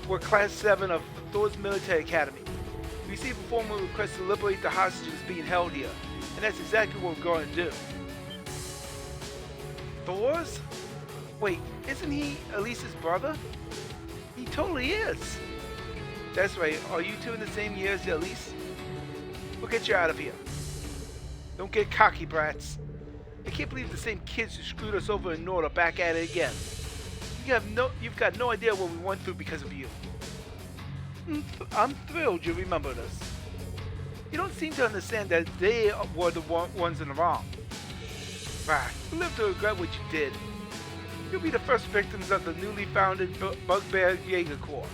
We're Class 7 of Thor's Military Academy. We received a formal request to liberate the hostages being held here, and that's exactly what we're going to do. Thor's? Wait, isn't he Elise's brother? He totally is. That's right, are you two in the same year as Elise? We'll get you out of here. Don't get cocky, brats. I can't believe the same kids who screwed us over in Nord are back at it again. You've got no idea what we went through because of you. I'm thrilled you remembered us. You don't seem to understand that they were the ones in the wrong. Right, you live to regret what you did. You'll be the first victims of the newly founded Bugbear Jaeger Corps.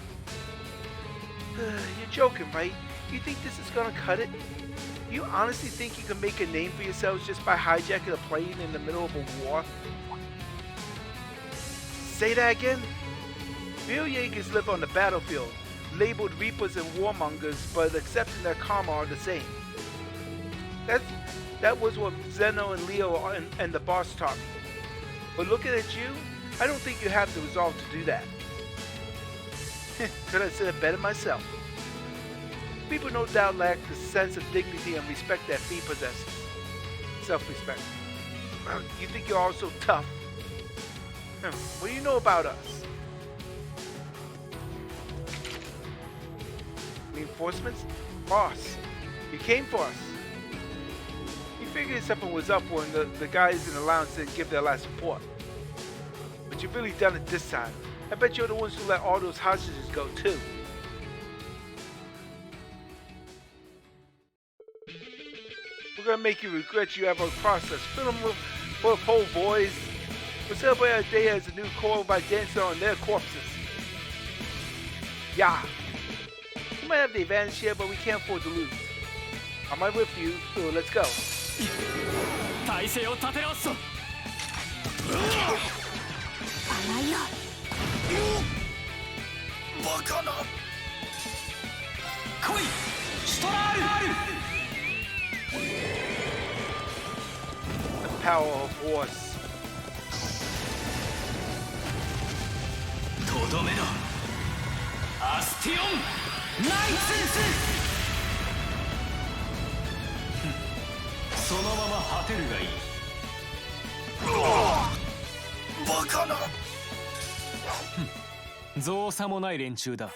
You're joking, right? You think this is gonna cut it? You honestly think you can make a name for yourselves just by hijacking a plane in the middle of a war? Say that again? Real Jaegers live on the battlefield, labeled Reapers and Warmongers, but accepting their karma are the same. That was what Zeno and Leo and the boss taught me. But looking at you, I don't think you have the resolve to do that. Could I said it better myself? People no doubt lack the sense of dignity and respect that Fee possesses. Self-respect. You think you're all so tough? What do you know about us? Reinforcements? Boss, you came for us. You figured something was up when the guys in the lounge didn't give their last support. But you've really done it this time. I bet you're the ones who let all those hostages go too. We're gonna make you regret you ever crossed us. Fill them full of whole boys. We'll celebrate our day as a new corps by dancing on their corpses. Yeah. We might have the advantage here, but we can't afford to lose. I'm right with you, so let's go. 体勢を立て直すぞ。あらや。バカな。来い、シュトラール。 The power of horse. とどめだ。アスティオンナイツ。そのまま果てるがいい。バカな。造作もない連中だ。